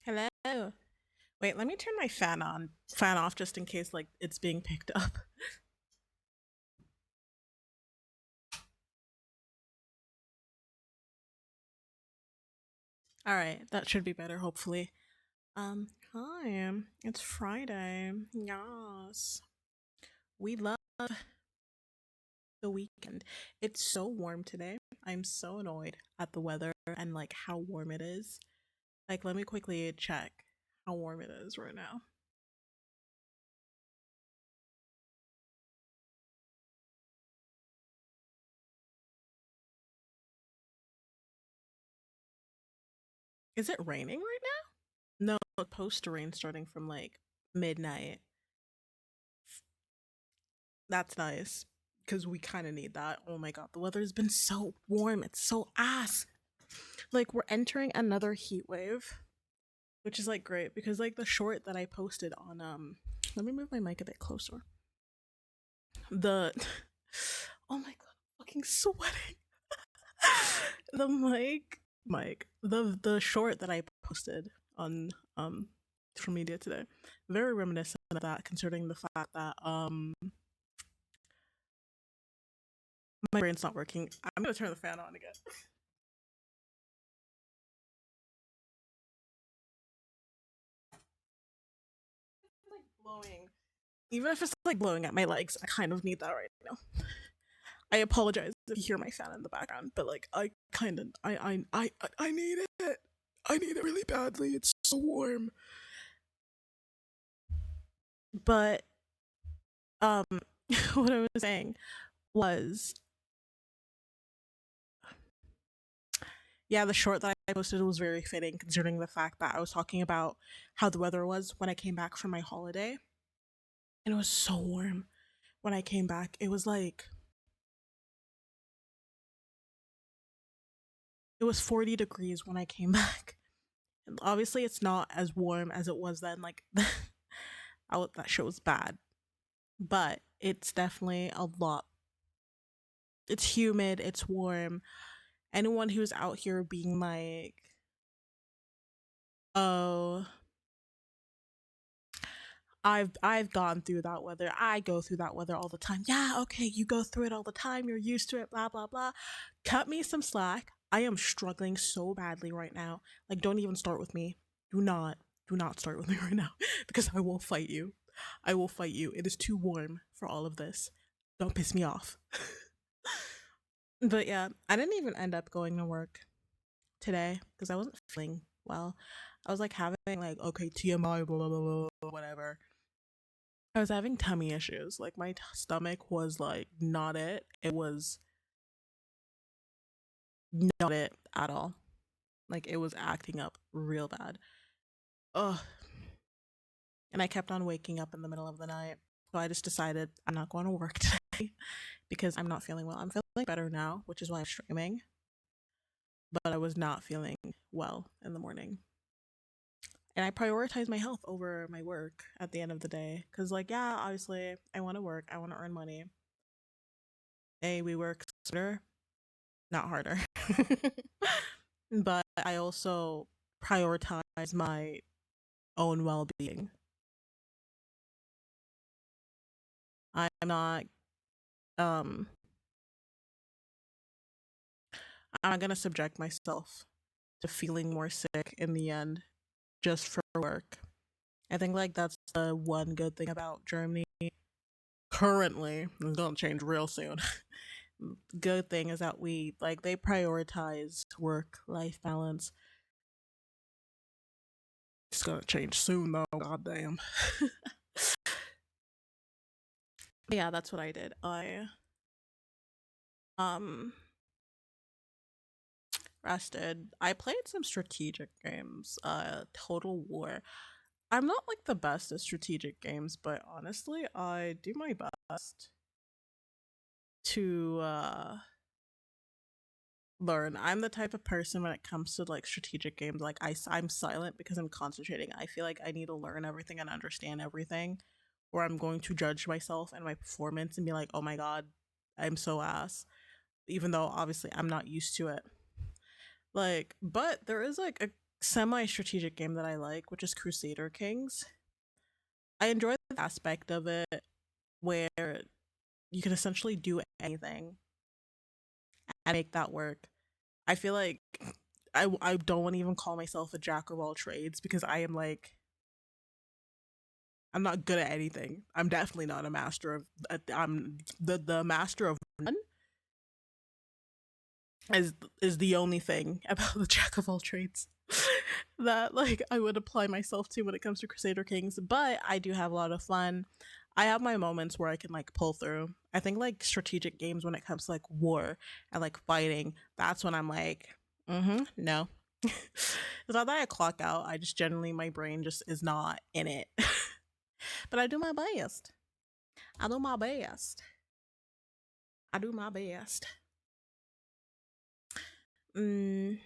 Hello. Wait, let me turn my fan off just in case like it's being picked up. All right, that should be better hopefully. Hi. It's Friday. Yes. We love the weekend. It's so warm today. I'm so annoyed at the weather and like how warm it is. Like, let me quickly check how warm it is right now. Is it raining right now? No, it's supposed to rain starting from like midnight. That's nice because we kind of need that. Oh my god, the weather's been so warm. It's so ass. Like, we're entering another heat wave, which is like great because like the short that I posted on let me move my mic a bit closer. The oh my god, I'm fucking sweating. The mic the short that I posted on social media today, very reminiscent of that, considering the fact that my brain's not working. I'm gonna turn the fan on again. Like blowing, even if it's like blowing at my legs, I kind of need that right now. I apologize if you hear my fan in the background, but like I kind of I need it. I need it really badly. It's so warm. But um what I was saying was, yeah, the short that I posted was very fitting considering the fact that I was talking about how the weather was when I came back from my holiday. And it was so warm when I came back. It was 40 degrees when I came back. And obviously it's not as warm as it was then. Like that show's bad. But it's definitely a lot. It's humid, it's warm. Anyone who's out here being like, "Oh, I've gone through that weather. I go through that weather all the time." Yeah, okay, you go through it all the time. You're used to it, blah blah blah. Cut me some slack. I am struggling so badly right now. Like, don't even start with me. Do not start with me right now because I will fight you. I will fight you. It is too warm for all of this. Don't piss me off. But yeah, I didn't even end up going to work today because I wasn't feeling well. I was like having like, okay, TMI, blah blah blah, blah whatever. I was having tummy issues. Like my stomach was like not it. It was not it at all. Like it was acting up real bad. Ugh. And I kept on waking up in the middle of the night. So I just decided I'm not going to work today because I'm not feeling well. I'm feeling better now, which is why I'm streaming. But I was not feeling well in the morning. And I prioritize my health over my work at the end of the day. Cause like, yeah, obviously I want to work, I want to earn money. A, we work smarter, not harder. But I also prioritize my own well being. I'm not um I'm not gonna subject myself to feeling more sick in the end just for work. I think like that's the one good thing about Germany currently. It's gonna change real soon. Good thing is that we like they prioritize work life balance. It's gonna change soon though, goddamn. Yeah, that's what I did. I um rested. I played some strategic games. Total War. I'm not like the best at strategic games, but honestly, I do my best to learn. I'm the type of person when it comes to like strategic games, like I'm silent because I'm concentrating. I feel like I need to learn everything and understand everything, or I'm going to judge myself and my performance and be like, oh my god, I'm so ass. Even though obviously I'm not used to it. Like, but there is like a semi strategic game that I like, which is Crusader Kings. I enjoy the aspect of it where you can essentially do anything and make that work. I feel like I don't want to even call myself a jack of all trades because I am like I'm not good at anything. I'm definitely not a master of I'm the master of is is the only thing about the jack of all trades that like I would apply myself to when it comes to Crusader Kings. But I do have a lot of fun. I have my moments where I can like pull through. I think like strategic games when it comes to like war and like fighting, that's when I'm like, no. It's not that I clock out. I just generally my brain just is not in it. But I do my best. I do my best. I do my best. Mm,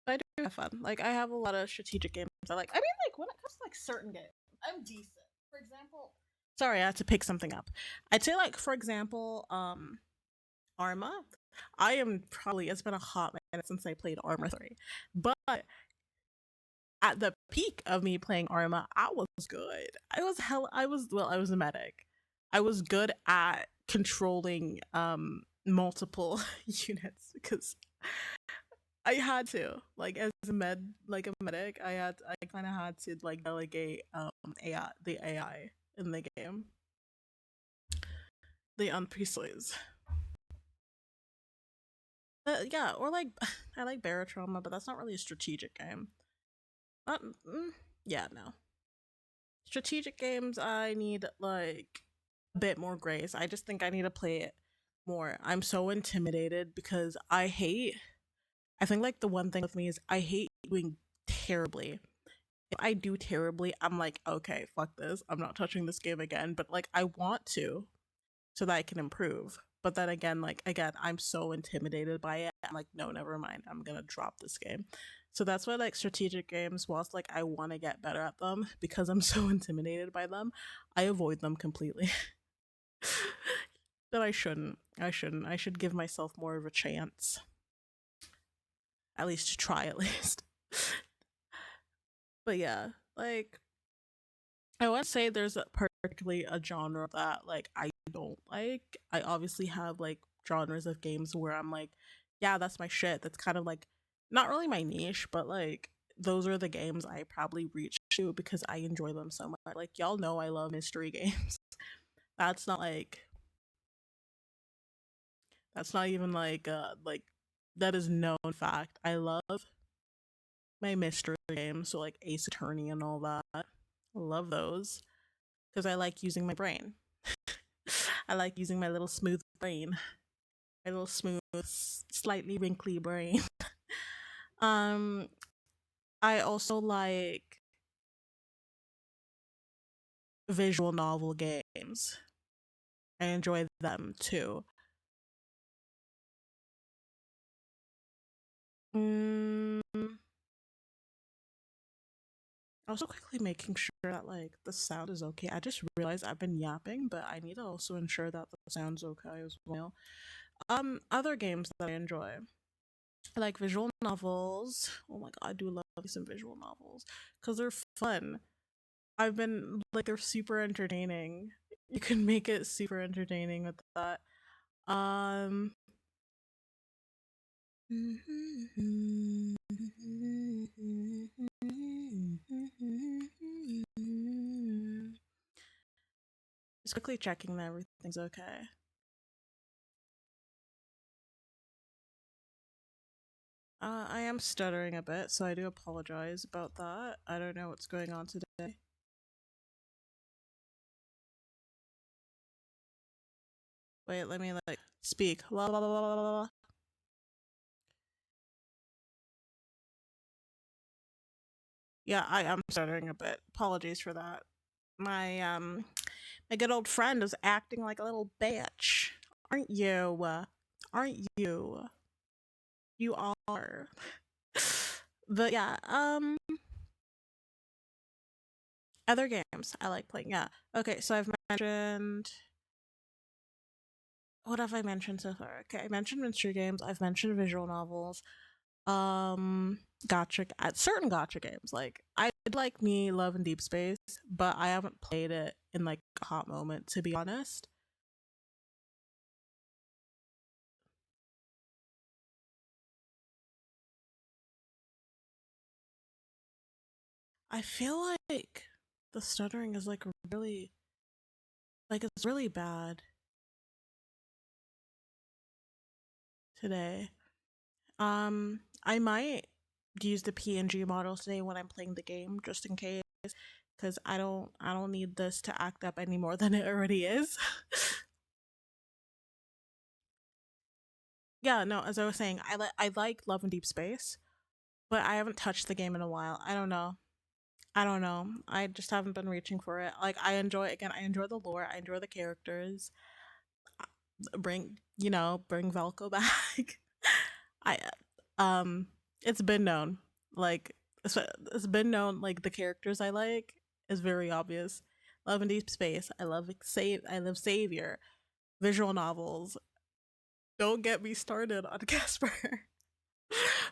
I do have fun. Like I have a lot of strategic games. I like. I mean, like when it comes to like certain games, I'm decent. For example, sorry, I had to pick something up. I'd say like for example, Arma. I am probably it's been a hot minute since I played Arma 3, but at the peak of me playing Arma, I was good. I was hell. I was well. I was a medic. I was good at controlling multiple units because I had to like as a a medic. I kind of had to like delegate AI the AI in the game, the unpriestlies. Yeah, or like I like Barotrauma, but that's not really a strategic game. Uh, yeah, no. Strategic games, I need like a bit more grace. I just think I need to play it more. I'm so intimidated because I hate. I think like the one thing with me is I hate doing terribly. If I do terribly, I'm like, okay, fuck this. I'm not touching this game again. But like, I want to so that I can improve. But then again, like again, I'm so intimidated by it. I'm like, no, never mind. I'm gonna drop this game. So that's why like strategic games, whilst like I want to get better at them because I'm so intimidated by them, I avoid them completely. But I shouldn't. I shouldn't. I should give myself more of a chance. At least to try at least. But yeah, like I want to say there's particularly a genre that like I don't like. I obviously have like genres of games where I'm like, yeah, that's my shit. That's kind of like not really my niche, but like those are the games I probably reach to because I enjoy them so much. Like y'all know I love mystery games. That's not like that's not even like that is known fact. I love my mystery games, so like Ace Attorney and all that. I love those because I like using my brain. I like using my little smooth brain, my little smooth, slightly wrinkly brain. um, I also like visual novel games. I enjoy them too. Mm, also quickly making sure that like the sound is okay. I just realized I've been yapping, but I need to also ensure that the sound's okay as well. Other games that I enjoy. I like visual novels. Oh my god, I do love some visual novels because they're fun. I've been like they're super entertaining. You can make it super entertaining with that. Um just quickly checking that everything's okay. I am stuttering a bit, so I do apologize about that. I don't know what's going on today. Wait, let me like speak. La la la la la la. Yeah, I am stuttering a bit. Apologies for that. My good old friend is acting like a little bitch. Aren't you? Aren't you? You are. But yeah, other games I like playing. Yeah. Okay, so I've mentioned what have I mentioned so far? Okay, I mentioned mystery games. I've mentioned visual novels. Gotcha. Certain gotcha games. Like I did like me Love and Deep Space, but I haven't played it in like a hot moment to be honest. I feel like the stuttering is like really like it's really bad. today. I might use the PNG models today when I'm playing the game, just in case, because I don't need this to act up any more than it already is. Yeah, no, as I was saying, I like Love and Deep Space, but I haven't touched the game in a while. I don't know. I don't know. I just haven't been reaching for it. Like I enjoy the lore, I enjoy the characters. Bring Velko back. I um it's been known. Like it's been known like the characters I like is very obvious. Love and Deep Space. I love Savior. Visual novels. Don't get me started on Casper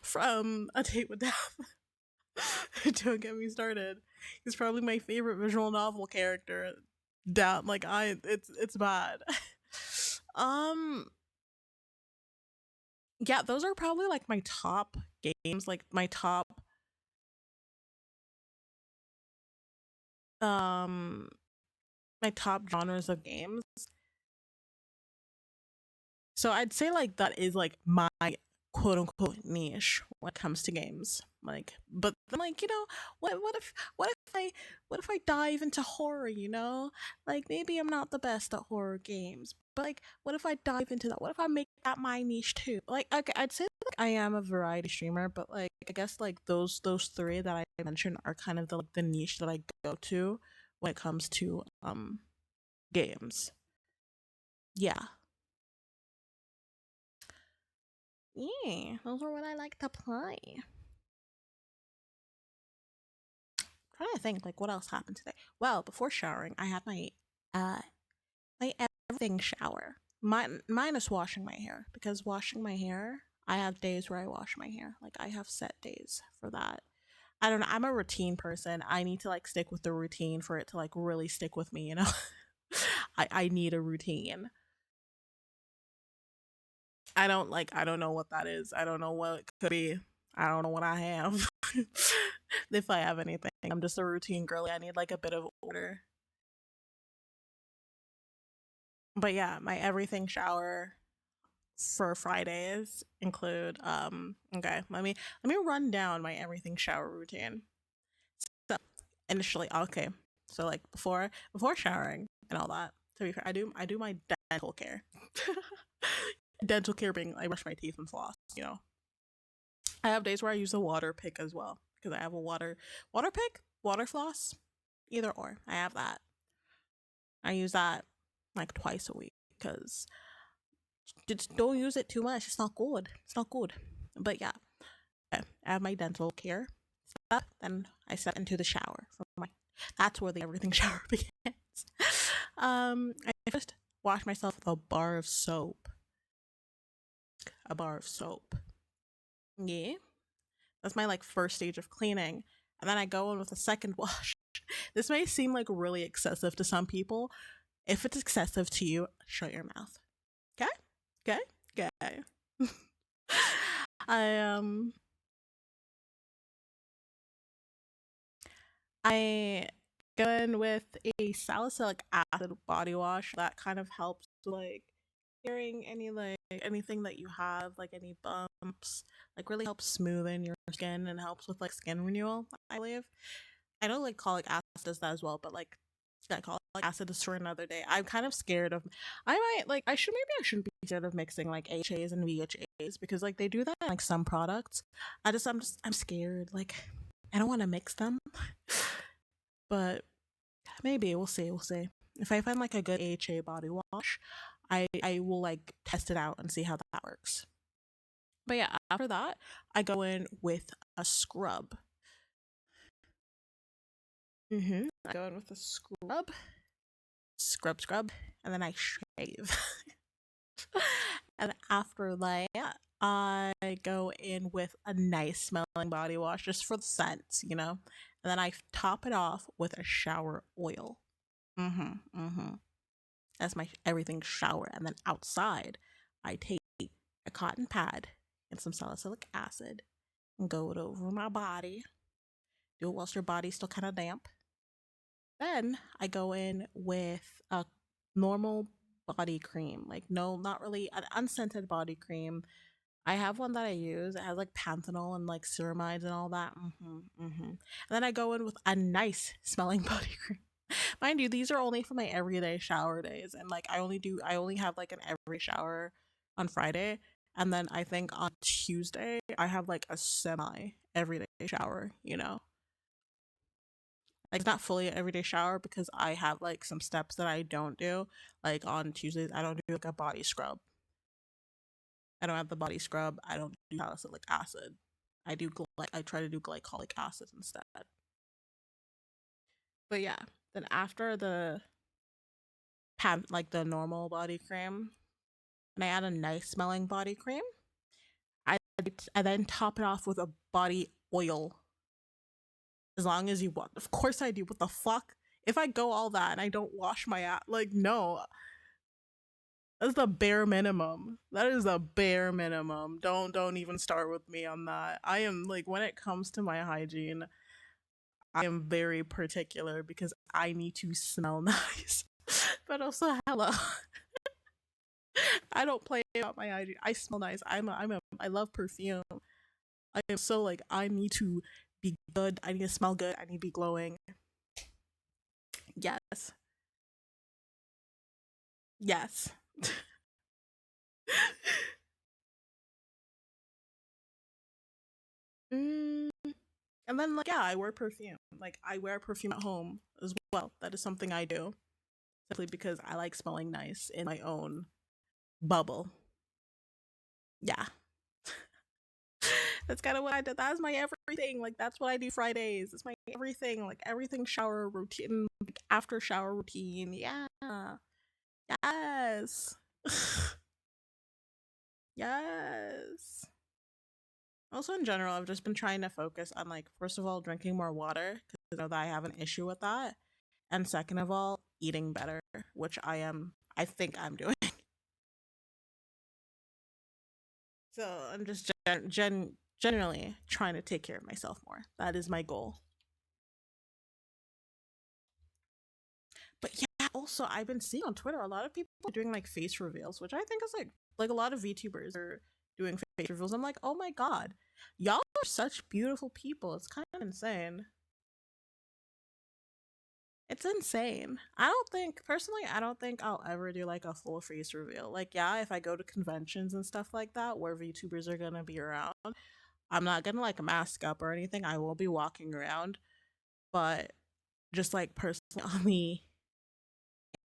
from A Date with Death. Don't get me started. He's probably my favorite visual novel character. Down like I it's bad. um yeah, those are probably like my top games, like um my top genres of games. So I'd say like that is like my quote unquote niche when it comes to games. Like, but then like what if I dive into horror? Like maybe I'm not the best at horror games, but like what if I dive into that? What if I make that my niche too? Like okay, I'd say like I am a variety streamer, but like I guess like those three that I mentioned are kind of the niche that I go to when it comes to games. Yeah. Yeah, those are what I like to play. Trying to think like what else happened today. Well, before showering, I had uh my everything shower. Minus washing my hair because washing my hair, I have days where I wash my hair. Like I have set days for that. I don't know. I'm a routine person. I need to like stick with the routine for it to like really stick with me. I need a routine. I don't know what that is. I don't know what it could be. I don't know what I have. If I have anything. I'm just a routine girly. I need like a bit of order. But yeah, my everything shower for Fridays include okay, let me run down my everything shower routine. So initially okay. So like before showering and all that, to be fair, I do my dental care. Dental care being I brush my teeth and floss. I have days where I use a water pick as well because I have a water pick, water floss, either or. I have that. I use that like twice a week because just don't use it too much. It's not good. It's not good. But yeah, okay. I have my dental care stuff. Then I step into the shower. That's where the everything shower begins. I first wash myself with a bar of soap. A bar of soap. Yeah, that's my like first stage of cleaning, and then I go in with a second wash. This may seem like really excessive to some people. If it's excessive to you, shut your mouth. Okay, okay, okay. I I go in with a salicylic acid body wash that kind of helps like clearing any like anything that you have, like any bumps, like really helps smoothen your skin and helps with like skin renewal, I believe. I know like colic acid does that as well, but like that colic acid is for another day. I'm kind of scared of I might like I shouldn't be scared of mixing like HAs and VHAs because like they do that in, like some products. I'm scared. Like I don't want to mix them. But maybe we'll see. We'll see. If I find like a good AHA body wash, I will like test it out and see how that works. But yeah, after that, I go in with a scrub. I go in with a scrub, and then I shave. And after that, I go in with a nice smelling body wash just for the scent. And then I top it off with a shower oil. Mm-hmm. That's my everything shower. And then outside, I take a cotton pad and some salicylic acid and go it over my body. Do it whilst your body's still kind of damp. Then I go in with a normal body cream. Like, no, not really an unscented body cream. I have one that I use. It has like panthenol and like ceramides and all that. And then I go in with a nice smelling body cream. Mind you, these are only for my everyday shower days, and like I only have like an every shower on Friday, and then I think on Tuesday I have like a semi everyday shower. Like not fully an everyday shower because I have like some steps that I don't do. Like on Tuesdays, I don't do like a body scrub. I don't have the body scrub. I don't do salicylic acid. I try to do glycolic acid instead. But yeah, then after the like the normal body cream, and I add a nice smelling body cream. I I then top it off with a body oil. As long as you want, of course I do. What the fuck? If I go all that and I don't wash my ass, like no, that's the bare minimum. That is the bare minimum. Don't even start with me on that. I am like when it comes to my hygiene, I am very particular because I need to smell nice. But also, hello, I don't play about my hygiene. I smell nice. I love perfume. I am so like I need to be good. I need to smell good. I need to be glowing. Yes, yes. mm, and then like yeah, I wear perfume. Like I wear perfume at home as well. That is something I do simply because I like smelling nice in my own bubble. Yeah, that's kind of what I did. That's my everything. Like that's what I do Fridays. It's my everything. Like everything shower routine, like after shower routine. Yeah. Yes. Yes. Also, in general, I've just been trying to focus on like first of all drinking more water because I know that I have an issue with that, and second of all eating better, which I am. I think I'm doing. So I'm just generally trying to take care of myself more. That is my goal. But yeah, also I've been seeing on Twitter a lot of people doing like face reveals, which I think is like a lot of VTubers are doing face reveals. I'm like, oh my god, y'all are such beautiful people. It's kind of insane. It's insane. I don't think I'll ever do like a full face reveal. Like, yeah, if I go to conventions and stuff like that where VTubers are gonna be around, I'm not gonna like mask up or anything. I will be walking around, but just like personally on the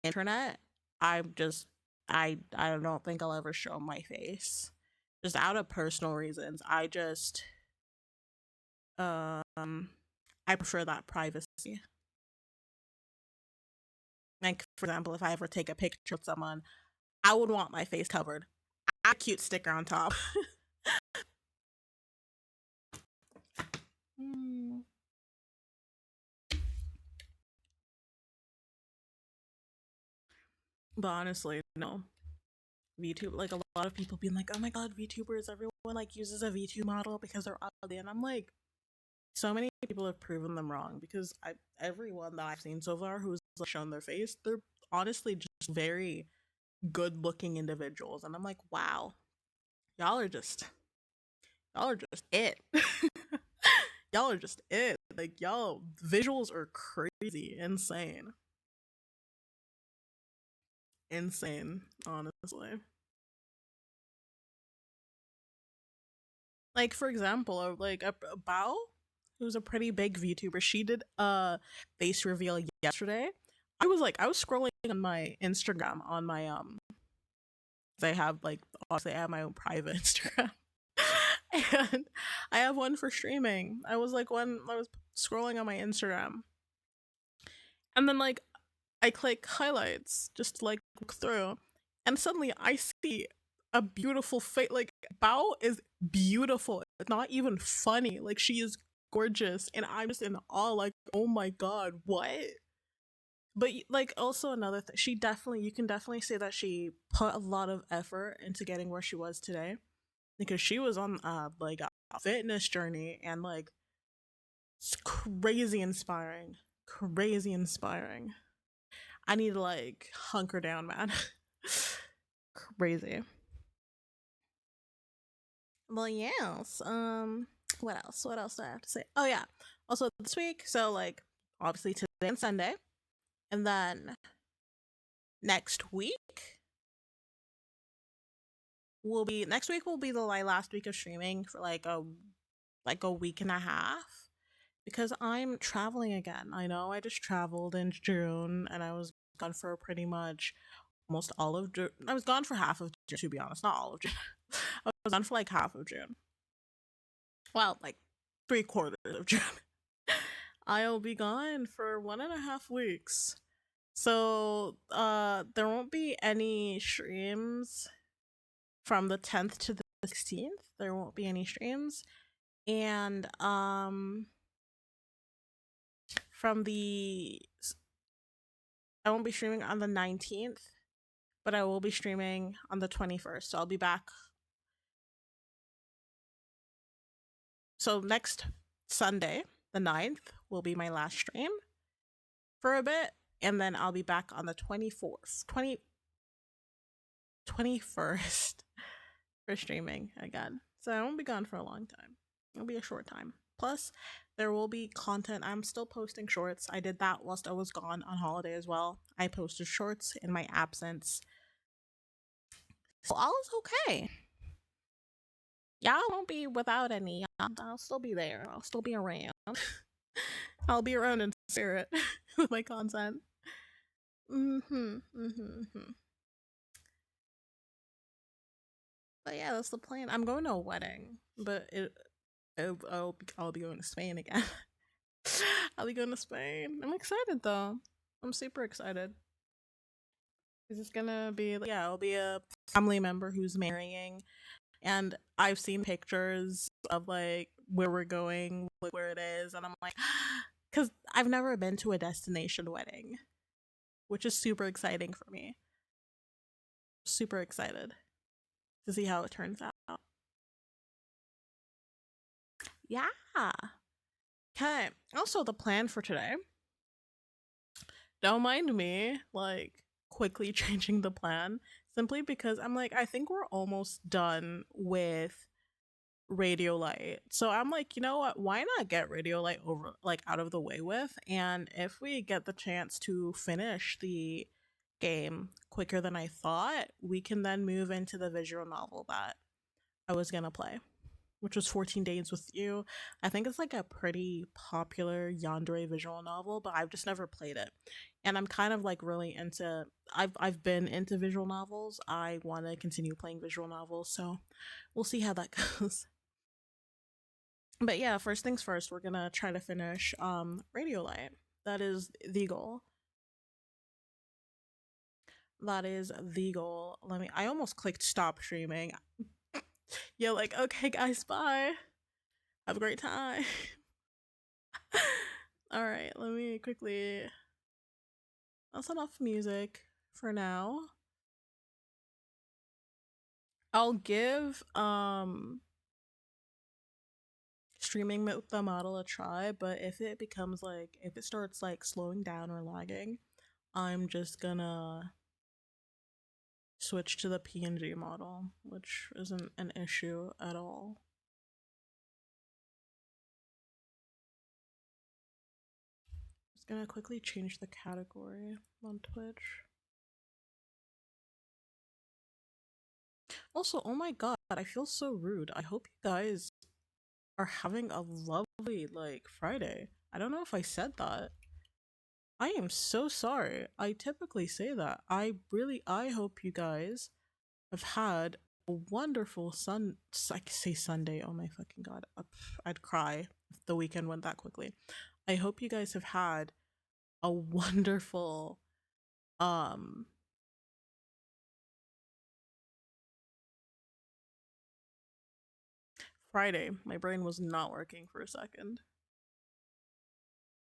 internet, I'm just I don't think I'll ever show my face. Just out of personal reasons. Um I prefer that privacy. Like for example, if I ever take a picture with someone, I would want my face covered. A cute sticker on top. Mm. But honestly, no. VTube, like a lot of people being like, oh my god, VTubers, everyone like uses a VTube model because they're ugly. And I'm like, so many people have proven them wrong because everyone that I've seen so far who's like, shown their face, they're honestly just very good looking individuals. And I'm like, wow, y'all are just, y'all are just it. Y'all are just it. Like, y'all, visuals are crazy, insane. Insane, honestly. Like for example, like a Bao, who's a pretty big VTuber, she did a face reveal yesterday. I was scrolling on my Instagram on my 'cause I have like obviously I have my own private Instagram. And I have one for streaming. I was like when I was scrolling on my Instagram, and then like I click highlights just to like look through, and suddenly I see a beautiful face. Like Bao is beautiful. It's not even funny. Like she is gorgeous, and I'm just in awe. Like oh my god, what? But like also another thing, she definitely you can definitely say that she put a lot of effort into getting where she was today because she was on like a fitness journey and like it's crazy inspiring, crazy inspiring. I need to like hunker down, man. Crazy. Well, yes. What else? What else do I have to say? Oh yeah. Also this week, so like obviously today and Sunday, and then next week will be the last week of streaming for like a week and a half because I'm traveling again. I know I just traveled in June and I was gone for pretty much almost all of June. I was gone for half of June, to be honest, not all of June. I was gone for like half of June. Well, like 3/4 of June. I'll be gone for 1.5 weeks. So there won't be any streams from the 10th to the 16th. There won't be any streams. And from the I won't be streaming on the 19th, but I will be streaming on the 21st. So I'll be back. So next Sunday, the 9th, will be my last stream for a bit, and then I'll be back on the 24th, 21st for streaming again. So I won't be gone for a long time. It'll be a short time. Plus, there will be content. I'm still posting shorts. I did that whilst I was gone on holiday as well. I posted shorts in my absence. So all is okay. Y'all won't be without any. I'll still be there. I'll still be around. I'll be around in spirit with my content. But yeah, that's the plan. I'm going to a wedding, but I'll be going to Spain again. I'll be going to Spain. I'm excited though. I'm super excited. Is this gonna be like, yeah, I'll be a family member who's marrying, and I've seen pictures of like where we're going, like where it is, and I'm like, because I've never been to a destination wedding, which is super exciting for me. Super excited to see how it turns out. Yeah. Okay. Also, the plan for today. Don't mind me, like, quickly changing the plan simply because I'm like, I think we're almost done with Radiolight. So I'm like, you know what? Why not get Radiolight over, like, out of the way with? And if we get the chance to finish the game quicker than I thought, we can then move into the visual novel that I was gonna play, which was 14 Days with You. I think it's like a pretty popular yandere visual novel, but I've just never played it. And I'm kind of like really into I've been into visual novels. I want to continue playing visual novels, so we'll see how that goes. But yeah, first things first, we're going to try to finish Radiolight. That is the goal. That is the goal. I almost clicked stop streaming. Yeah, like, okay guys, bye. Have a great time. All right, let me quickly. That's enough music for now. I'll give streaming with the model a try, but if it becomes like if it starts like slowing down or lagging, I'm just gonna switch to the PNG model, which isn't an issue at all. Just gonna quickly change the category on Twitch. Also, oh my god, I feel so rude. I hope you guys are having a lovely like Friday. I don't know if I said that. I am so sorry. I typically say that. I hope you guys have had a wonderful I say Sunday. Oh my fucking god. I'd cry if the weekend went that quickly. I hope you guys have had a wonderful um Friday. My brain was not working for a second.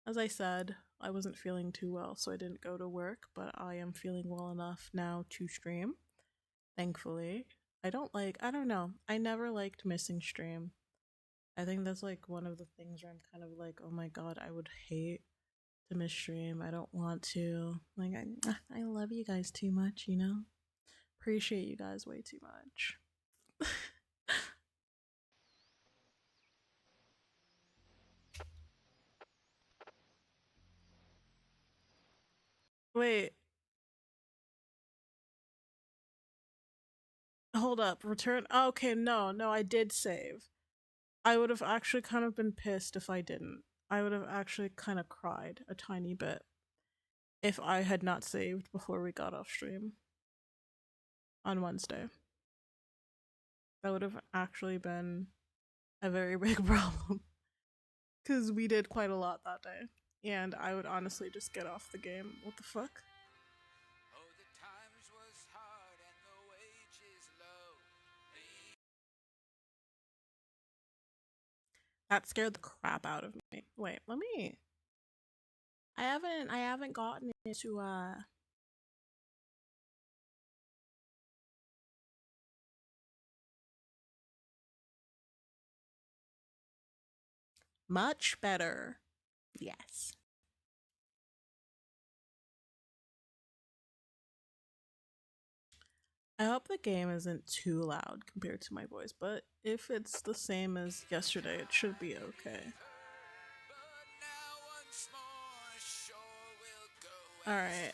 As I said, I wasn't feeling too well, so I didn't go to work, but I am feeling well enough now to stream. Thankfully. I don't know. I never liked missing stream. I think that's like one of the things where I'm kind of like, oh my god, I would hate to miss stream. I don't want to. Like, I love you guys too much, you know? Appreciate you guys way too much. Wait, hold up. Return. Oh, okay, no, I did save. I would have actually kind of been pissed if I didn't. I would have actually kind of cried a tiny bit if I had not saved before we got off stream on Wednesday. That would have actually been a very big problem because we did quite a lot that day. And I would honestly just get off the game. What the fuck? That scared the crap out of me. Wait, let me. I haven't gotten into much better. Yes. I hope the game isn't too loud compared to my voice, but if it's the same as yesterday, it should be okay. Alright.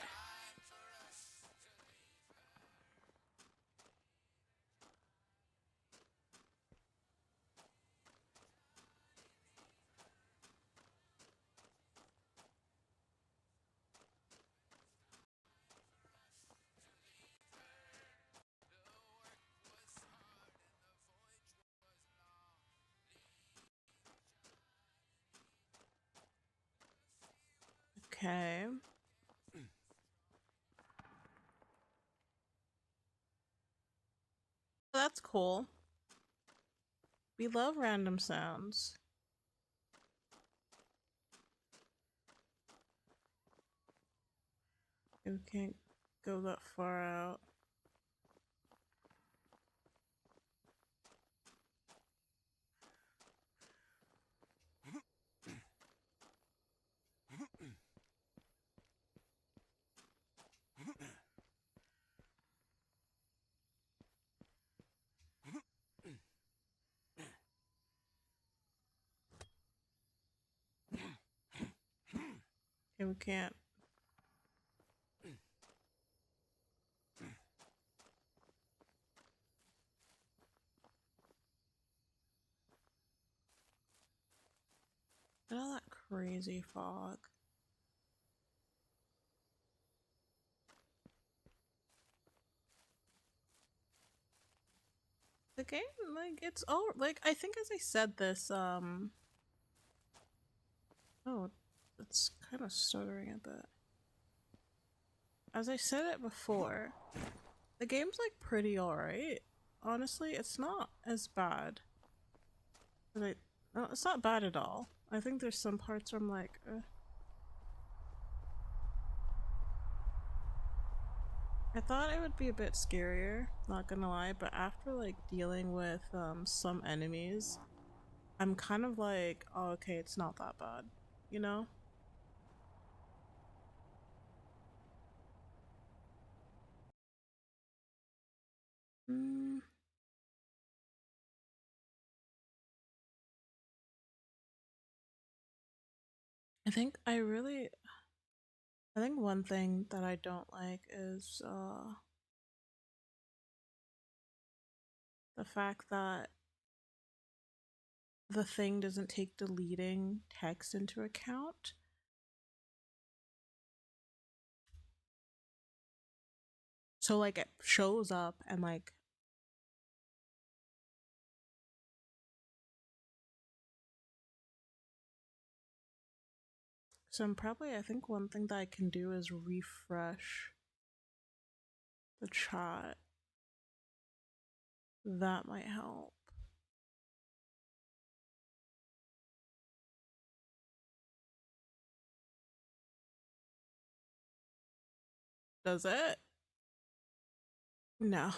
Okay. That's cool. We love random sounds. We can't go that far out. Okay, we can't. Look at all that crazy fog. The game, like, it's all, like, I think as I said this, oh, it's kind of stuttering a bit. As I said it before, the game's, like, pretty alright. Honestly, it's not as bad. No, it's not bad at all. I think there's some parts where I'm like, I thought it would be a bit scarier, not gonna lie, but after like dealing with some enemies, I'm kind of like, oh, okay, it's not that bad, you know? Mm, I think I think one thing that I don't like is the fact that the thing doesn't take deleting text into account. So like it shows up and like so I'm probably I think one thing that I can do is refresh the chat. That might help. Does it? No.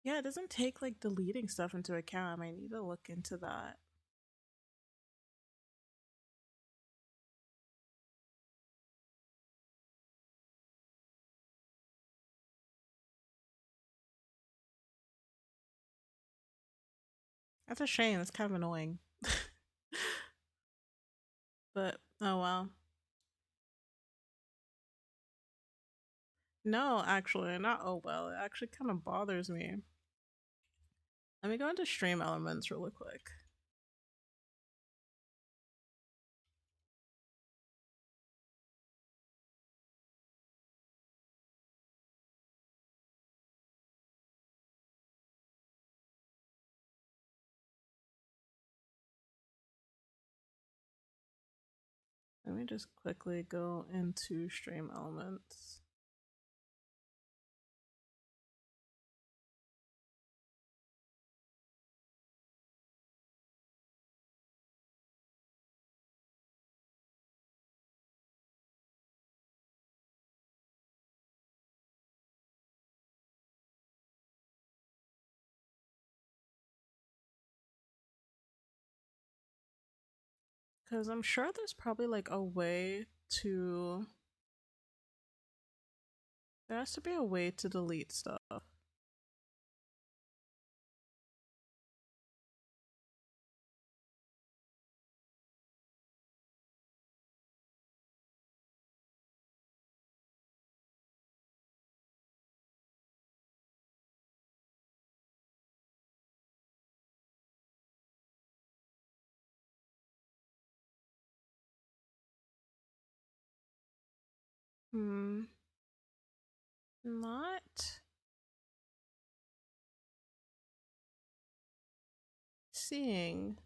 Yeah, it doesn't take like deleting stuff into account. I might need to look into that. That's a shame. That's kind of annoying. But oh well. No, actually, not oh well. It actually kind of bothers me. Let me go into stream elements really quick. Let me just quickly go into stream elements. Because I'm sure there's probably like a way to. There has to be a way to delete stuff. Not seeing.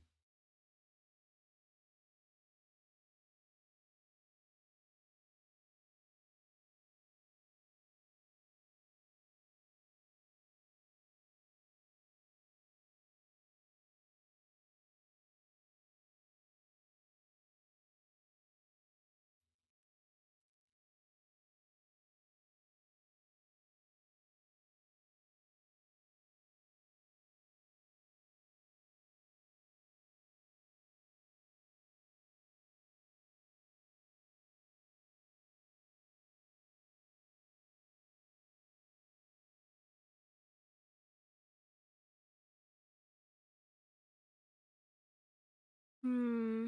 Hmm.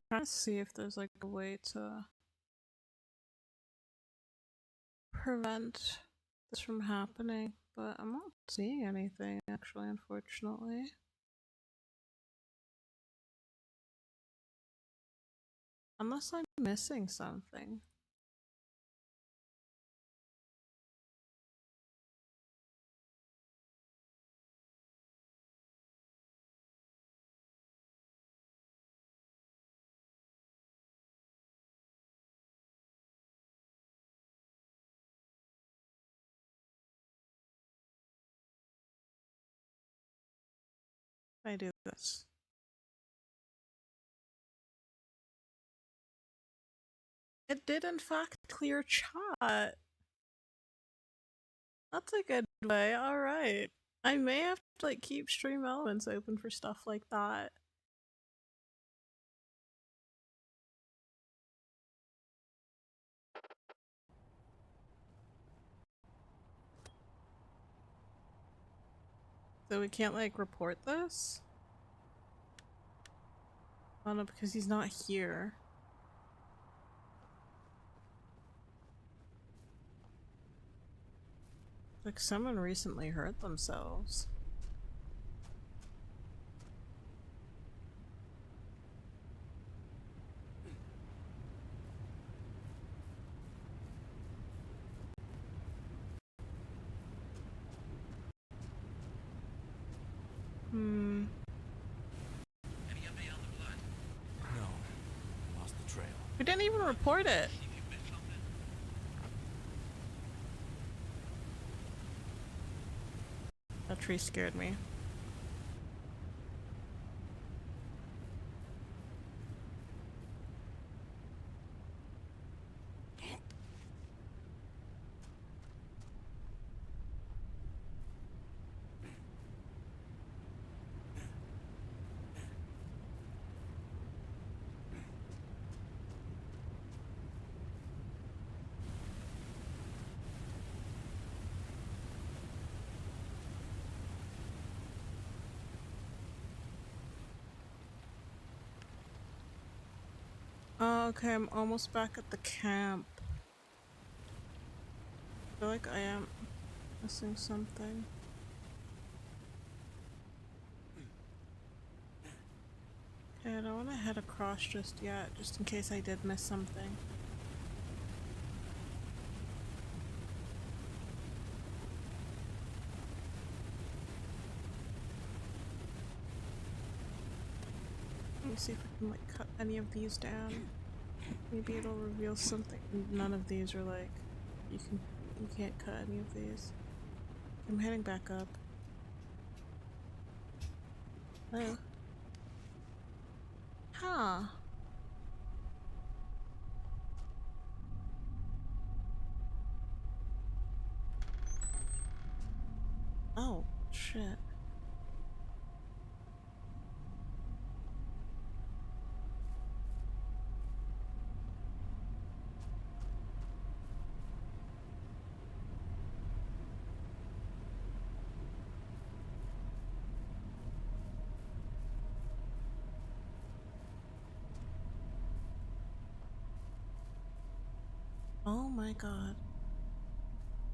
Trying to see if there's like a way to prevent this from happening, but I'm not seeing anything actually, unfortunately. Unless I'm missing something. I do this. It did in fact clear chat. That's a good way. Alright. I may have to like keep stream elements open for stuff like that. So we can't like report this? Oh no, because he's not here. Like someone recently hurt themselves. We didn't even report it. That tree scared me. Okay, I'm almost back at the camp. I feel like I am missing something. Okay, I don't want to head across just yet, just in case I did miss something. Let me see if I can like cut any of these down. Maybe it'll reveal something. None of these are like you can't cut any of these. I'm heading back up. Oh. Huh. Oh, shit. Oh my god.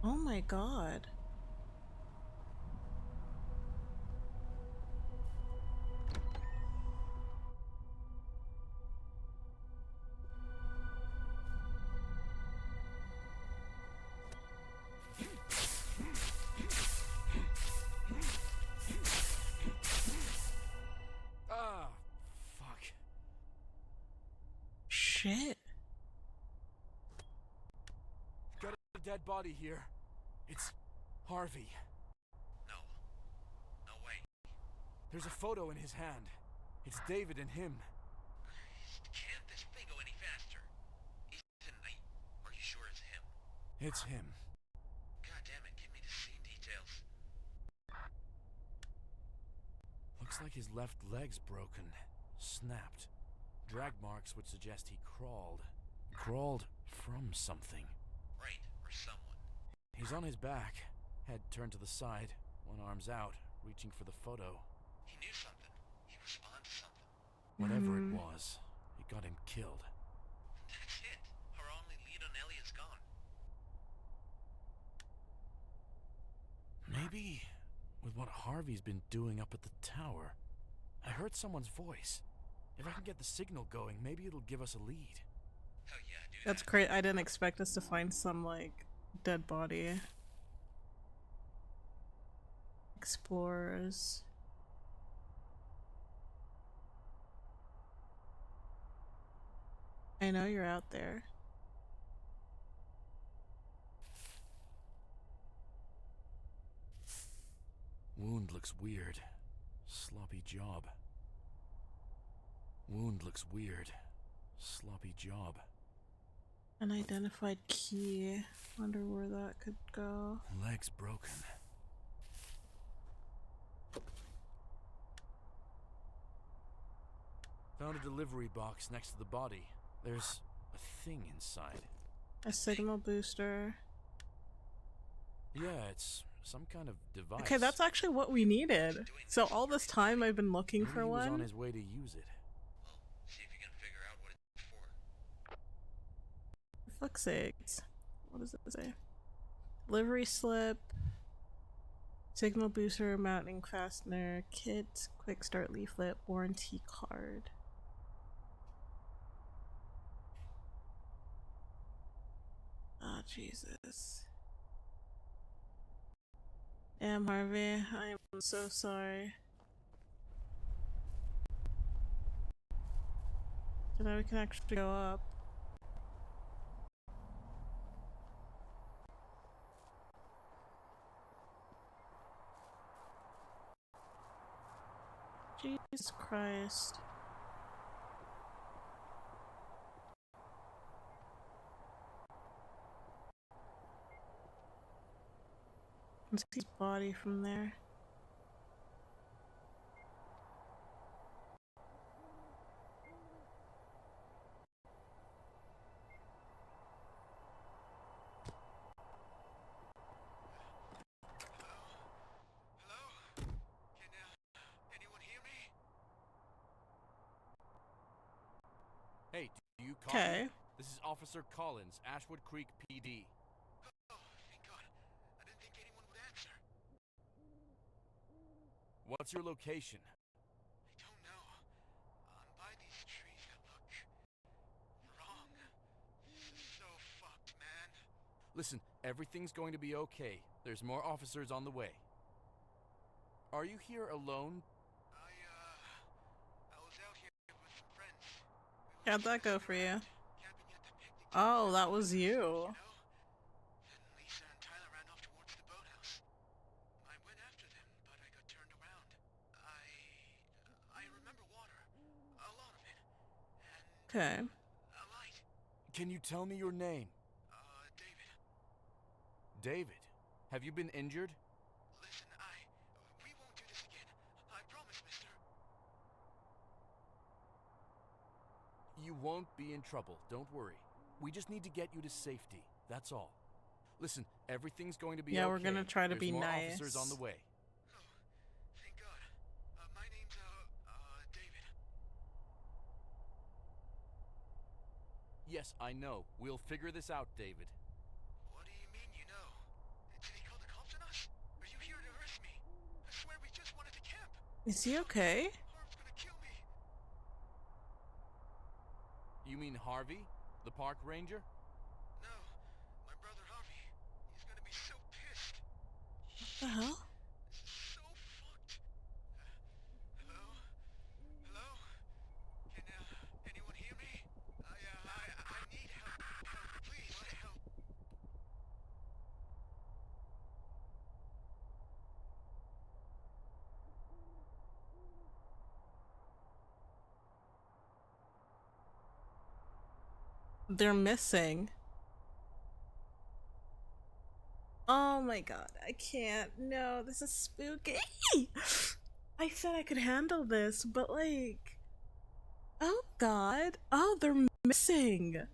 Oh my god. Ah, fuck. Shit. Got a dead body here. It's Harvey. No. No way. There's a photo in his hand. It's David and him. Can't this thing go any faster? Ethan, are you sure it's him? It's him. God damn it, give me the scene details. Looks like his left leg's broken. Snapped. Drag marks would suggest he crawled. Crawled from something. Right, or someone. He's on his back, head turned to the side, one arm's out, reaching for the photo. He knew something. He was onto something. Whatever it was, it got him killed. That's it. Our only lead on Elliot's gone. Maybe with what Harvey's been doing up at the tower. I heard someone's voice. If I can get the signal going, maybe it'll give us a lead. Hell yeah, do That's that. great. I didn't expect us to find some like dead body. Explorers. I know you're out there. Wound looks weird. Sloppy job. Wound looks weird. Sloppy job. Unidentified key. Wonder where that could go. Leg's broken. Found a delivery box next to the body. There's a thing inside. A signal booster. Yeah, it's some kind of device. Okay, that's actually what we needed. So all this time I've been looking Maybe for he was on one. his way to use it. Well, see if you can figure out what it's for. For fuck's sakes. What does it say? Delivery slip. Signal booster, mounting fastener, kit, quick start leaflet, warranty card. Oh, Jesus. Damn, Harvey, I am so sorry. So now we can actually go up. Jesus Christ. Let's see his body from there. Hello? Can anyone hear me? Hey, do you copy? Okay. This is Officer Collins, Ashwood Creek PD. Oh, thank God. I didn't think anyone would answer. What's your location? I don't know. I'm by these trees that look wrong. This is so fucked, man. Listen, everything's going to be okay. There's more officers on the way. Are you here alone? I was out here with some friends. How'd that go for you? Camping at the picnic Oh, table. that was you. Then Lisa and Tyler ran off towards the boathouse. I went after them, but I got turned around. I remember water. A lot of it. And Okay. a light. Can you tell me your name? David. David. Have you been injured? Listen, we won't do this again. I promise, mister. You won't be in trouble, don't worry. We just need to get you to safety, that's all. Listen, everything's going to be okay. Yeah, we're gonna try to There's be more nice. officers on the way. Oh, thank God. My name's, David. Yes, I know. We'll figure this out, David. What do you mean you know? Did he call the cops on us? Are you here to arrest me? I swear we just wanted to camp. Is he okay? Harv's gonna kill me. You mean Harvey? The park ranger? No, my brother Harvey. He's gonna be so pissed. What the hell? This is so fucked. Hello? Hello? Can, anyone hear me? I need help. Help, please. Help. They're missing. Oh my god, I can't. No, this is spooky. I said I could handle this, but like. Oh god. Oh, they're missing.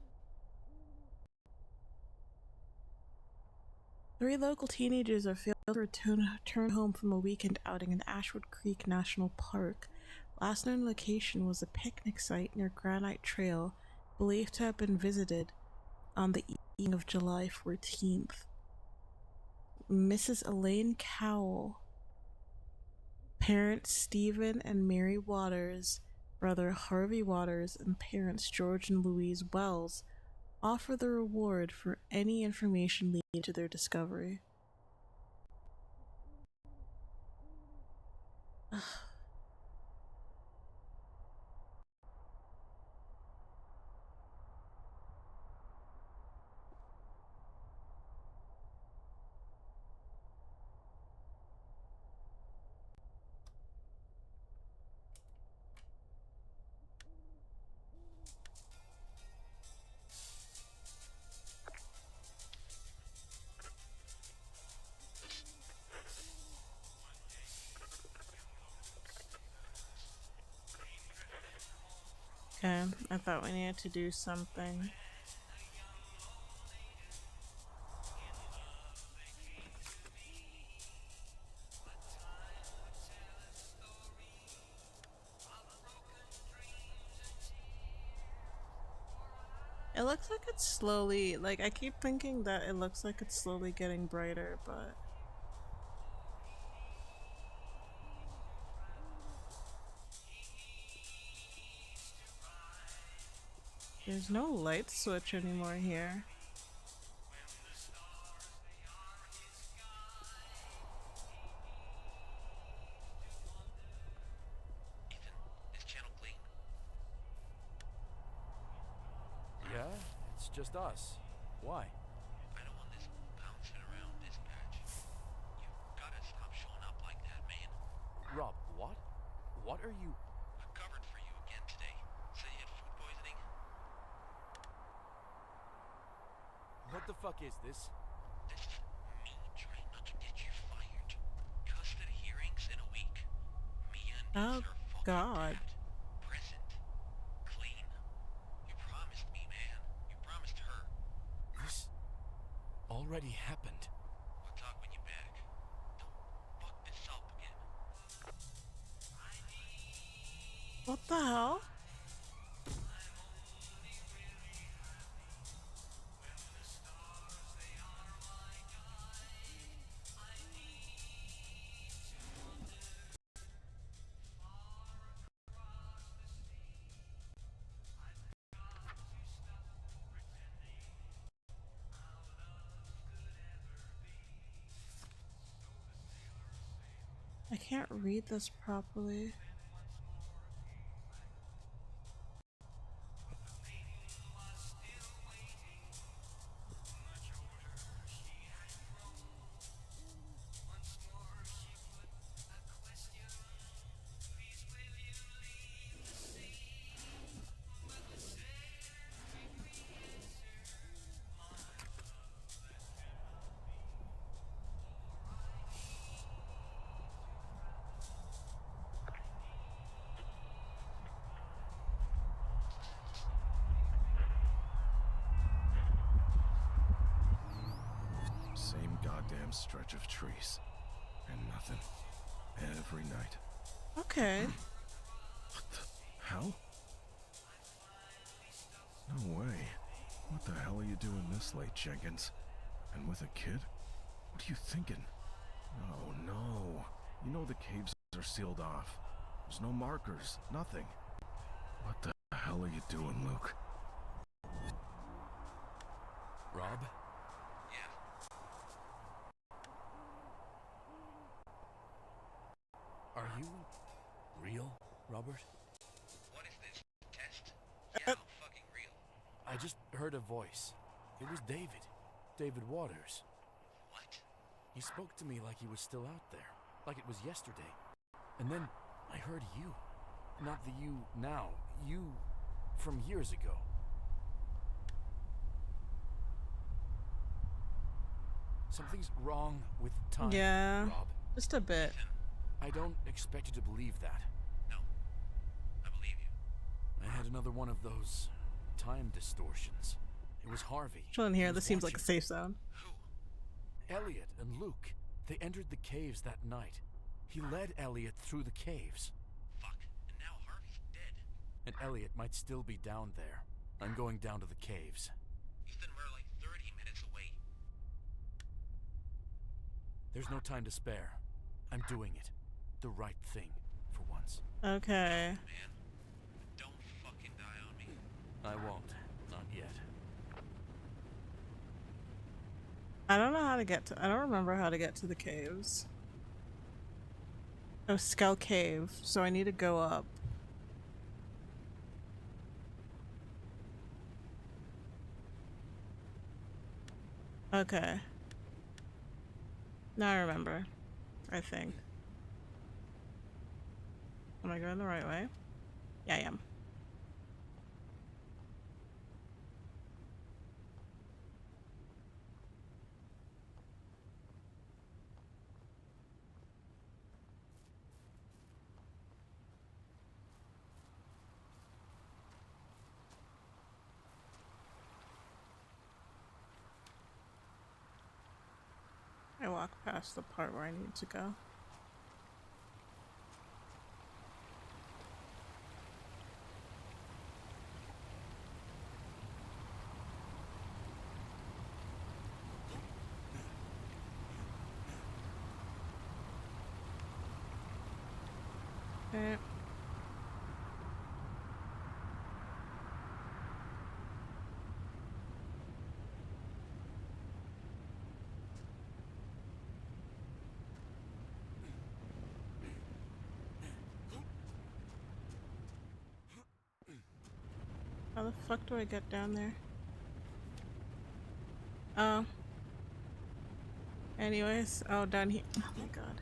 3 local teenagers are failed to return home from a weekend outing in Ashwood Creek National Park. Last known location was a picnic site near Granite Trail, believed to have been visited on the evening of July 14th. Mrs. Elaine Cowell, parents Stephen and Mary Waters, brother Harvey Waters, and parents George and Louise Wells, offer the reward for any information leading to their discovery. Okay, I thought we needed to do something. It looks like it's slowly, like, I keep thinking that it looks like it's slowly getting brighter, but... There's no light switch anymore here. Ethan, is channel clean? Yeah, it's just us. Why? I don't want this bouncing around dispatch. You gotta stop showing up like that, man. Rob, what? What are you... I covered for you again today. Say you had food poisoning? What the fuck is this? This is me trying not to get you fired. Custody hearings in a week. Me and Oh, these are fucking God. bad. Present. Clean. You promised me, man. You promised her. This already happened. We'll talk when you're back. Don't fuck this up again. What the hell? I can't read this properly. Same goddamn stretch of trees. And nothing. Every night. Okay. What the hell? No way. What the hell are you doing this late, Jenkins? And with a kid? What are you thinking? Oh no. You know the caves are sealed off. There's no markers. Nothing. What the hell are you doing, Luke? Rob? Yeah. Are you real, Robert? What is this? Test? Yeah, I'm fucking real. I just heard a voice. It was David. David Waters. What? He spoke to me like he was still out there. Like it was yesterday. And then I heard you. Not the you now. You from years ago. Something's wrong with time, Yeah. Rob. Just a bit. I don't expect you to believe that. No. I believe you. I had another one of those time distortions. It was Harvey. Chilling He here. was This seems like a watching. safe zone. Who? Elliot and Luke. They entered the caves that night. He led Elliot through the caves. Fuck. And now Harvey's dead. And Elliot might still be down there. I'm going down to the caves. Ethan, we're like 30 minutes away. There's no time to spare. I'm doing it. The right thing, for once. Okay. Man. Don't fucking die on me. I won't. Not yet. I don't know how to get to. I don't remember how to get to the caves. Oh, Skull Cave. So I need to go up. Okay. Now I remember. I think. Am I going the right way? Yeah, I am. I walk past the part where I need to go. Okay. How the fuck do I get down there? Oh. Anyways, oh, down here. Oh my god.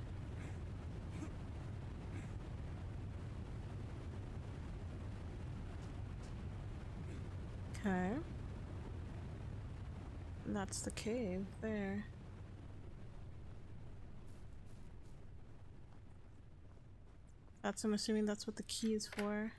Okay. And that's the cave there. I'm assuming that's what the key is for.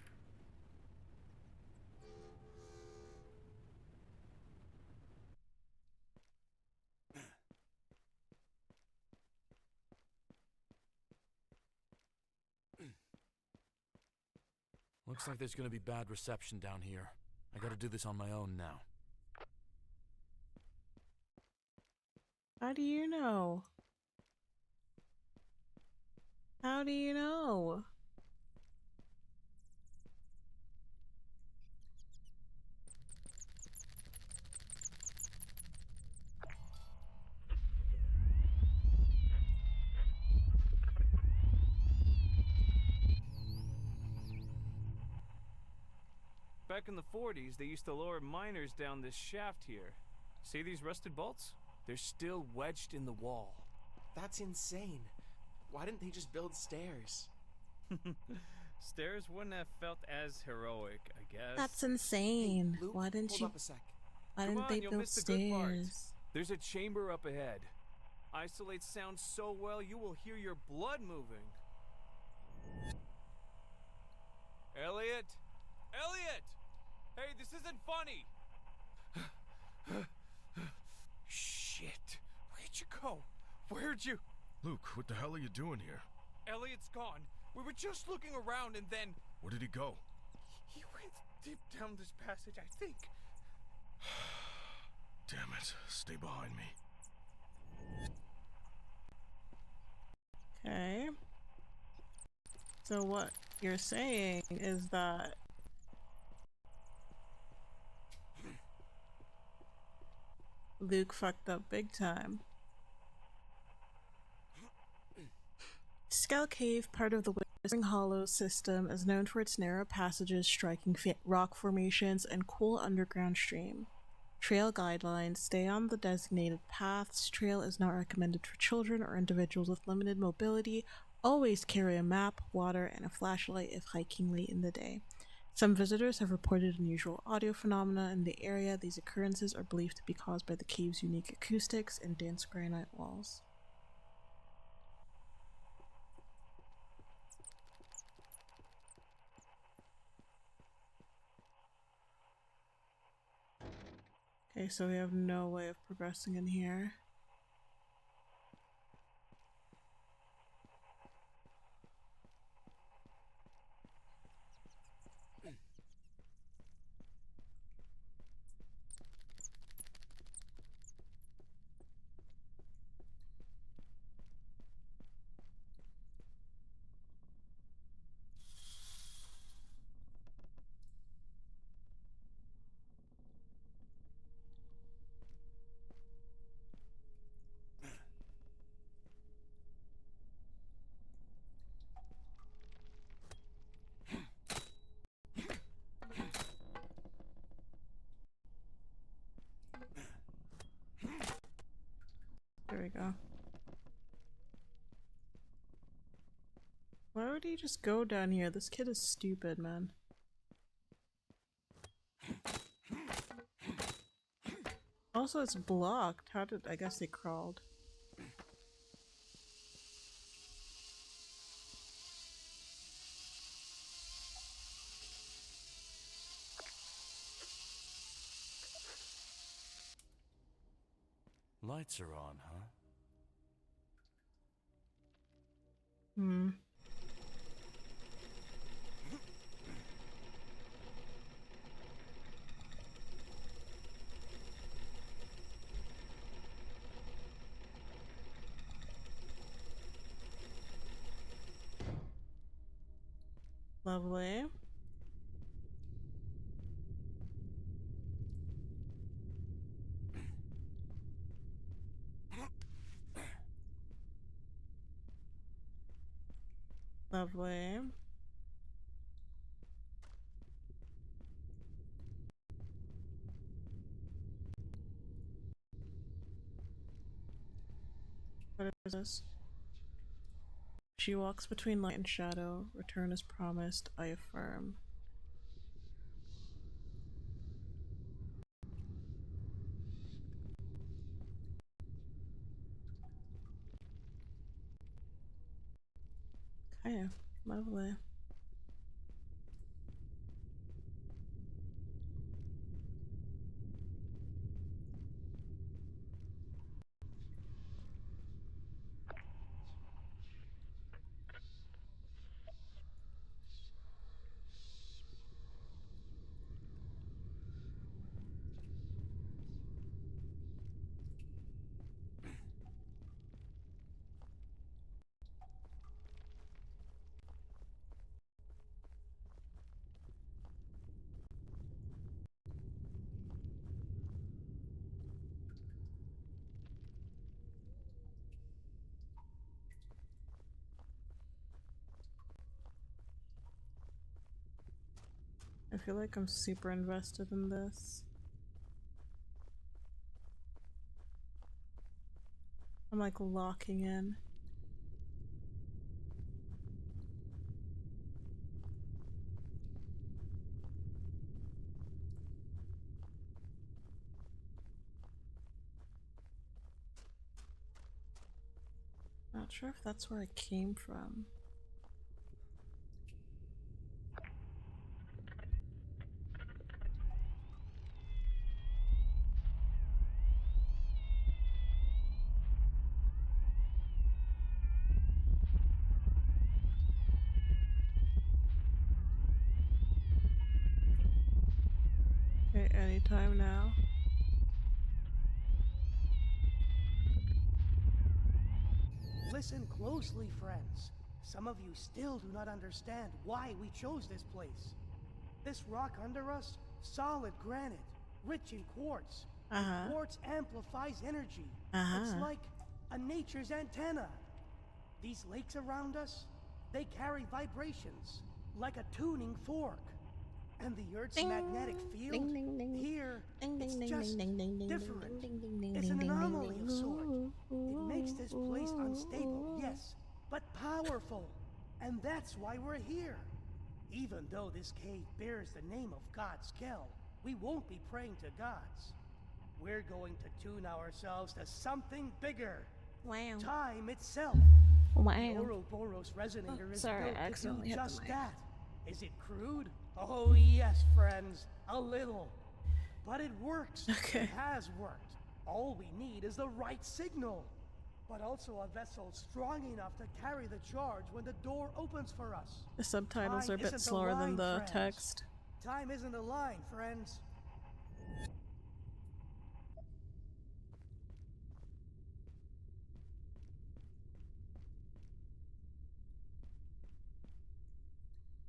Looks like there's gonna be bad reception down here. I gotta do this on my own now. How do you know? How do you know? Back in the 40s, they used to lower miners down this shaft here. See these rusted bolts? They're still wedged in the wall. That's insane. Why didn't they just build stairs? Stairs wouldn't have felt as heroic, I guess. That's insane. Hey, Luke, Why didn't hold you? up a sec. Why Come didn't on, they you'll build miss the good part. stairs? There's a chamber up ahead. Isolates sound so well you will hear your blood moving. Elliot! Elliot! Hey, this isn't funny! Shit! Where'd you go? Where'd you... Luke, what the hell are you doing here? Elliot's gone. We were just looking around and then... Where did he go? He went deep down this passage, I think. Damn it. Stay behind me. Okay. So what you're saying is that Luke fucked up big time. Skull Cave, part of the Whispering Hollow system, is known for its narrow passages, striking rock formations, and cool underground stream. Trail guidelines: stay on the designated paths. Trail is not recommended for children or individuals with limited mobility. Always carry a map, water, and a flashlight if hiking late in the day. Some visitors have reported unusual audio phenomena in the area. These occurrences are believed to be caused by the cave's unique acoustics and dense granite walls. Okay, so we have no way of progressing in here. There we go. Why would he just go down here? This kid is stupid, man. Also, it's blocked. How did... I guess they crawled. Lights are on, huh? Hmm. Lovely. Lovely. What is this? She walks between light and shadow. Return as promised. I affirm. Okay, lovely. I feel like I'm super invested in this. I'm like locking in. Not sure if that's where I came from. Okay, anytime now. Listen closely, friends. Some of you still do not understand why we chose this place. This rock under us, solid granite, rich in quartz. And quartz amplifies energy. It's like a nature's antenna. These lakes around us, they carry vibrations, like a tuning fork. And the Earth's magnetic field, here, it's just different. It's an anomaly of sort. It makes this place unstable, yes, but powerful. And that's why we're here. Even though this cave bears the name of God's Kell, we won't be praying to gods. We're going to tune ourselves to something bigger. Wow. Time itself. Wow. The Ouroboros resonator is sorry, built I to accidentally do hit the just mic. that. Is it crude? Oh yes, friends, a little. But it works. Okay. It has worked. All we need is the right signal. But also a vessel strong enough to carry the charge when the door opens for us. The subtitles are a Time bit isn't slower than line, the friends. text. Time isn't a line, friends.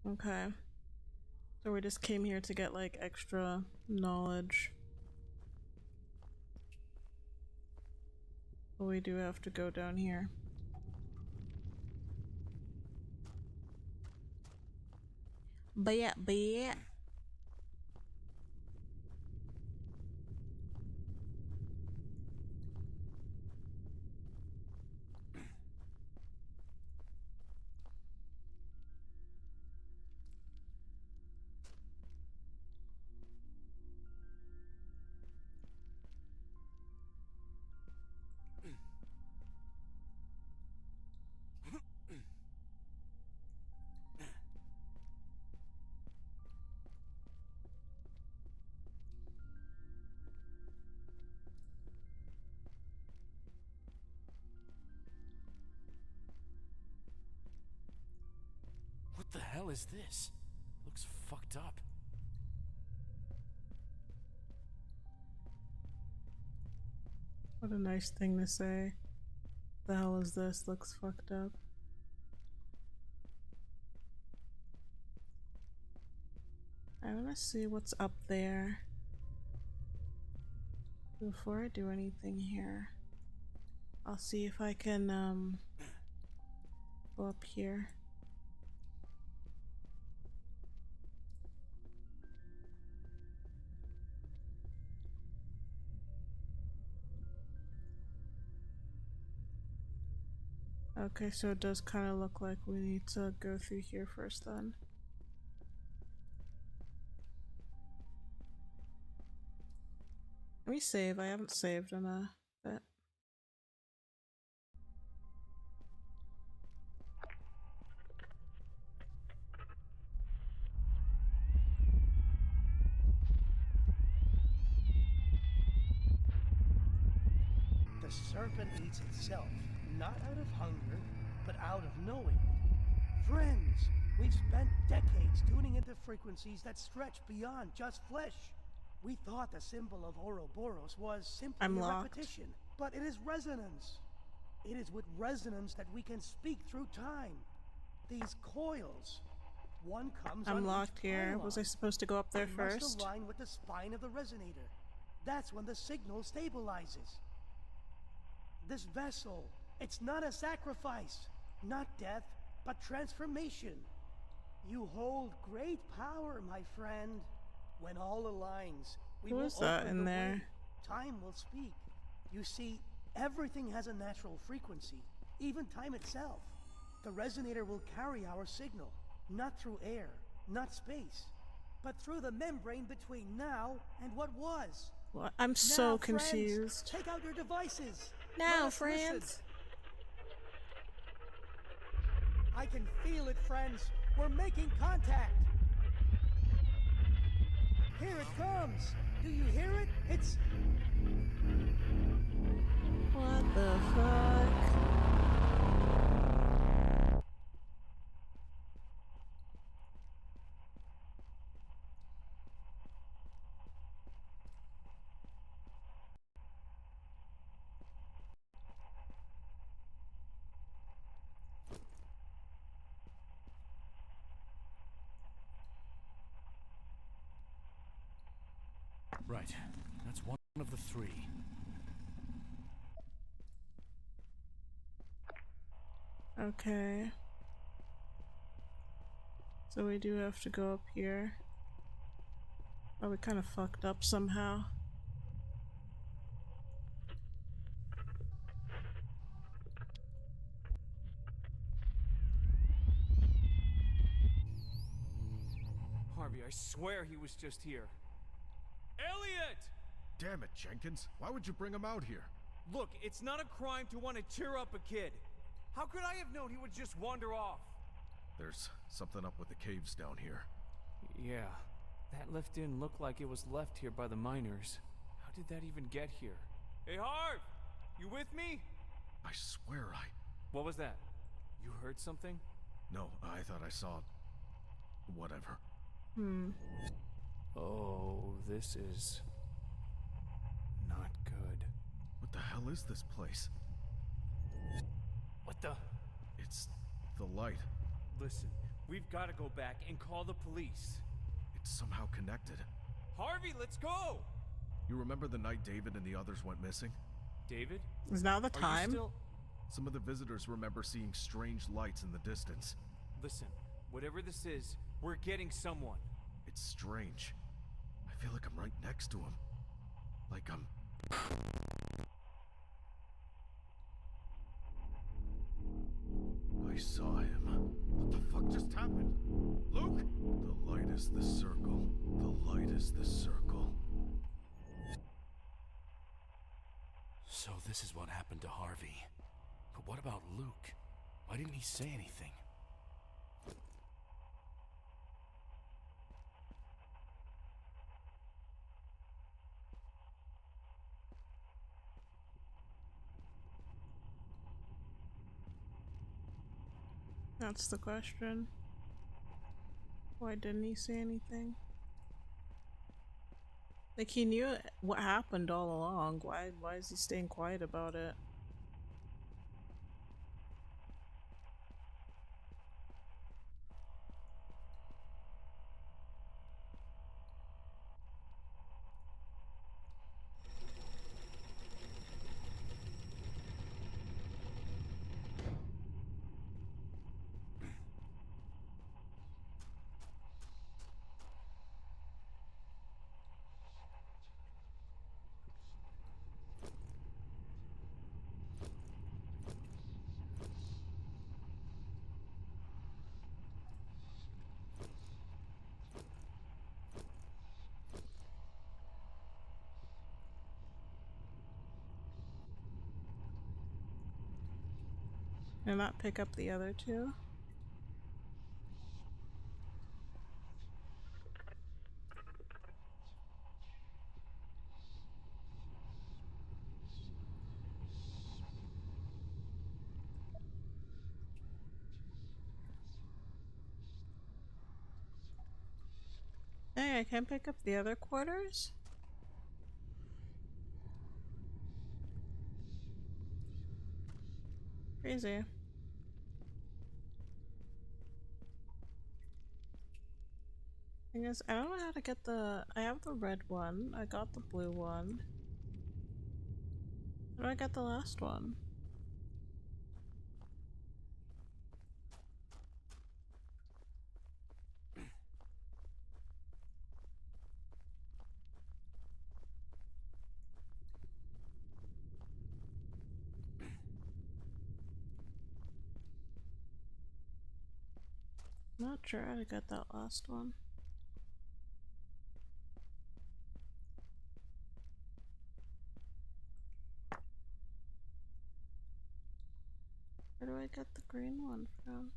Okay. So we just came here to get like extra knowledge. But we do have to go down here. But yeah. What the hell is this? Looks fucked up. What a nice thing to say. The hell is this? Looks fucked up. I wanna see what's up there before I do anything here. I'll see if I can go up here. Okay, so it does kind of look like we need to go through here first then. Let me save. I haven't saved in a bit. The serpent eats itself, not out of hunger, but out of knowing. Friends, we've spent decades tuning into frequencies that stretch beyond just flesh. We thought the symbol of Ouroboros was simply I'm a locked. repetition, but it is resonance. It is with resonance that we can speak through time. These coils, one comes on I'm each locked here. Was I pylon. supposed to go up there They first? must align with the spine of the resonator. That's when the signal stabilizes. This vessel, it's not a sacrifice, not death, but transformation. You hold great power, my friend. When all aligns, we Who will is that open in the there? way. Time will speak. You see, everything has a natural frequency, even time itself. The resonator will carry our signal, not through air, not space, but through the membrane between now and what was. What? I'm Now, so friends, confused. take out your devices. Now, Let us friends. listen. I can feel it, friends. We're making contact. Here it comes. Do you hear it? It's... What the fuck? Right. That's one of the three. Okay. So we do have to go up here. Oh, we kind of fucked up somehow. Harvey, I swear he was just here. Elliot! Damn it, Jenkins. Why would you bring him out here? Look, it's not a crime to want to cheer up a kid. How could I have known he would just wander off? There's something up with the caves down here. Yeah, that lift didn't look like it was left here by the miners. How did that even get here? Hey, Harv! You with me? I swear What was that? You heard something? No, I thought I saw... whatever. Oh, this is... not good. What the hell is this place? What the... It's... the light. Listen, we've got to go back and call the police. It's somehow connected. Harvey, let's go! You remember the night David and the others went missing? David? Is now the Are you time? still... Some of the visitors remember seeing strange lights in the distance. Listen, whatever this is, we're getting someone. It's strange. I feel like I'm right next to him. Like I'm... I saw him. What the fuck just happened? Luke? The light is the circle. The light is the circle. So this is what happened to Harvey. But what about Luke? Why didn't he say anything? That's the question. Why didn't he say anything? Like, he knew what happened all along. Why is he staying quiet about it? Did not pick up the other two? Hey, I can't pick up the other quarters? Crazy. Thing is, I don't know how to get the. I have the red one. I got the blue one. How do I get the last one? Not sure how to get that last one. Where do I get the green one from?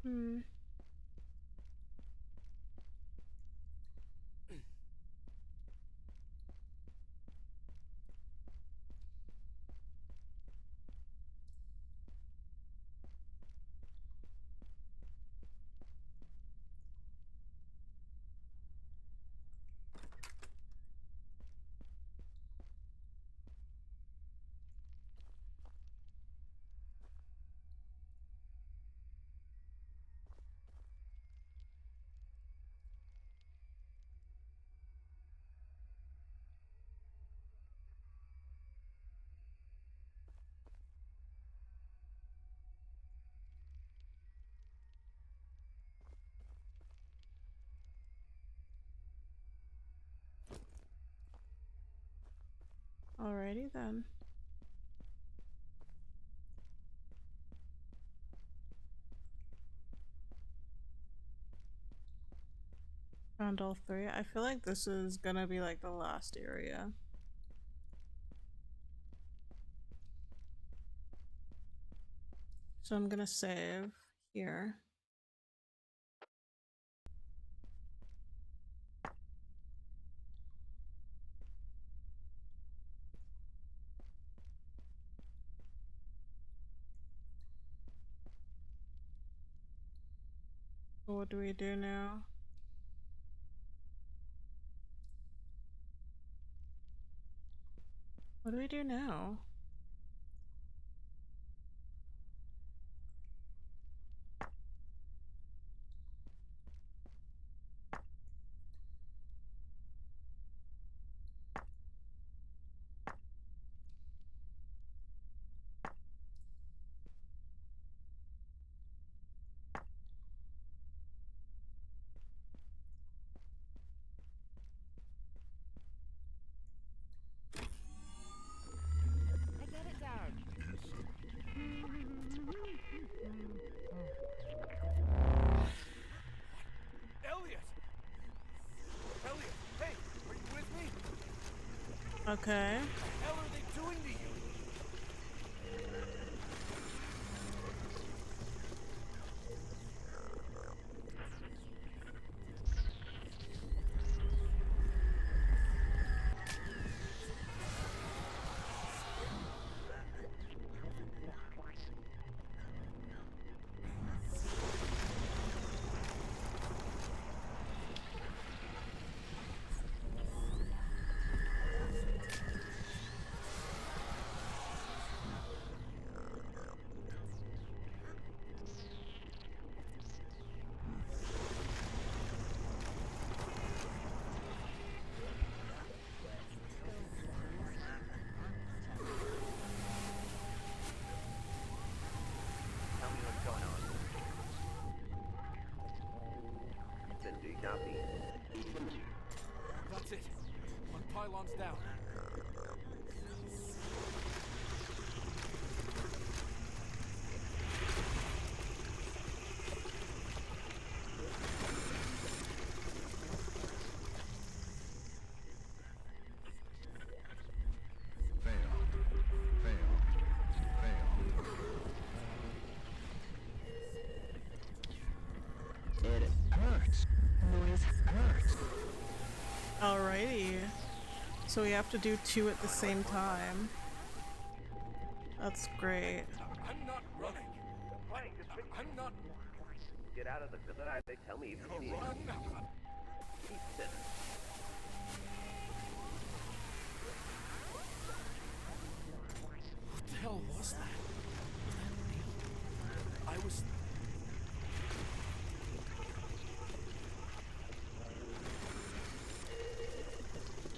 Hmm. Alrighty then. Found all three. I feel like this is gonna be like the last area. So I'm gonna save here. So what do we do now? What do we do now? I get it down. Elliot! Elliot, hey, are you with me? Okay. What the hell are they doing to you? Tell me what's going on. Cindy, copy. That's it. One pylon's down. Fail. Fail. Fail. It hurts. Noise hurts. All so we have to do 2 at the same time. That's great. I'm not running. I'm not. Get out of the car. They tell me if you see it. Run. Ethan. What the hell was that? Was that me? I was.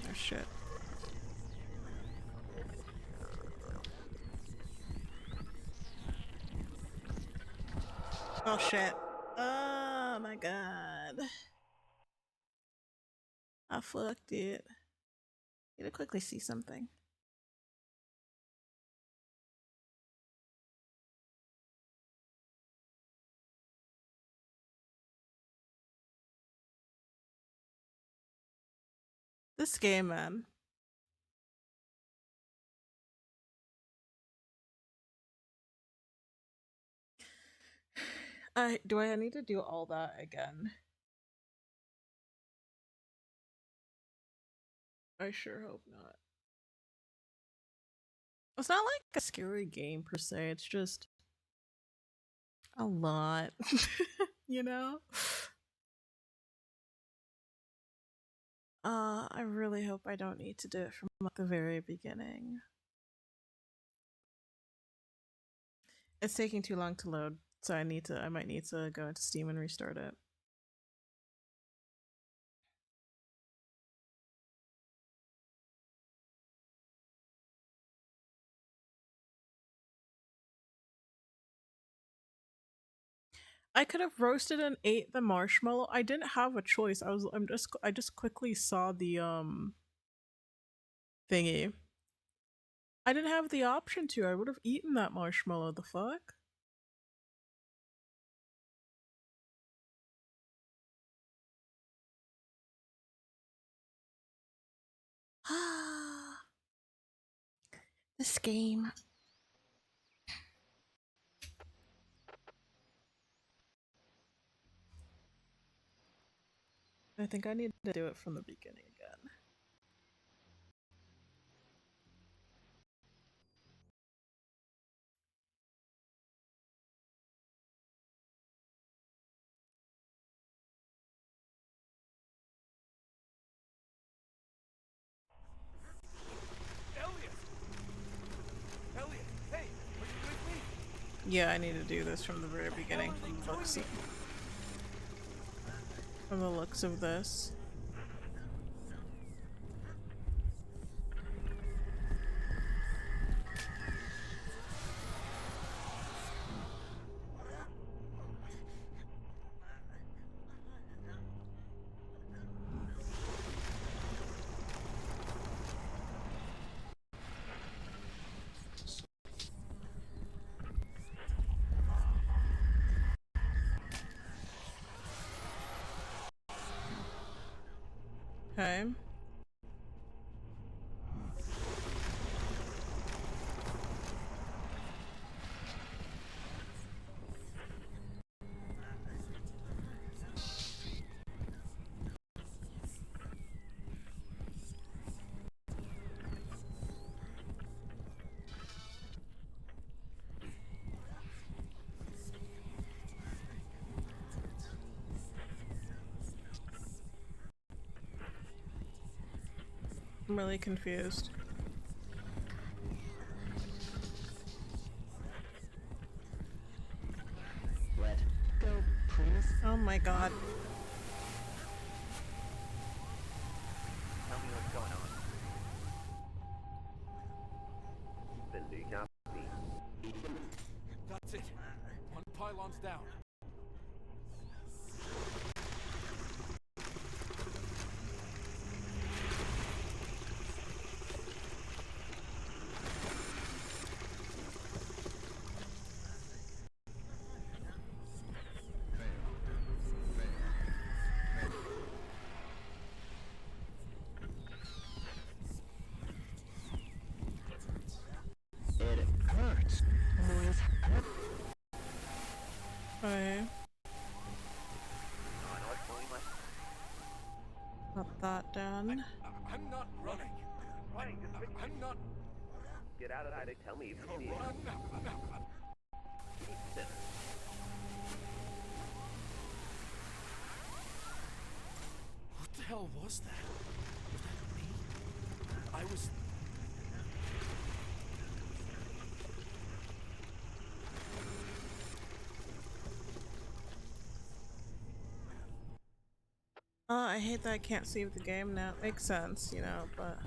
Oh shit. Oh shit. Oh my god. I fucked it. Need to quickly see something. This game, man. I need to do all that again? I sure hope not. It's not like a scary game per se, it's just a lot. You know? I really hope I don't need to do it from the very beginning. It's taking too long to load, so I might need to go into Steam and restart it. I could have roasted and ate the marshmallow. I didn't have a choice. I just quickly saw the thingy. I didn't have the option to. I would have eaten that marshmallow. The fuck? This game. I think I need to do it from the beginning again. Elliot, hey, are you with me? Yeah, I need to do this from the very beginning. From the looks of this. Okay. I'm really confused. Let go, please. Oh my god. Tell me what's going on. Then do you copy? That's it. One pylon's down. It hurts. Okay. Oh, I know it's going like Got that done. I'm not running. I'm not. Get out of hiding. Tell me if you see it. Run. Keep still. What the hell was that? Was that me? I was. I hate that I can't save the game now. Makes sense, you know, but.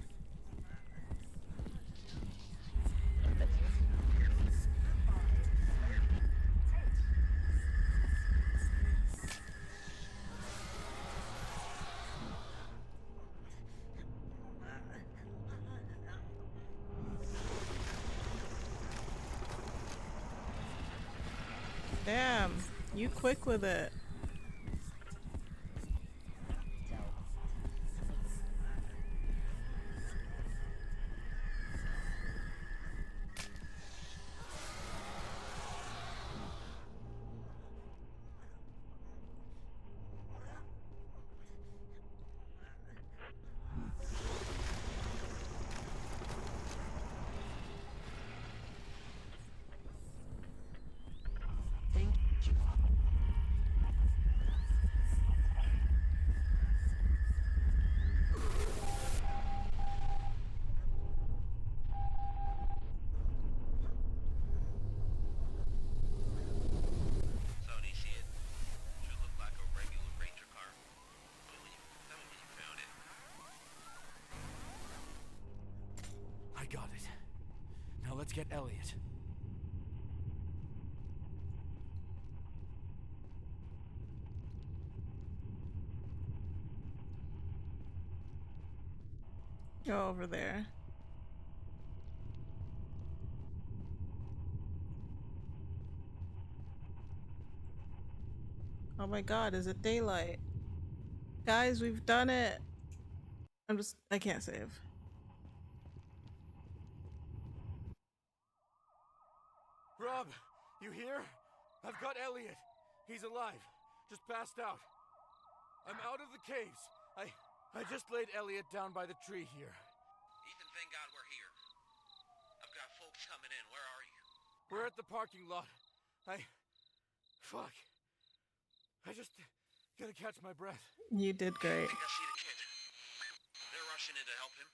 Damn, you quick with it. So do you see it? Should look like a regular ranger car. Tell me when you found it. I got it. Now let's get Elliot. Go over there. Oh my god, is it daylight? Guys, we've done it! I can't save. Rob, you here? I've got Elliot. He's alive. Just passed out. I'm out of the caves. I just laid Elliot down by the tree here. Ethan, thank God we're here. I've got folks coming in. Where are you? We're at the parking lot. Fuck. I just gotta catch my breath. You did great. I think I see the kid. They're rushing in to help him.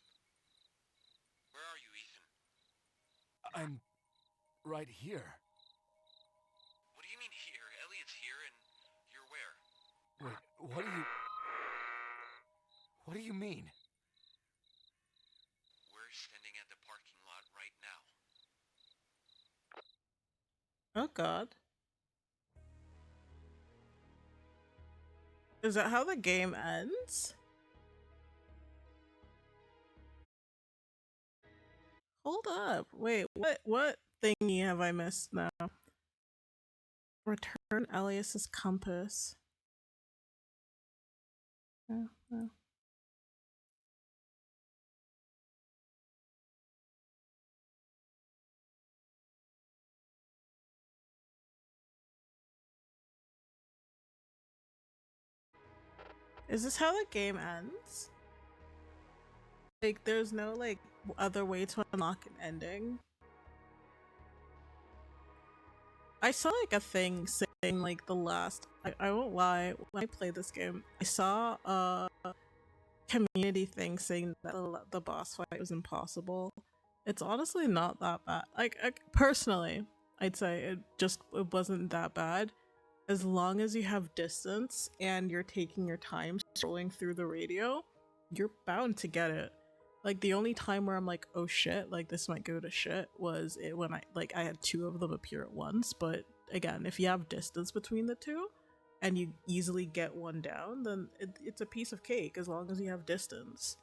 Where are you, Ethan? I'm right here. What do you mean here? Elliot's here and you're where? Wait, what do you mean? We're standing at the parking lot right now. Oh god. Is that how the game ends? Hold up. Wait, what thingy have I missed now? Return Elias's compass. Oh, no. Is this how the game ends? Like, there's no, like, other way to unlock an ending? I saw, like, a thing saying, like, the last... I won't lie, when I played this game, I saw a community thing saying that the boss fight was impossible. It's honestly not that bad. Like, personally, I'd say it wasn't that bad. As long as you have distance and you're taking your time scrolling through the radio, you're bound to get it. Like, the only time where I'm like, oh shit, like this might go to shit was it when I had two of them appear at once. But again, if you have distance between the two and you easily get one down, then it's a piece of cake as long as you have distance.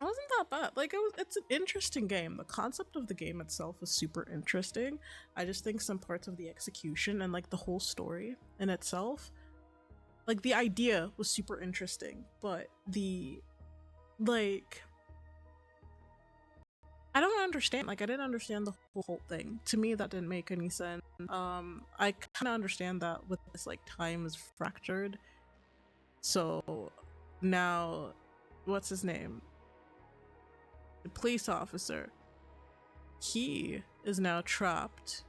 It wasn't that bad. Like, it's an interesting game. The concept of the game itself is super interesting. I just think some parts of the execution and like the whole story in itself, like the idea was super interesting, but the like I don't understand. Like, I didn't understand the whole thing. To me, that didn't make any sense. I kind of understand that with this, like, time is fractured. So now, what's his name? the police officer, he is now trapped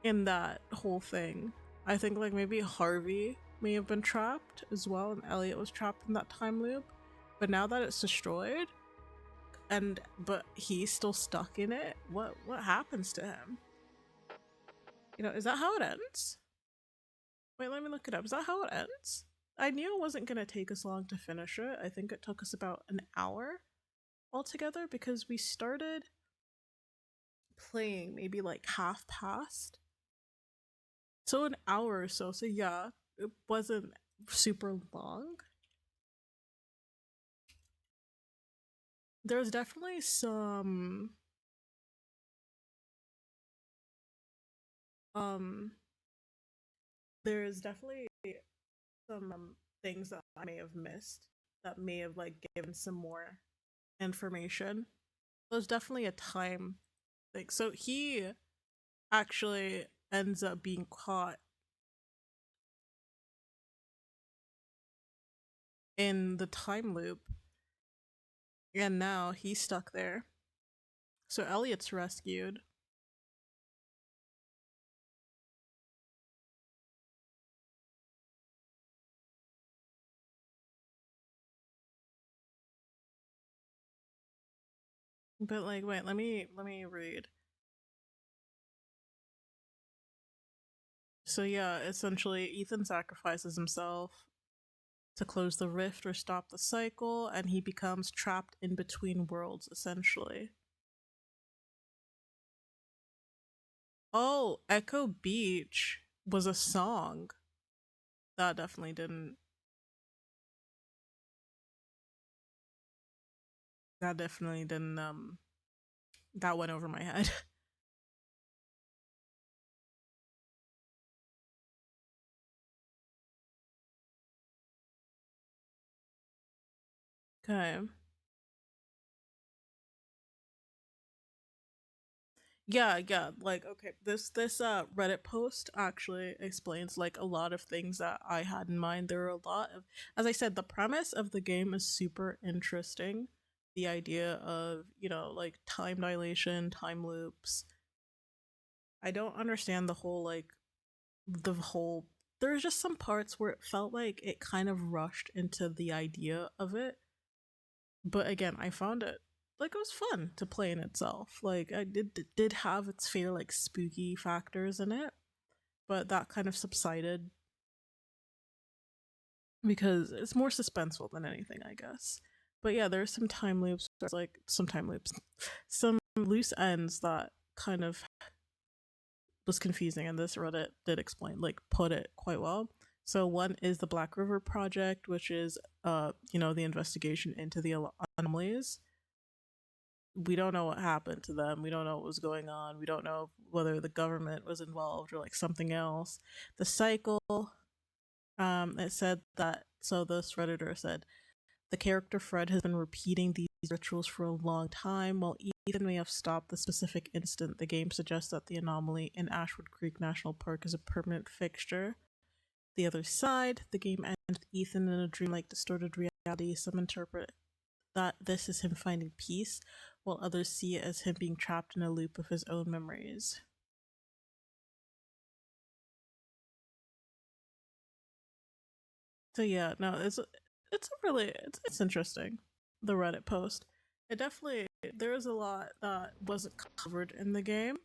in that whole thing. I think like maybe Harvey may have been trapped as well, and Elliot was trapped in that time loop. But now that it's destroyed, but he's still stuck in it, what happens to him? You know, is that how it ends? Wait, let me look it up. Is that how it ends? I knew it wasn't gonna take us long to finish it. I think it took us about an hour altogether because we started playing maybe like half past. So an hour or so. So yeah, it wasn't super long. There's definitely some there's definitely some things that I may have missed that may have like given some more information. There's definitely a time thing. So he actually ends up being caught in the time loop, and now he's stuck there. So Elliot's rescued. But like wait, let me read. So yeah, essentially Ethan sacrifices himself to close the rift or stop the cycle, and he becomes trapped in between worlds essentially. Oh, Echo Beach was a song. That definitely didn't that definitely didn't that went over my head. Okay. Yeah, like okay, this Reddit post actually explains like a lot of things that I had in mind. There are a lot of, as I said, the premise of the game is super interesting. The idea of, you know, like time dilation, time loops. I don't understand the whole there's just some parts where it felt like it kind of rushed into the idea of it. But again, I found it like it was fun to play in itself. Like I did have its fair like spooky factors in it, but that kind of subsided because it's more suspenseful than anything, I guess. But yeah, there's some time loops, like some time loops, some loose ends that kind of was confusing, and this Reddit did explain, like put it quite well. So one is the Black River Project, which is you know, the investigation into the anomalies. We don't know what happened to them. We don't know what was going on. We don't know whether the government was involved or like something else. The cycle, it said that, so this Redditor said, the character Fred has been repeating these rituals for a long time. While Ethan may have stopped the specific instant, the game suggests that the anomaly in Ashwood Creek National Park is a permanent fixture. The other side, the game ends with Ethan in a dreamlike distorted reality. Some interpret that this is him finding peace, while others see it as him being trapped in a loop of his own memories. So yeah, no, it's it's interesting. The Reddit post, it definitely, there is a lot that wasn't covered in the game,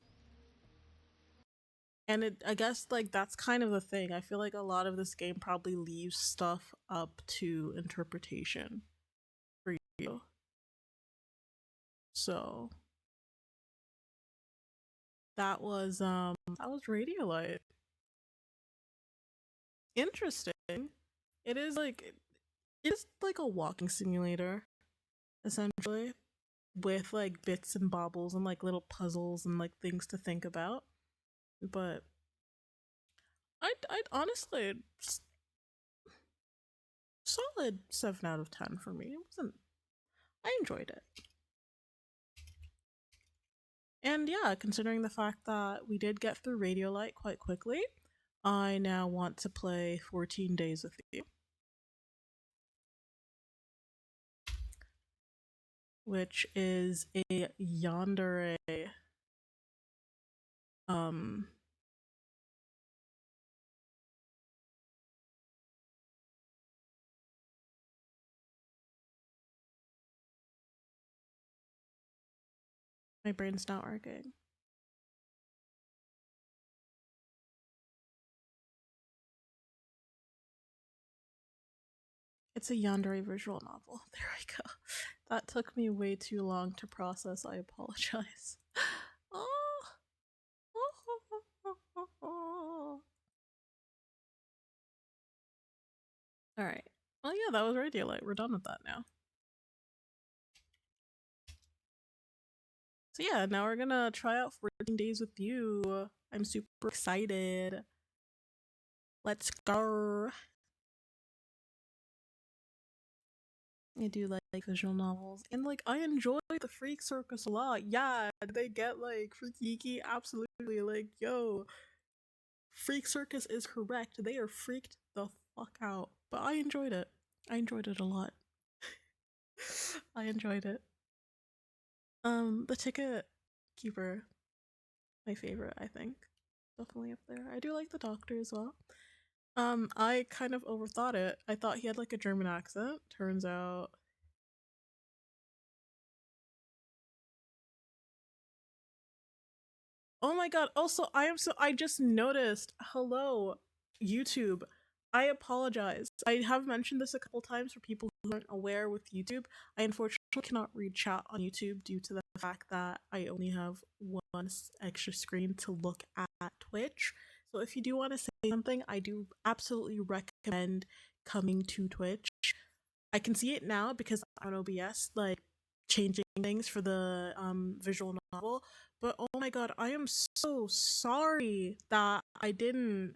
and it, I guess like that's kind of the thing. I feel like a lot of this game probably leaves stuff up to interpretation for you. So that was Radiolite. Interesting. It is like it's like a walking simulator essentially, with like bits and bobbles and like little puzzles and like things to think about. But I'd honestly, solid 7 out of 10 for me. It wasn't. I enjoyed it, and yeah, considering the fact that we did get through Radiolite quite quickly, I now want to play 14 Days with You. which is a yandere um my brain's not working. It's a yandere visual novel. There I go. That took me way too long to process. I apologize. Oh. All right. Well, yeah, that was Radiolite. We're done with that now. So yeah, now we're gonna try out 14 Days with You. I'm super excited. Let's go. I do like visual novels, and like I enjoy the Freak Circus a lot. Yeah, they get like freaky, absolutely. Like yo, Freak Circus is correct. They are freaked the fuck out. But I enjoyed it. I enjoyed it a lot. I enjoyed it. The Ticket Keeper, my favorite. I think definitely up there. I do like the Doctor as well. I kind of overthought it. I thought he had like a German accent. Turns out oh my god, also I just noticed. Hello, YouTube. I apologize. I have mentioned this a couple times for people who aren't aware with YouTube. I unfortunately cannot read chat on YouTube due to the fact that I only have one extra screen to look at Twitch. So if you do want to say something, I do absolutely recommend coming to Twitch. I can see it now because I'm on OBS, like changing things for the visual novel. But oh my god, I am so sorry that I didn't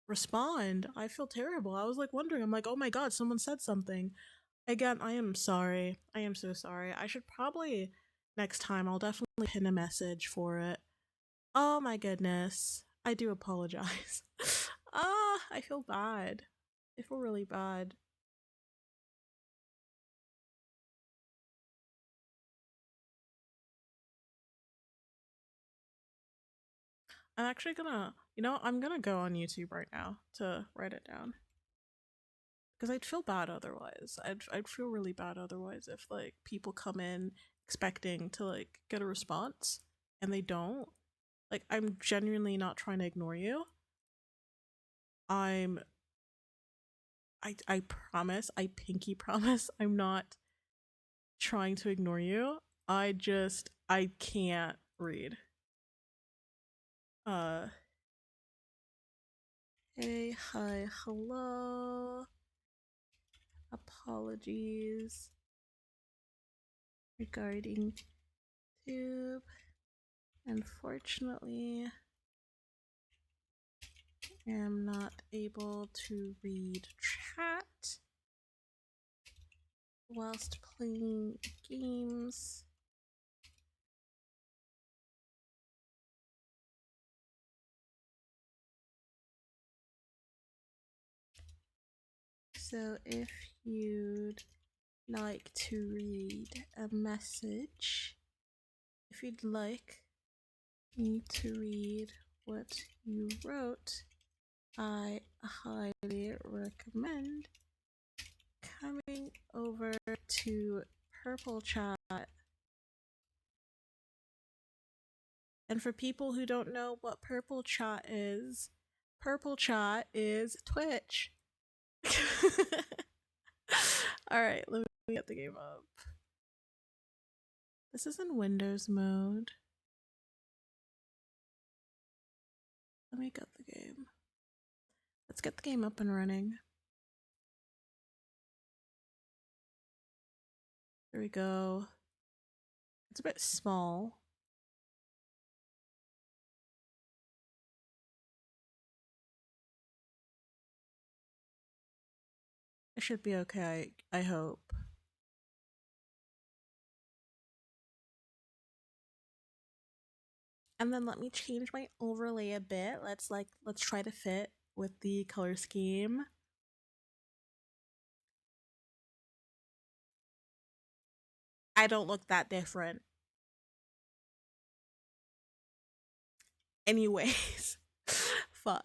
respond. I feel terrible. I was like wondering, I'm like, oh my god, someone said something. Again, I am sorry. I am so sorry. I should probably next time I'll definitely pin a message for it. Oh my goodness. I do apologize. I feel bad. I feel really bad. I'm actually gonna, I'm gonna go on YouTube right now to write it down. Because I'd feel bad otherwise. I'd feel really bad otherwise if like people come in expecting to like get a response and they don't. Like I'm genuinely not trying to ignore you. I'm I promise, I pinky promise I'm not trying to ignore you. I can't read. Hey, hi, hello. Apologies regarding tube. Unfortunately, am not able to read chat whilst playing games. So if you'd like to read a message, if you'd like me to read what you wrote, I highly recommend coming over to Purple Chat. And for people who don't know what Purple Chat is Twitch. Alright, let me get the game up. This is in Windows mode. Let me get the game. Let's get the game up and running. There we go. It's a bit small. It should be okay, I hope. And then let me change my overlay a bit. Let's try to fit with the color scheme. I don't look that different. Anyways, fuck.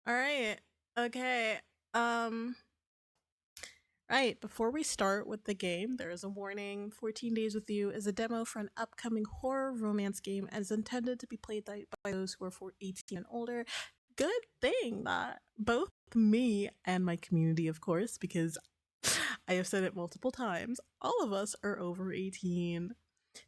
All right. Okay. Um. Right, before we start with the game, there is a warning. 14 Days with You is a demo for an upcoming horror romance game and is intended to be played by those who are 18 and older. Good thing that both me and my community, of course, because I have said it multiple times, all of us are over 18.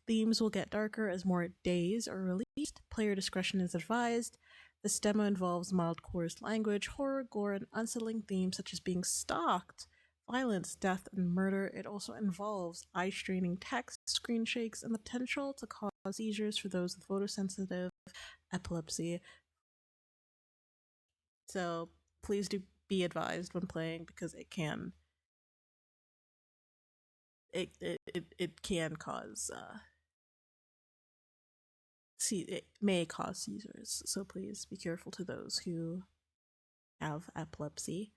Themes will get darker as more days are released. Player discretion is advised. This demo involves mild coarse language, horror, gore, and unsettling themes such as being stalked, violence, death, and murder. It also involves eye-straining text, screen shakes, and the potential to cause seizures for those with photosensitive epilepsy. So please do be advised when playing because it can cause it may cause seizures. So please be careful to those who have epilepsy.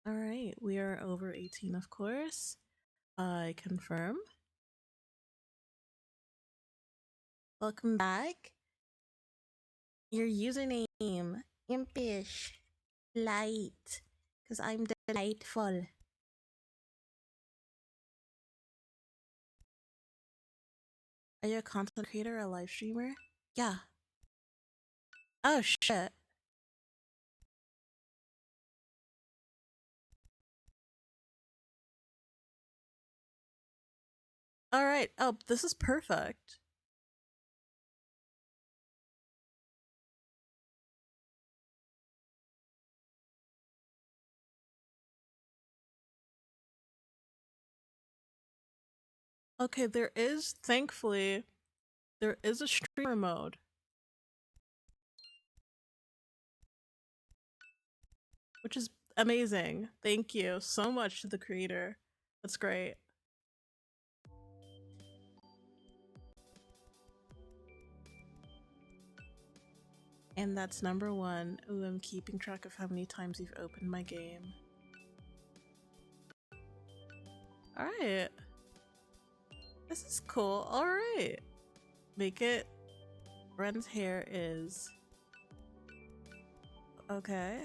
All right, we are over 18, of course. I confirm. Welcome back. Your username, impish, light, because I'm delightful. Are you a content creator or a live streamer? Yeah. Oh, shit. All right. Oh, this is perfect. Okay, thankfully, there is a streamer mode. Which is amazing. Thank you so much to the creator. That's great. And that's number 1. Ooh, I'm keeping track of how many times you've opened my game. Alright. This is cool. Alright. Make it. Ren's hair is. Okay.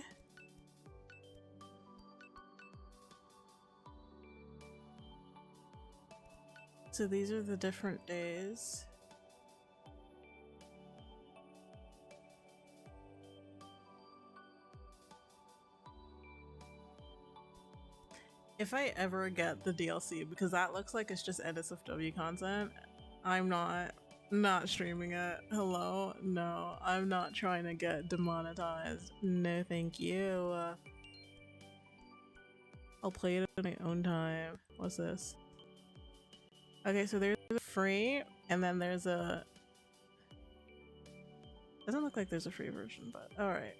So these are the different days. If I ever get the DLC, because that looks like it's just NSFW content, I'm not streaming it. Hello? No, I'm not trying to get demonetized. No, thank you. I'll play it on my own time. What's this? Okay, so there's a free, and then there's a... Doesn't look like there's a free version, but alright.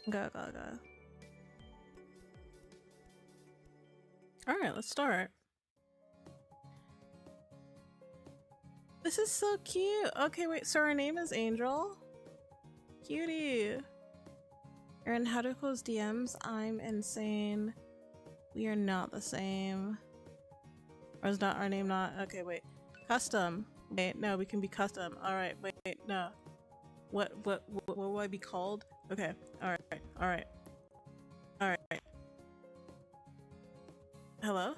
Go. Alright, let's start. This is so cute. Okay, wait, so her name is Angel? Cutie. You're in How to Close DMs. I'm insane. We are not the same. Or is not our name not? Okay, wait. Custom. Wait, no, we can be custom. Alright, wait, no. What will I be called? Okay, alright. Hello?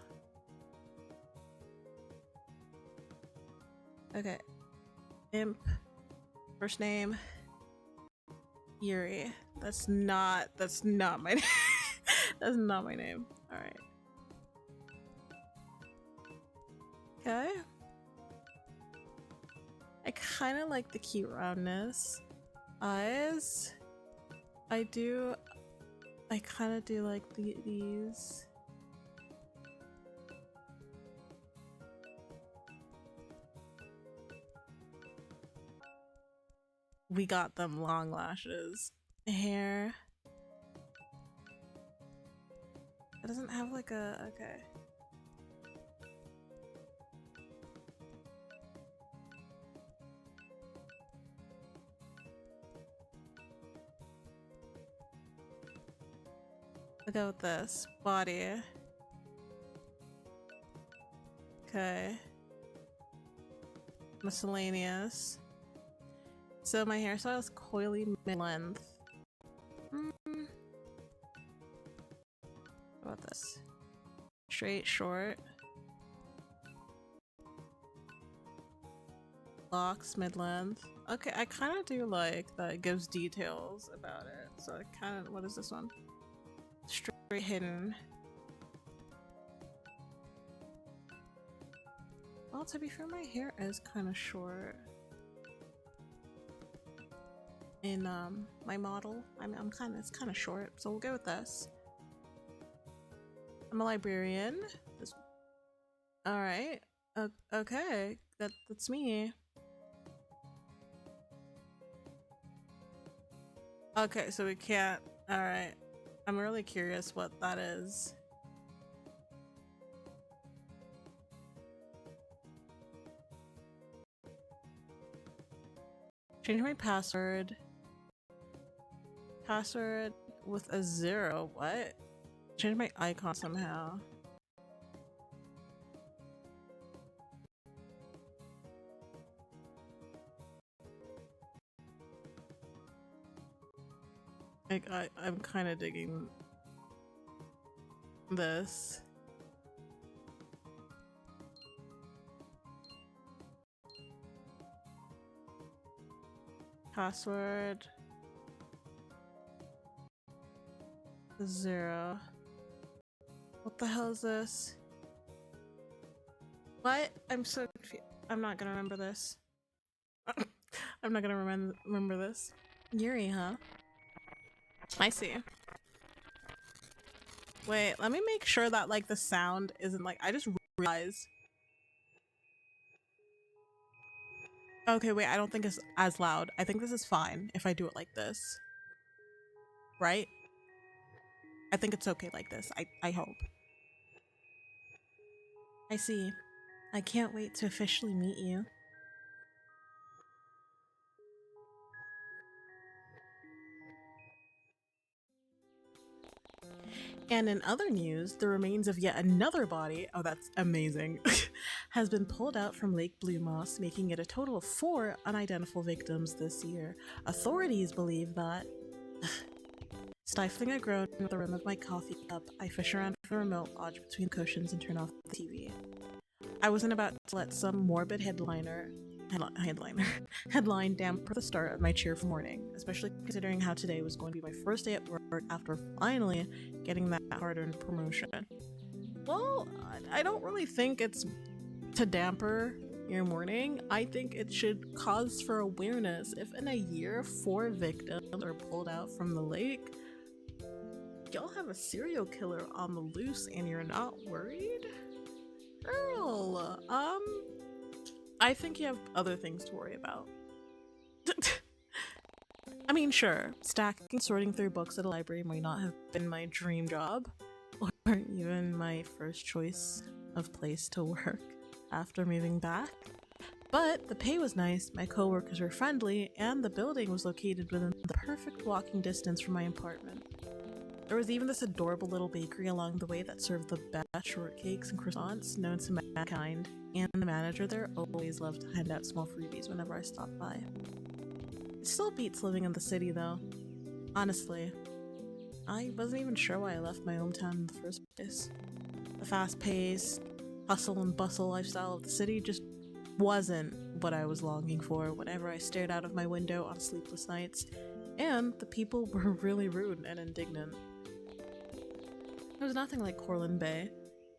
Okay. Imp. First name. Yuri. That's not my name. That's not my name. Alright. Okay. I kind of like the cute roundness. Eyes. I kind of do like these. We got them long lashes. Hair. It doesn't have like a, okay. I'll go with this. Body. Okay. Miscellaneous. So my hairstyle is coily mid-length. How about this? Straight, short. Locks, mid-length. Okay, I kind of do like that it gives details about it. So I kind of, what is this one? Straight hidden. Well, to be fair, my hair is kind of short. In my model, it's kind of short, so we'll go with this. I'm a librarian. All right. Okay, that's me. Okay, so we can't. All right. I'm really curious what that is. Change my password. Password with a 0. What? Change my icon somehow. Like, I'm kind of digging this. Password 0. What the hell is this? What? I'm so confused. I'm not gonna remember this. I'm not gonna remember this. Yuri, huh? I see. Wait, let me make sure that like the sound isn't like, I just realized. Okay, wait, I don't think it's as loud. I think this is fine if I do it like this. Right? I think it's okay like this. I hope. I see. I can't wait to officially meet you. And in other news, the remains of yet another body, oh that's amazing, has been pulled out from Lake Blue Moss, making it a total of 4 unidentified victims this year. Authorities believe that... Stifling a groan at the rim of my coffee cup, I fish around for the remote, lodge between cushions, and turn off the TV. I wasn't about to let some morbid headline damper the start of my cheerful morning, especially considering how today was going to be my first day at work after finally getting that hard-earned promotion. Well, I don't really think it's to damper your morning. I think it should cause for awareness. If in a year 4 victims are pulled out from the lake, y'all have a serial killer on the loose and you're not worried? Girl, I think you have other things to worry about. I mean, sure, stacking and sorting through books at a library might not have been my dream job, or even my first choice of place to work after moving back. But the pay was nice, my coworkers were friendly, and the building was located within the perfect walking distance from my apartment. There was even this adorable little bakery along the way that served the best shortcakes and croissants known to mankind, and the manager there always loved to hand out small freebies whenever I stopped by. It still beats living in the city though. Honestly, I wasn't even sure why I left my hometown in the first place. The fast-paced, hustle and bustle lifestyle of the city just wasn't what I was longing for whenever I stared out of my window on sleepless nights, and the people were really rude and indignant. It was nothing like Corlin Bay.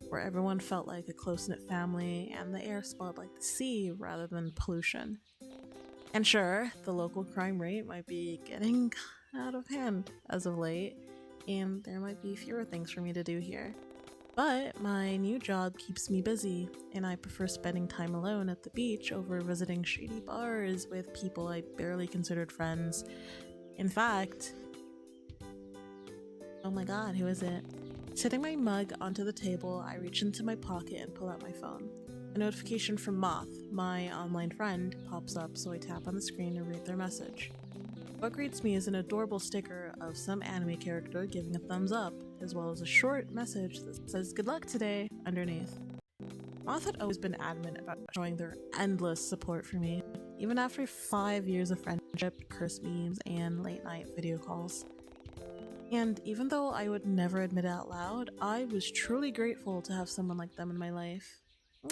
where everyone felt like a close-knit family and the air smelled like the sea rather than pollution. And sure, the local crime rate might be getting out of hand as of late, and there might be fewer things for me to do here. But my new job keeps me busy, and I prefer spending time alone at the beach over visiting shady bars with people I barely considered friends. In fact, oh my god, who is it? Setting my mug onto the table, I reach into my pocket and pull out my phone. A notification from Moth, my online friend, pops up, so I tap on the screen to read their message. What greets me is an adorable sticker of some anime character giving a thumbs up, as well as a short message that says "Good luck today" underneath. Moth had always been adamant about showing their endless support for me, even after 5 years of friendship, curse memes, and late-night video calls. And even though I would never admit it out loud, I was truly grateful to have someone like them in my life.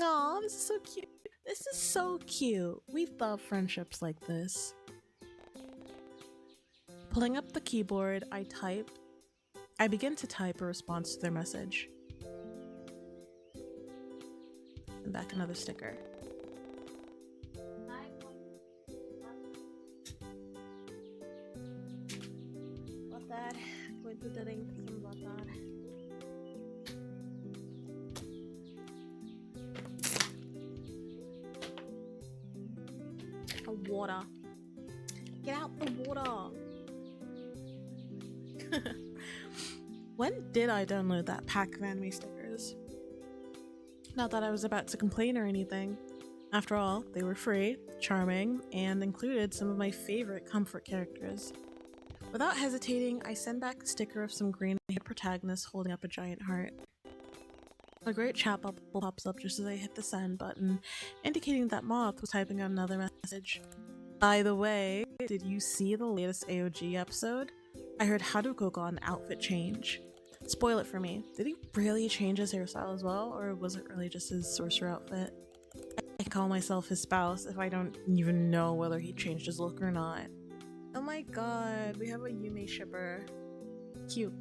Aw, this is so cute. This is so cute. We love friendships like this. Pulling up the keyboard, I begin to type a response to their message. And back another sticker. What that? Going to the ring some what that? Water. Get out the water. When did I download that pack of anime stickers? Not that I was about to complain or anything. After all, they were free, charming, and included some of my favorite comfort characters. Without hesitating, I send back the sticker of some green-haired protagonist holding up a giant heart. A great chat bubble pops up just as I hit the send button, indicating that Moth was typing out another message. By the way, did you see the latest AOG episode? I heard Haruko got an outfit change. Spoil it for me. Did he really change his hairstyle as well, or was it really just his sorcerer outfit? I can call myself his spouse if I don't even know whether he changed his look or not. Oh my god, we have a Yume shipper. Cute.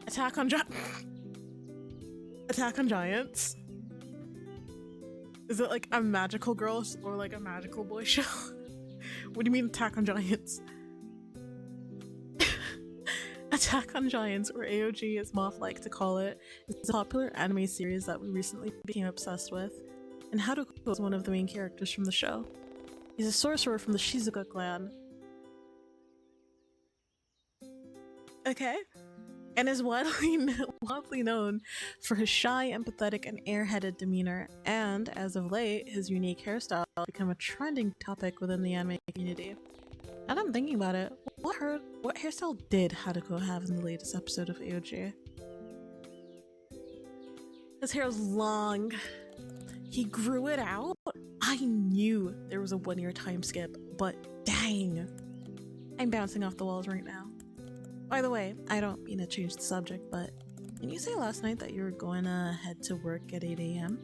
Attack on Giants? Is it like a magical girl or like a magical boy show? What do you mean Attack on Giants? Attack on Giants, or AOG as Moth like to call it, is a popular anime series that we recently became obsessed with, and Haruko is one of the main characters from the show. He's a sorcerer from the Shizuka clan. Okay? And is widely known for his shy, empathetic, and airheaded demeanor, and, as of late, his unique hairstyle has become a trending topic within the anime community. And I'm thinking about it, what hairstyle did Haruko have in the latest episode of AOG? His hair is long. He grew it out? I knew there was a 1-year time skip, but dang! I'm bouncing off the walls right now. By the way, I don't mean to change the subject, but didn't you say last night that you were going to head to work at 8 AM?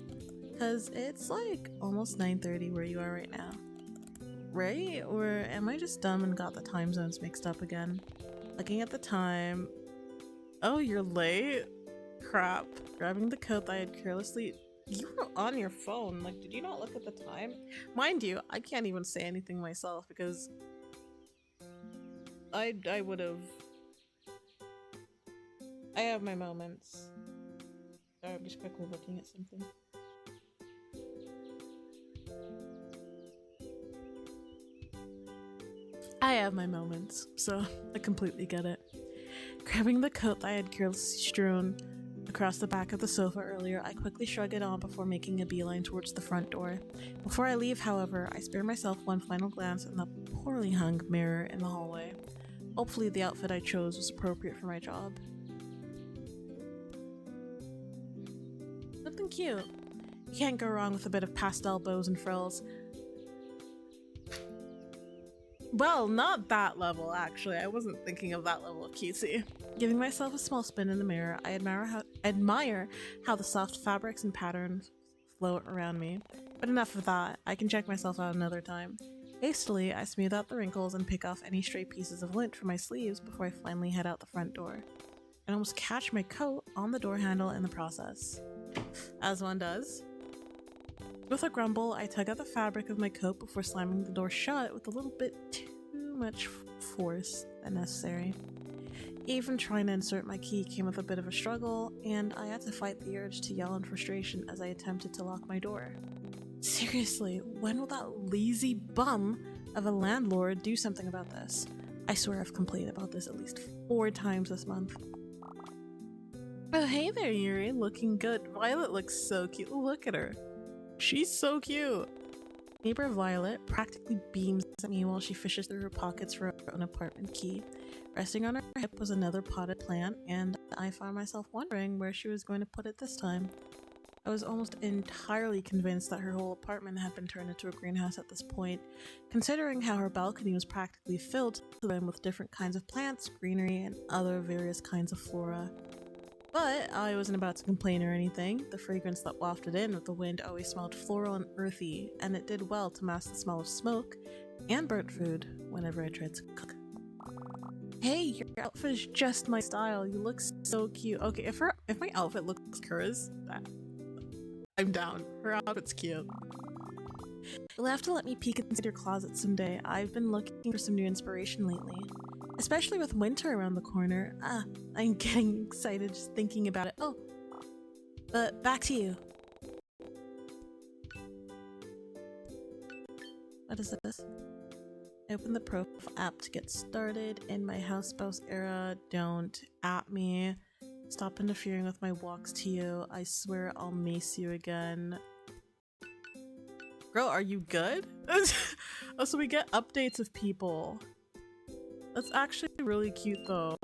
Because it's like almost 9:30 where you are right now. Right? Or am I just dumb and got the time zones mixed up again? Looking at the time... Oh, you're late? Crap. Grabbing the coat that I had carelessly... You were on your phone. Like, did you not look at the time? Mind you, I can't even say anything myself because... I would have... I have my moments. Sorry, I'm just quickly looking at something. I have my moments, so I completely get it. Grabbing the coat that I had carelessly strewn across the back of the sofa earlier, I quickly shrug it on before making a beeline towards the front door. Before I leave, however, I spare myself one final glance in the poorly hung mirror in the hallway. Hopefully the outfit I chose was appropriate for my job. Something cute. You can't go wrong with a bit of pastel bows and frills. Well, not that level, actually. I wasn't thinking of that level of cutesy. Giving myself a small spin in the mirror, I admire how the soft fabrics and patterns float around me. But enough of that. I can check myself out another time. Hastily, I smooth out the wrinkles and pick off any stray pieces of lint from my sleeves before I finally head out the front door. and almost catch my coat on the door handle in the process. As one does. With a grumble, I tug at the fabric of my coat before slamming the door shut with a little bit too much force than necessary. Even trying to insert my key came with a bit of a struggle, and I had to fight the urge to yell in frustration as I attempted to lock my door. Seriously, when will that lazy bum of a landlord do something about this? I swear I've complained about this at least 4 times this month. Oh, hey there, Yuri. Looking good. Violet looks so cute. Look at her. She's so cute. Neighbor Violet practically beams at me while she fishes through her pockets for an apartment key. Resting on her hip was another potted plant, and I found myself wondering where she was going to put it this time. I was almost entirely convinced that her whole apartment had been turned into a greenhouse at this point, considering how her balcony was practically filled to the rim with different kinds of plants, greenery, and other various kinds of flora. But I wasn't about to complain or anything. The fragrance that wafted in with the wind always smelled floral and earthy, and it did well to mask the smell of smoke and burnt food whenever I tried to cook. Hey, your outfit is just my style. You look so cute. Okay, if my outfit looks like hers, I'm down. Her outfit's cute. You'll have to let me peek inside your closet someday. I've been looking for some new inspiration lately. Especially with winter around the corner. I'm getting excited just thinking about it. Oh, but back to you. What is this? I open the profile app to get started. In my house spouse era, don't at me. Stop interfering with my walks to you. I swear I'll mace you again. Girl, are you good? Oh, so we get updates of people. That's actually really cute though.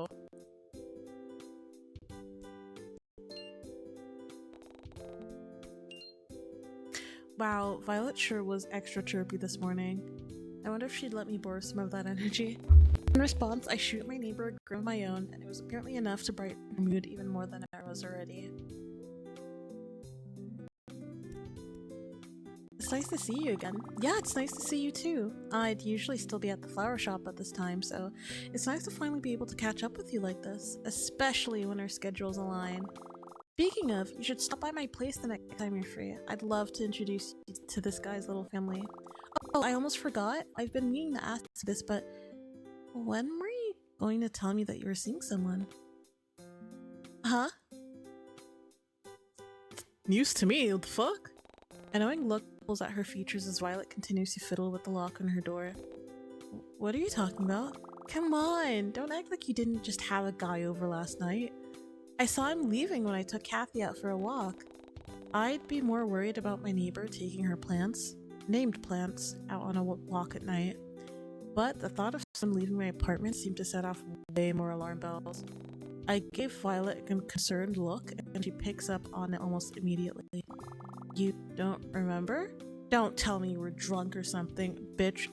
Wow, Violet sure was extra chirpy this morning. I wonder if she'd let me borrow some of that energy. In response, I shoot my neighbor a grin of my own, and it was apparently enough to brighten her mood even more than I was already. It's nice to see you again. Yeah, it's nice to see you too. I'd usually still be at the flower shop at this time, so it's nice to finally be able to catch up with you like this, especially when our schedules align. Speaking of, you should stop by my place the next time you're free. I'd love to introduce you to this guy's little family. Oh, I almost forgot. I've been meaning to ask this, but when were you going to tell me that you were seeing someone? Huh? News to me, what the fuck? A knowing look pulls at her features as Violet continues to fiddle with the lock on her door. What are you talking about? Come on, don't act like you didn't just have a guy over last night. I saw him leaving when I took Kathy out for a walk. I'd be more worried about my neighbor taking her plants, named plants, out on a walk at night. But the thought of someone leaving my apartment seemed to set off way more alarm bells. I gave Violet a concerned look, and she picks up on it almost immediately. You don't remember? Don't tell me you were drunk or something, bitch.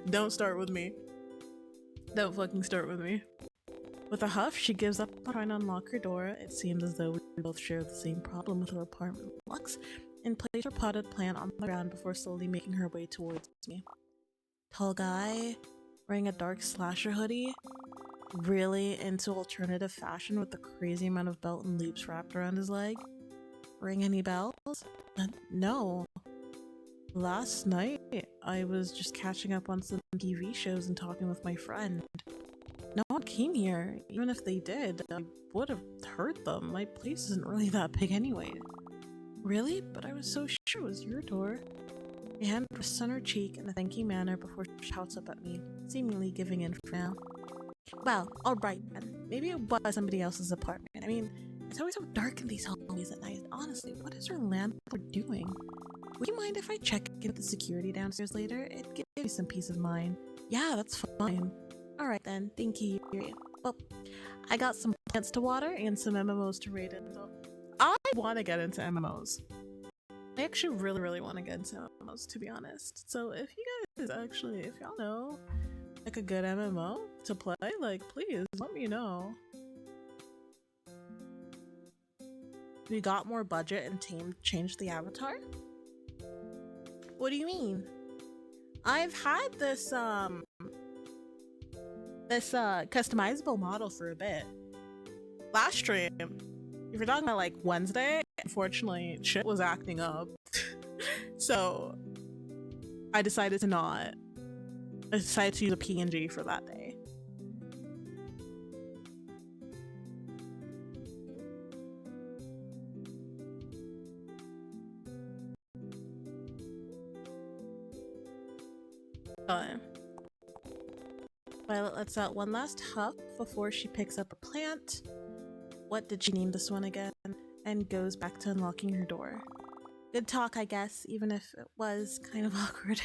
Don't start with me. Don't fucking start with me. With a huff, she gives up on trying to unlock her door. It seems as though we both share the same problem with her apartment locks, and placed her potted plant on the ground before slowly making her way towards me. Tall guy, wearing a dark slasher hoodie, really into alternative fashion with a crazy amount of belt and loops wrapped around his leg. Ring any bells? No. Last night, I was just catching up on some TV shows and talking with my friend. No one came here. Even if they did, I would have heard them. My place isn't really that big anyway. Really? But I was so sure it was your door. My hand rests on her cheek in a thanking manner before she shouts up at me, seemingly giving in for now. Well, alright then. Maybe it was somebody else's apartment. I mean, it's always so dark in these hallways at night. Honestly, what is her landlord doing? Would you mind if I check in with the security downstairs later? It'd give me some peace of mind. Yeah, that's fine. Alright then, thank you, Yuri. Well, I got some plants to water and some MMOs to raid in, so I want to get into MMOs. I actually really want to get into MMOs, to be honest. So if you guys if y'all know like a good MMO to play, like please let me know. We got more budget and changed the avatar? What do you mean? I've had this this customizable model for a bit. Last stream, if you're talking about like Wednesday, unfortunately shit was acting up. So I decided to use a PNG for that day. Violet lets out one last huff before she picks up a plant. What did she name this one again? And goes back to unlocking her door. Good talk, I guess, even if it was kind of awkward.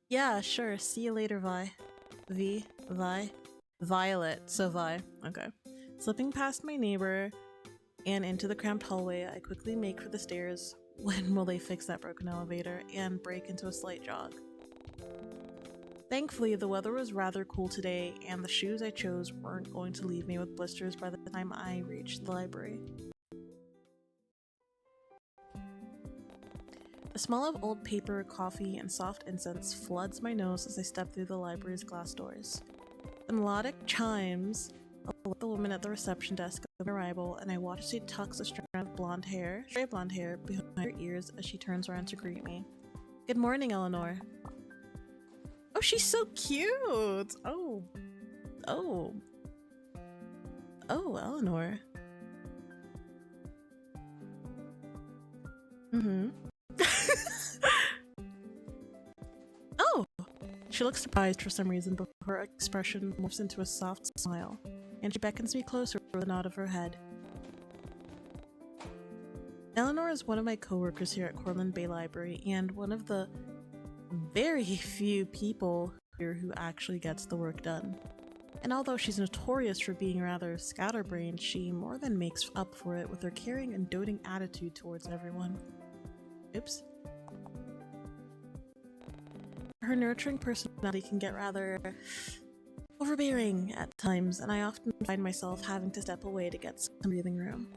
Yeah, sure. See you later, Violet. So Vi. Okay. Slipping past my neighbor and into the cramped hallway, I quickly make for the stairs. When will they fix that broken elevator? And break into a slight jog. Thankfully, the weather was rather cool today, and the shoes I chose weren't going to leave me with blisters by the time I reached the library. The smell of old paper, coffee, and soft incense floods my nose as I step through the library's glass doors. The melodic chimes alert the woman at the reception desk of arrival, and I watch as she tucks a strand of straight blonde hair, behind her ears as she turns around to greet me. Good morning, Eleanor. Oh, she's so cute! Oh, Eleanor. Oh! She looks surprised for some reason, but her expression morphs into a soft smile, and she beckons me closer with a nod of her head. Eleanor is one of my coworkers here at Cortland Bay Library, and one of the very few people here who actually gets the work done. And although she's notorious for being rather scatterbrained, she more than makes up for it with her caring and doting attitude towards everyone. Oops. Her nurturing personality can get rather overbearing at times, and I often find myself having to step away to get some breathing room.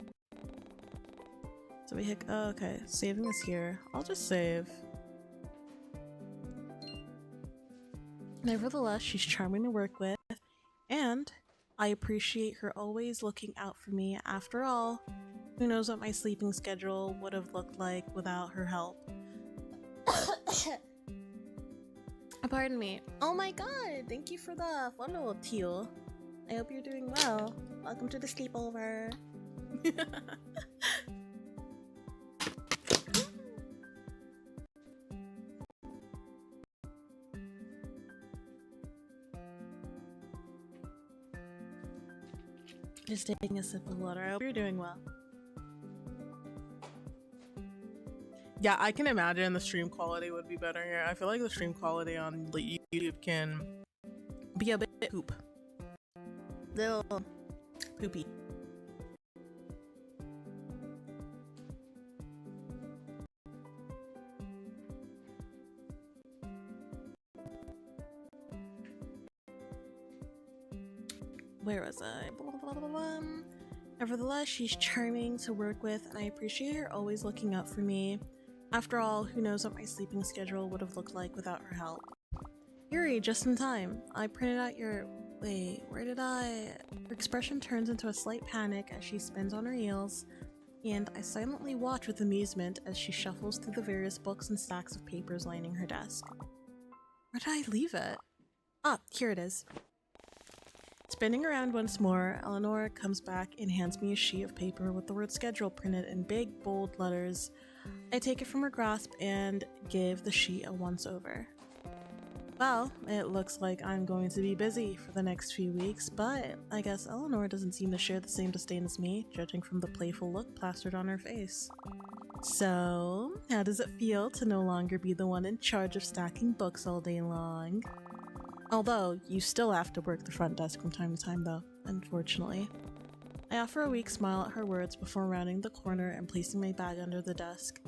So we hit— oh, okay, saving is here. I'll just save. Nevertheless, she's charming to work with, and I appreciate her always looking out for me. After all, who knows what my sleeping schedule would have looked like without her help. Pardon me. Oh my god, thank you for the follow, Teal. I hope you're doing well. Welcome to the sleepover. Just taking a sip of water. I hope you're doing well. Yeah, I can imagine the stream quality would be better here. I feel like the stream quality on YouTube can be a bit poop. Little poopy. Where was I? Nevertheless, she's charming to work with, and I appreciate her always looking out for me. After all, who knows what my sleeping schedule would have looked like without her help. Yuri, just in time. I printed out your— wait, where did I— her expression turns into a slight panic as she spins on her heels, and I silently watch with amusement as she shuffles through the various books and stacks of papers lining her desk. Where did I leave it? Ah, here it is. Spinning around once more, Eleanor comes back and hands me a sheet of paper with the word schedule printed in big, bold letters. I take it from her grasp and give the sheet a once-over. Well, it looks like I'm going to be busy for the next few weeks, but I guess Eleanor doesn't seem to share the same disdain as me, judging from the playful look plastered on her face. So, how does it feel to no longer be the one in charge of stacking books all day long? Although, you still have to work the front desk from time to time though, unfortunately. I offer a weak smile at her words before rounding the corner and placing my bag under the desk.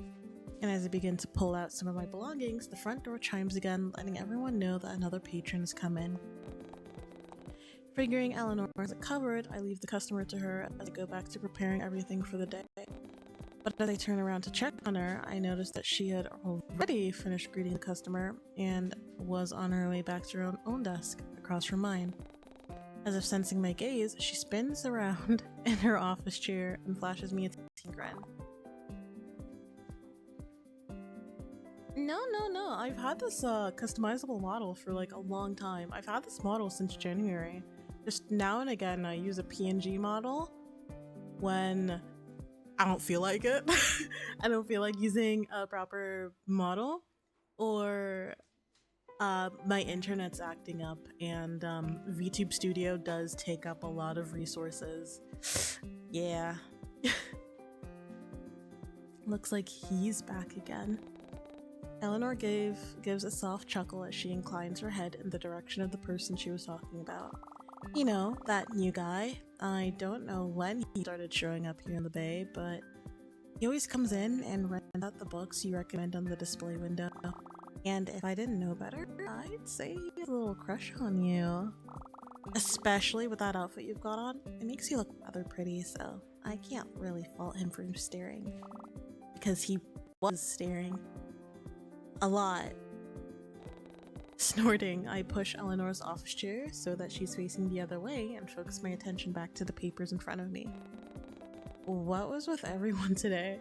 And as I begin to pull out some of my belongings, the front door chimes again, letting everyone know that another patron has come in. Figuring Eleanor has it covered, I leave the customer to her as I go back to preparing everything for the day. But as I turned around to check on her, I noticed that she had already finished greeting the customer and was on her way back to her own desk across from mine. As if sensing my gaze, she spins around in her office chair and flashes me a teasing grin. No. I've had this customizable model for like a long time. I've had this model since January. Just now and again, I use a PNG model when I don't feel like it. I don't feel like using a proper model, or my internet's acting up, and VTube Studio does take up a lot of resources. Yeah. Looks like he's back again. Eleanor gives a soft chuckle as she inclines her head in the direction of the person she was talking about. You know, that new guy. I don't know when he started showing up here in the Bay, but he always comes in and rents out the books you recommend on the display window. And if I didn't know better, I'd say he has a little crush on you. Especially with that outfit you've got on. It makes you look rather pretty, so I can't really fault him for staring. Because he was staring. A lot. Snorting, I push Eleanor's office chair so that she's facing the other way and focus my attention back to the papers in front of me. What was with everyone today?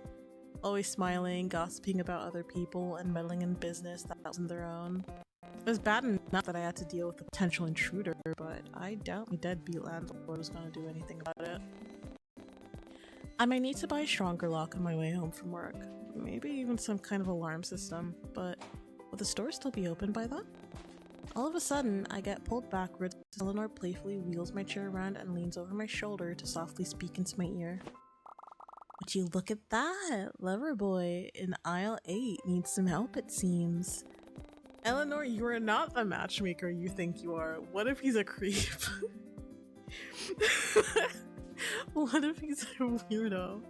Always smiling, gossiping about other people, and meddling in business that wasn't their own. It was bad enough that I had to deal with a potential intruder, but I doubt my deadbeat landlord was going to do anything about it. I might need to buy a stronger lock on my way home from work. Maybe even some kind of alarm system, but will the store still be open by then? All of a sudden, I get pulled backwards as Eleanor playfully wheels my chair around and leans over my shoulder to softly speak into my ear. Would you look at that? Loverboy in aisle 8 needs some help, it seems. Eleanor, you are not the matchmaker you think you are. What if he's a creep? What if he's a weirdo?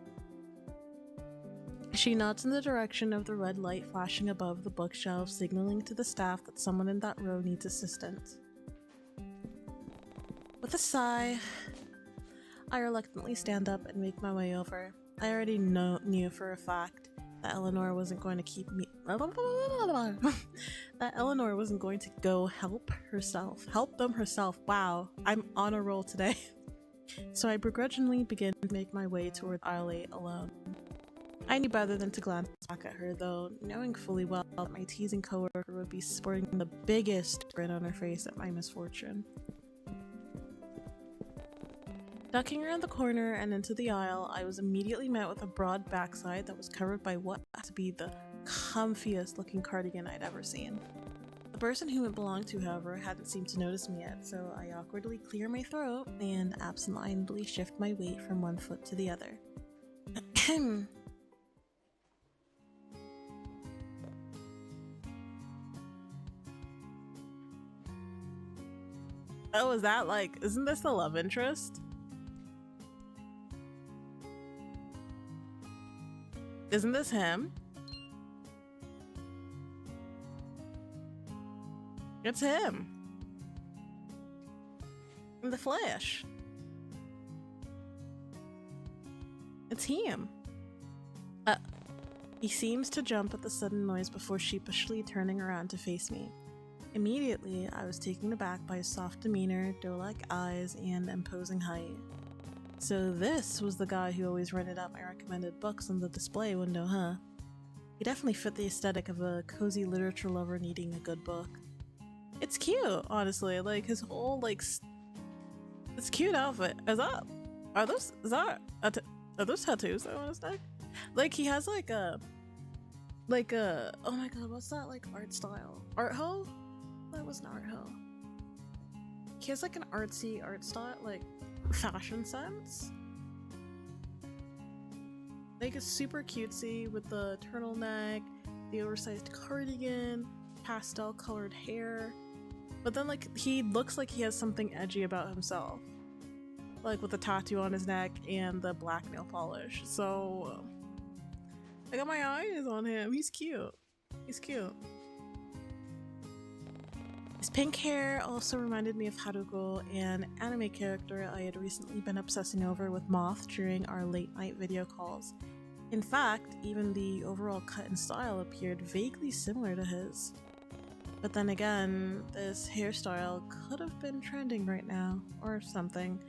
She nods in the direction of the red light flashing above the bookshelf, signaling to the staff that someone in that row needs assistance. With a sigh, I reluctantly stand up and make my way over. I already knew for a fact that Eleanor wasn't going to keep me that Eleanor wasn't going to go help them herself. Wow, I'm on a roll today. So I begrudgingly begin to make my way toward aisle 8 alone. I knew better than to glance back at her, though, knowing fully well that my teasing coworker would be sporting the biggest grin on her face at my misfortune. Ducking around the corner and into the aisle, I was immediately met with a broad backside that was covered by what had to be the comfiest looking cardigan I'd ever seen. The person whom it belonged to, however, hadn't seemed to notice me yet, so I awkwardly clear my throat and absentmindedly shift my weight from one foot to the other. Oh, is that like, isn't this the love interest? Isn't this him? It's him. In the flesh. It's him. He seems to jump at the sudden noise before sheepishly turning around to face me. Immediately, I was taken aback by his soft demeanor, doe-like eyes, and imposing height. So this was the guy who always rented out my recommended books on the display window, huh? He definitely fit the aesthetic of a cozy literature lover needing a good book. It's cute, honestly. Like his whole it's cute outfit. Are those tattoos on his neck? Like he has like a oh my god, what's that like art style? Art hoe? That wasn't art hoe. He has like an artsy art style, like fashion sense. Like it's super cutesy with the turtleneck, the oversized cardigan, pastel colored hair. But then like he looks like he has something edgy about himself. Like with the tattoo on his neck and the black nail polish. So I got my eyes on him. He's cute. He's cute. His pink hair also reminded me of Haruko, an anime character I had recently been obsessing over with Moth during our late night video calls. In fact, even the overall cut and style appeared vaguely similar to his. But then again, this hairstyle could have been trending right now, or something,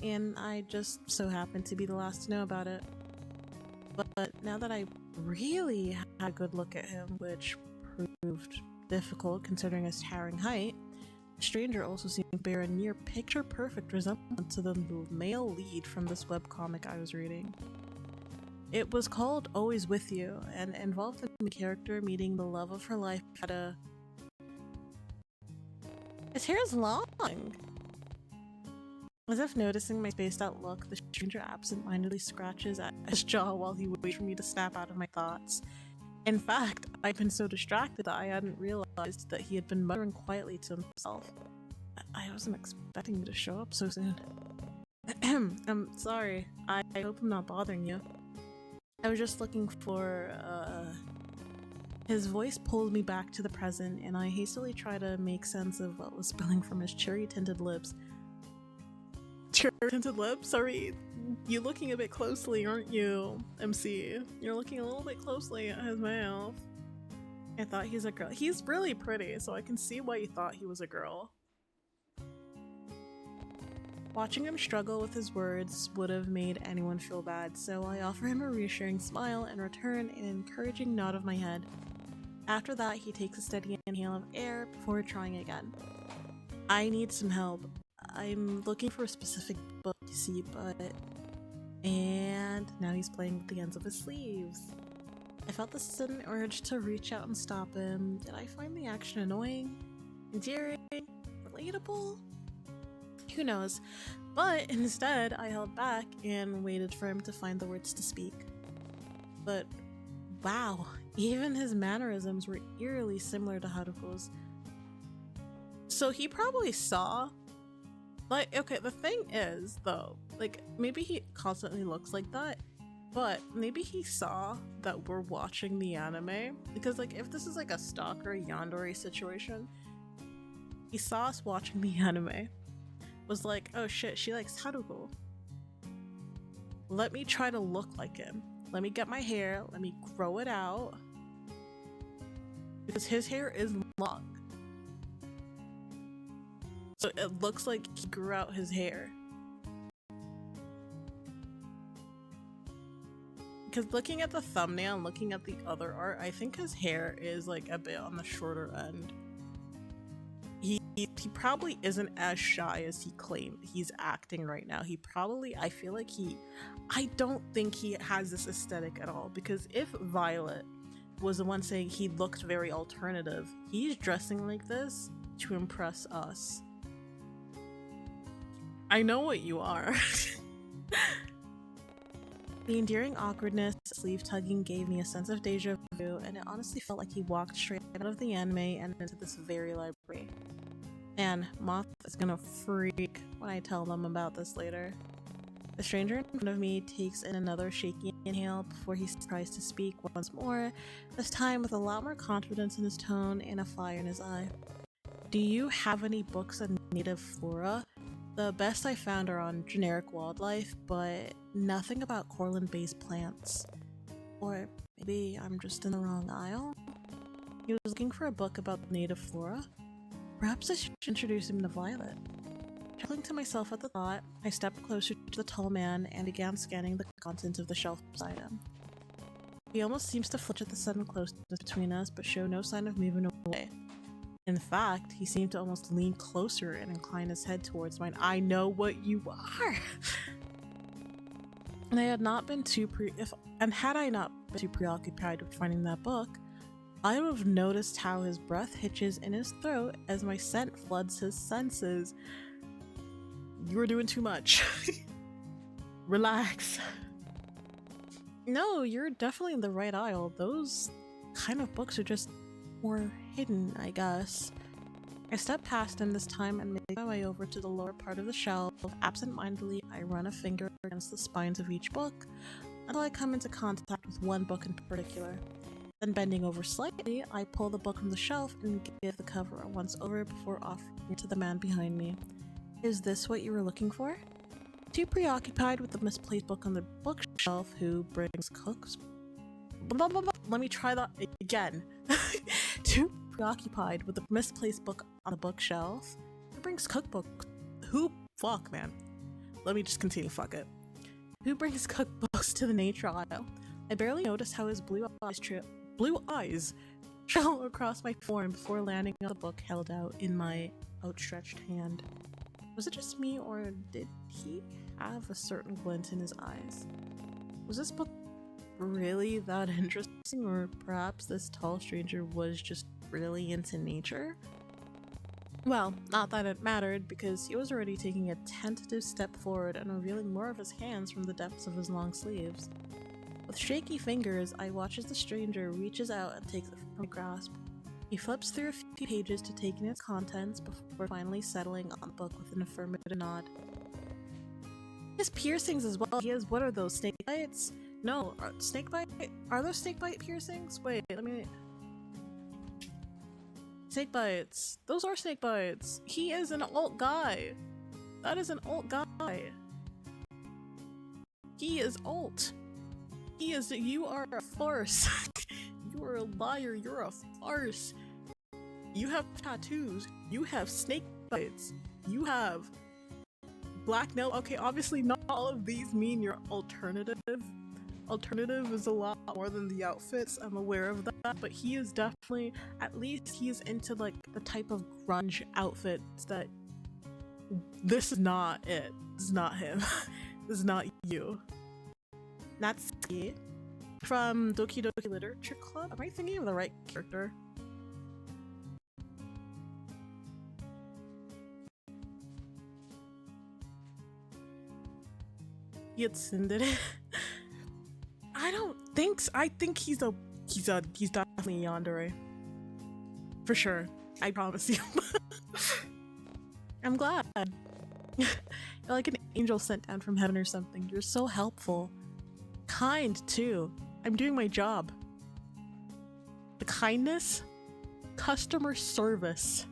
and I just so happened to be the last to know about it. But now that I really had a good look at him, which proved difficult considering his towering height, the stranger also seemed to bear a near picture-perfect resemblance to the male lead from this webcomic I was reading. It was called Always With You, and involved the main character meeting the love of her life at a... His hair is long! As if noticing my spaced out look, the stranger absent-mindedly scratches at his jaw while he waits for me to snap out of my thoughts. In fact, I'd been so distracted that I hadn't realized that he had been muttering quietly to himself. I wasn't expecting you to show up so soon. I'm sorry. I hope I'm not bothering you. I was just looking for, His voice pulled me back to the present, and I hastily tried to make sense of what was spilling from his cherry-tinted lips. Cherry-tinted lips? Sorry, you're looking a bit closely, aren't you, MC? You're looking a little bit closely at his mouth. I thought he's a girl. He's really pretty, so I can see why you thought he was a girl. Watching him struggle with his words would have made anyone feel bad, so I offer him a reassuring smile and return an encouraging nod of my head. After that, he takes a steady inhale of air before trying again. I need some help. I'm looking for a specific book to see, but... And now he's playing with the ends of his sleeves. I felt the sudden urge to reach out and stop him. Did I find the action annoying? Endearing? Relatable? Who knows? But instead, I held back and waited for him to find the words to speak. But wow, even his mannerisms were eerily similar to Haruko's. So he probably saw... Like, okay, the thing is, though, like, maybe he constantly looks like that, but maybe he saw that we're watching the anime, because, like, if this is, like, a stalker yandere situation, he saw us watching the anime, was like, oh shit, she likes Haruko. Let me try to look like him. Let me get my hair, let me grow it out, because his hair is long. So it looks like he grew out his hair. Because looking at the thumbnail and looking at the other art, I think his hair is like a bit on the shorter end. He probably isn't as shy as he claimed he's acting right now. He probably, I feel like I don't think he has this aesthetic at all. Because if Violet was the one saying he looked very alternative, he's dressing like this to impress us. I know what you are. The endearing awkwardness, sleeve tugging gave me a sense of deja vu, and it honestly felt like he walked straight out of the anime and into this very library. And Moth is gonna freak when I tell them about this later. The stranger in front of me takes in another shaky inhale before he tries to speak once more, this time with a lot more confidence in his tone and a fire in his eye. Do you have any books on native flora? The best I found are on generic wildlife, but nothing about Corlin-based plants. Or maybe I'm just in the wrong aisle? He was looking for a book about native flora? Perhaps I should introduce him to Violet. Chuckling to myself at the thought, I stepped closer to the tall man and began scanning the contents of the shelf beside him. He almost seems to flinch at the sudden closeness between us, but show no sign of moving away. In fact, he seemed to almost lean closer and incline his head towards mine. I know what you are! And had I not been too preoccupied with finding that book, I would have noticed how his breath hitches in his throat as my scent floods his senses. You were doing too much. Relax. No, you're definitely in the right aisle. Those kind of books are just more hidden, I guess. I step past him this time and make my way over to the lower part of the shelf. Absent-mindedly, I run a finger against the spines of each book until I come into contact with one book in particular. Then bending over slightly, I pull the book from the shelf and give the cover a once over before offering it to the man behind me. Is this what you were looking for? Too preoccupied with the misplaced book on the bookshelf, who brings cooks. Blah, blah, blah. Let me try that again. Too preoccupied with the misplaced book on the bookshelf, who brings cookbooks. Who? Fuck, man. Let me just continue. Fuck it. Who brings cookbooks to the nature aisle? I barely noticed how his blue eyes trail across my form before landing on the book held out in my outstretched hand. Was it just me, or did he have a certain glint in his eyes? Was this book really that interesting, or perhaps this tall stranger was just really into nature? Well, not that it mattered, because he was already taking a tentative step forward and revealing more of his hands from the depths of his long sleeves. With shaky fingers, I watch as the stranger reaches out and takes it from my grasp. He flips through a few pages to take in its contents before finally settling on the book with an affirmative nod. He has piercings as well. He has, what are those, snake bites? No, are those snake bite piercings? Wait, let me... Snake bites. Those are snake bites. He is an alt guy. That is an alt guy. He is alt. He is- you are a farce. You are a liar, you're a farce. You have tattoos. You have snake bites. You have black nail- okay, obviously not all of these mean you're alternative. Alternative is a lot more than the outfits, I'm aware of that, but he is definitely- at least he's into like the type of grunge outfits that- this is not it. This is not him. This is not you. Natsuki from Doki Doki Literature Club? Am I thinking of the right character? Yatsundere? I don't think so. I think he's definitely yandere. For sure. I promise you. I'm glad. You're like an angel sent down from heaven or something. You're so helpful. Kind, too. I'm doing my job. The kindness? Customer service.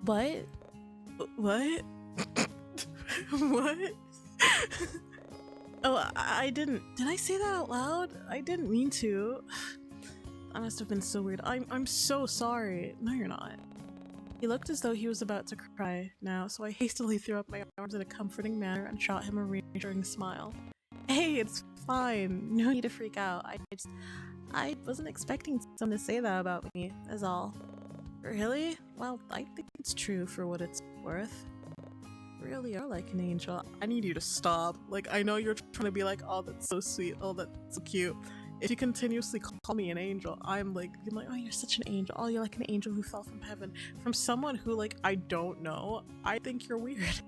What? What? What? Oh, I didn't. Did I say that out loud? I didn't mean to. That must have been so weird. I'm so sorry. No, you're not. He looked as though he was about to cry now, so I hastily threw up my arms in a comforting manner and shot him a reassuring smile. Hey, it's fine. No need to freak out. I wasn't expecting someone to say that about me, is all. Really? Well, I think it's true for what it's worth. You really are like an angel. I need you to stop. Like, I know you're trying to be like, oh, that's so sweet. Oh, that's so cute. If you continuously call me an angel, I'm like, oh, you're such an angel. Oh, you're like an angel who fell from heaven. From someone who, like, I don't know, I think you're weird.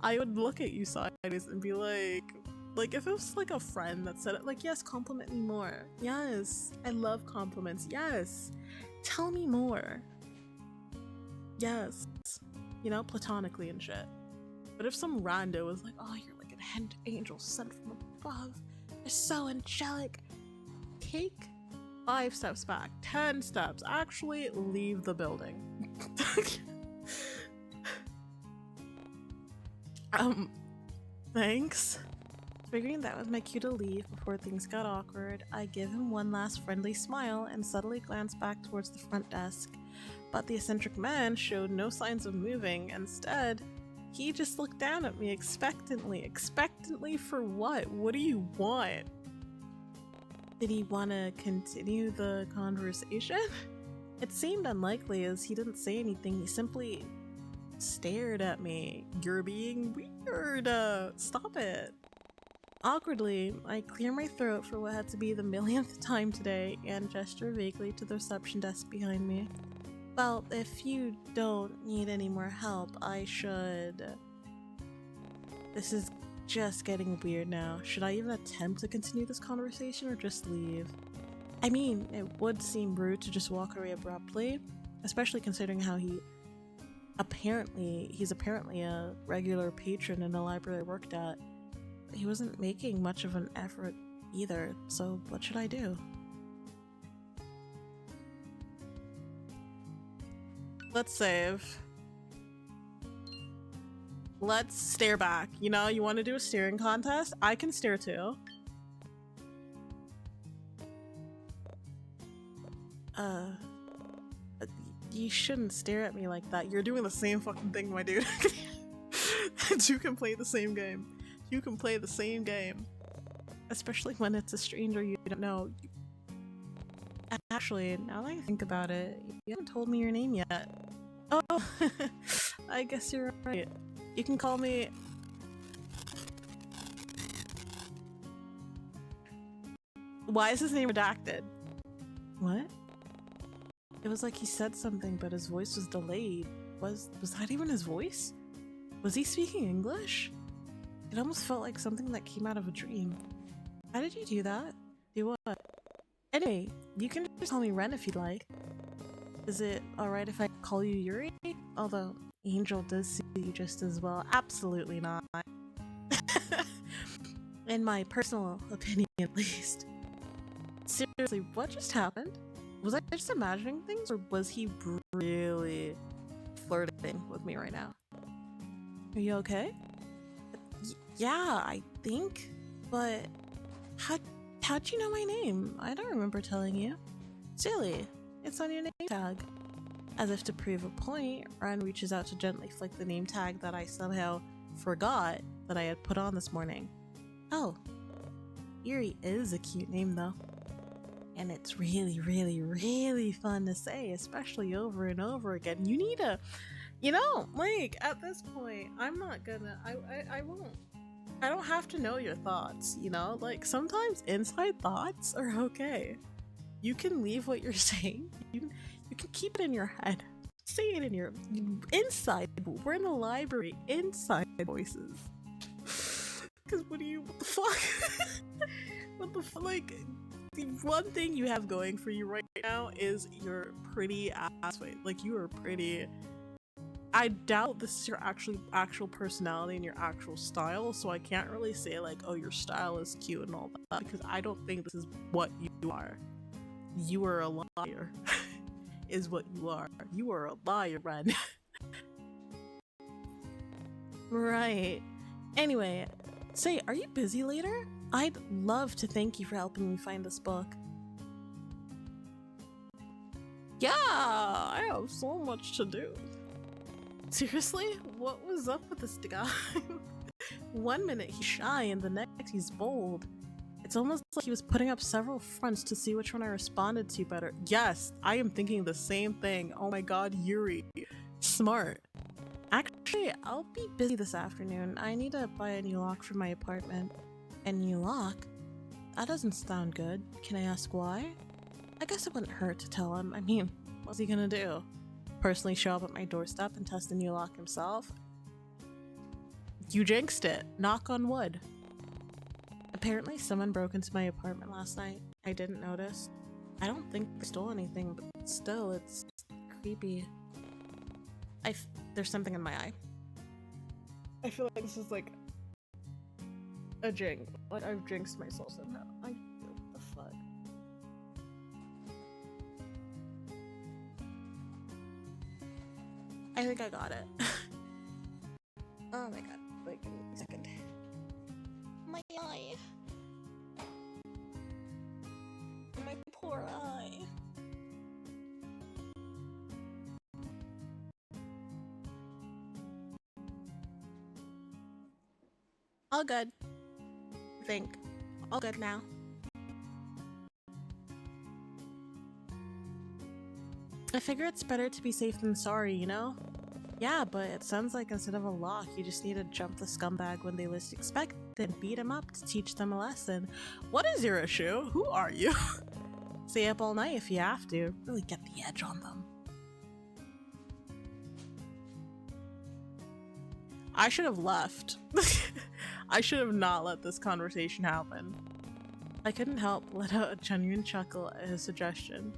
I would look at you sideways and be like, if it was like a friend that said it, like, yes, compliment me more. Yes, I love compliments. Yes, tell me more. Yes, you know, platonically and shit. But if some rando was like, oh, you're like an angel sent from above, you're so angelic, take 5 steps back, 10 steps, actually leave the building. Thanks. Figuring that was my cue to leave before things got awkward, I give him one last friendly smile and subtly glance back towards the front desk. But the eccentric man showed no signs of moving. Instead, he just looked down at me expectantly. Expectantly for what? What do you want? Did he want to continue the conversation? It seemed unlikely as he didn't say anything. He simply stared at me. You're being weird. Stop it. Awkwardly, I clear my throat for what had to be the millionth time today and gesture vaguely to the reception desk behind me. Well, if you don't need any more help, I should... This is just getting weird now. Should I even attempt to continue this conversation or just leave? I mean, it would seem rude to just walk away abruptly, especially considering how he's apparently a regular patron in a library I worked at. But he wasn't making much of an effort either, so what should I do? Let's save. let's stare back. You know, you want to do a staring contest? I can stare too. You shouldn't stare at me like that. You're doing the same fucking thing, my dude. You can play the same game. You can play the same game. Especially when it's a stranger you don't know. Actually, now that I think about it, you haven't told me your name yet. Oh, I guess you're right. You can call me... Why is his name redacted? What? It was like he said something, but his voice was delayed. Was that even his voice? Was he speaking English? It almost felt like something that came out of a dream. How did you do that? Do what? Anyway, you can just call me Ren if you'd like. Is it alright if I call you Yuri? Although, Angel does see you just as well. Absolutely not. In my personal opinion, at least. Seriously, what just happened? Was I just imagining things, or was he really flirting with me right now? Are you okay? Yeah, I think. But how'd you know my name? I don't remember telling you. Silly, it's on your name tag. As if to prove a point, Ren reaches out to gently flick the name tag that I somehow forgot that I had put on this morning. Oh, Yuri is a cute name though. And it's really, really, really fun to say, especially over and over again. You need to, you know, like, at this point, I'm not gonna, I won't. I don't have to know your thoughts, you know? Like, sometimes inside thoughts are okay. You can leave what you're saying. You can keep it in your head. Say it in your, inside. We're in the library. Inside voices. Because what the fuck? What the fuck? Like, the one thing you have going for you right now is your pretty ass. Wait, like, you are pretty. I doubt this is your actual personality and your actual style, so I can't really say like, oh, your style is cute and all that, because I don't think this is what you are. You are a liar. Is what you are. You are a liar, Ren. Right. Anyway, say, are you busy later? I'd love to thank you for helping me find this book. Yeah, I have so much to do. Seriously? What was up with this guy? One minute he's shy and the next he's bold. It's almost like he was putting up several fronts to see which one I responded to better. Yes, I am thinking the same thing. Oh my god, Yuri. Smart. Actually, I'll be busy this afternoon. I need to buy a new lock for my apartment. A new lock? That doesn't sound good. Can I ask why? I guess it wouldn't hurt to tell him. I mean, what's he gonna do? Personally show up at my doorstep and test the new lock himself? You jinxed it. Knock on wood. Apparently someone broke into my apartment last night. I didn't notice. I don't think they stole anything, but still, it's creepy. There's something in my eye. I feel like this is like a jinx. Like I've jinxed myself somehow. What the fuck? I think I got it. Oh my god. Wait, give me a second. My eye. My poor eye. All good. I think. All good now. I figure it's better to be safe than sorry, you know? Yeah, but it sounds like instead of a lock, you just need to jump the scumbag when they least expect it and beat him up to teach them a lesson. What is your issue? Who are you? Stay up all night if you have to. Really get the edge on them. I should have left. I should have not let this conversation happen. I couldn't help but let out a genuine chuckle at his suggestion.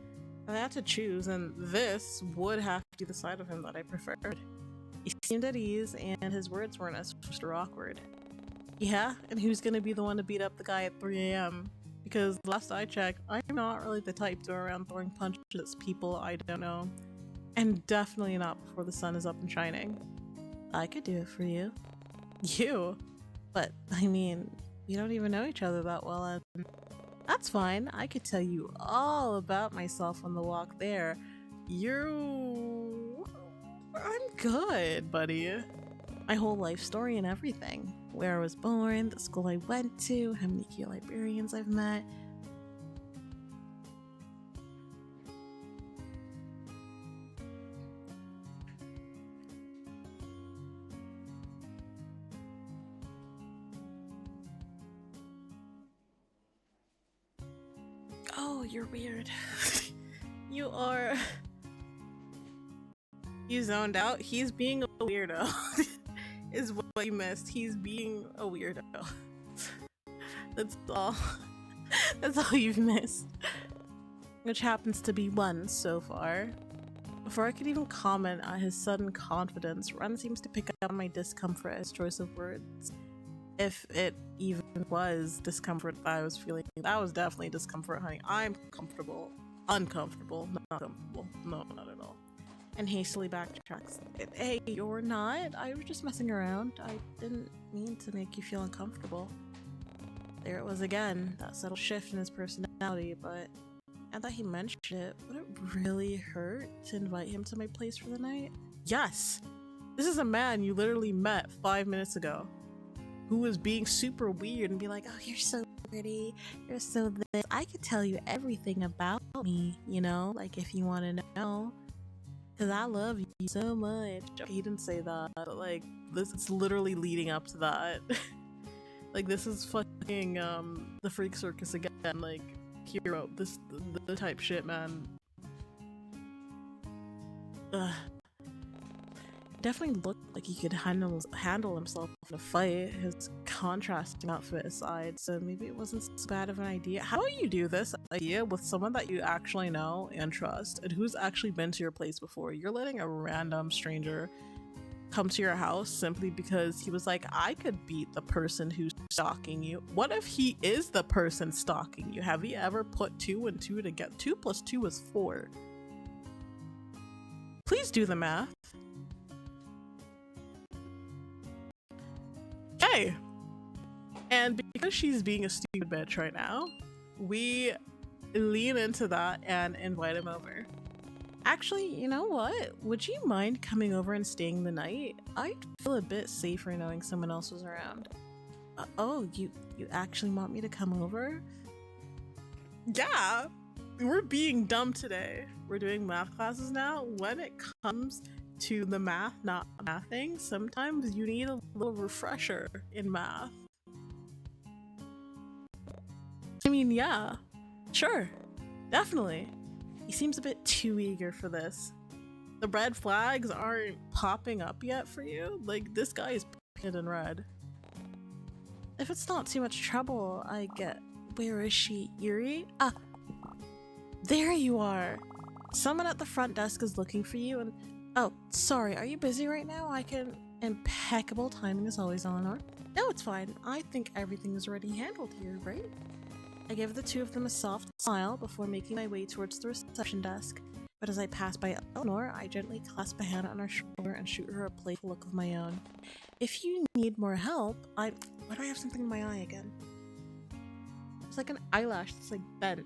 I had to choose, and this would have to be the side of him that I preferred. He seemed at ease, and his words weren't as forced or awkward. Yeah, and who's gonna be the one to beat up the guy at 3 AM? Because last I checked, I'm not really the type to go around throwing punches at people I don't know. And definitely not before the sun is up and shining. I could do it for you. You. But, I mean, we don't even know each other that well, and that's fine. I could tell you all about myself on the walk there. I'm good, buddy. My whole life story and everything. Where I was born, the school I went to, how many key librarians I've met. Oh, you're weird. You are... You zoned out? He's being a weirdo. Is what you missed. He's being a weirdo. That's all. That's all you've missed. Which happens to be one so far. Before I could even comment on his sudden confidence, Ren seems to pick up on my discomfort as choice of words. If it even was discomfort that I was feeling, that was definitely discomfort, honey. I'm comfortable. Uncomfortable. Not comfortable. No, not at all. And hastily backtracks. Hey, you're not? I was just messing around. I didn't mean to make you feel uncomfortable. There it was again, that subtle shift in his personality, but now that he mentioned it, would it really hurt to invite him to my place for the night? Yes! This is a man you literally met 5 minutes ago, who was being super weird and be like, oh, you're so pretty, you're so this. I could tell you everything about me, you know, like if you want to know. Cause I love you so much. He didn't say that, but like this, it's literally leading up to that. Like this is fucking the freak circus again. Like hero, the type shit, man. Ugh. Definitely looked like he could handle himself in a fight. His contrasting outfit aside, so maybe it wasn't so bad of an idea. How do you do this idea with someone that you actually know and trust, and who's actually been to your place before? You're letting a random stranger come to your house simply because he was like, I could beat the person who's stalking you. What if he is the person stalking you? Have you ever put 2 and 2 together? 2 plus 2 is 4. Please do the math. Okay. And because she's being a stupid bitch right now, we lean into that and invite him over. Actually, you know what? Would you mind coming over and staying the night? I'd feel a bit safer knowing someone else was around. Oh, you actually want me to come over? Yeah! We're being dumb today. We're doing math classes now. When it comes to the math not mathing, sometimes you need a little refresher in math. I mean, yeah, sure, definitely. He seems a bit too eager for this. The red flags aren't popping up yet for you? Like, this guy is painted in red. If it's not too much trouble, I get... Where is she? Yuri? Ah, there you are. Someone at the front desk is looking for you and... Oh, sorry, are you busy right now? I can... Impeccable timing as always, Eleanor. No, it's fine. I think everything is already handled here, right? I give the two of them a soft smile before making my way towards the reception desk. But as I pass by Eleanor, I gently clasp a hand on her shoulder and shoot her a playful look of my own. If you need more help, Why do I have something in my eye again? It's like an eyelash that's like bent.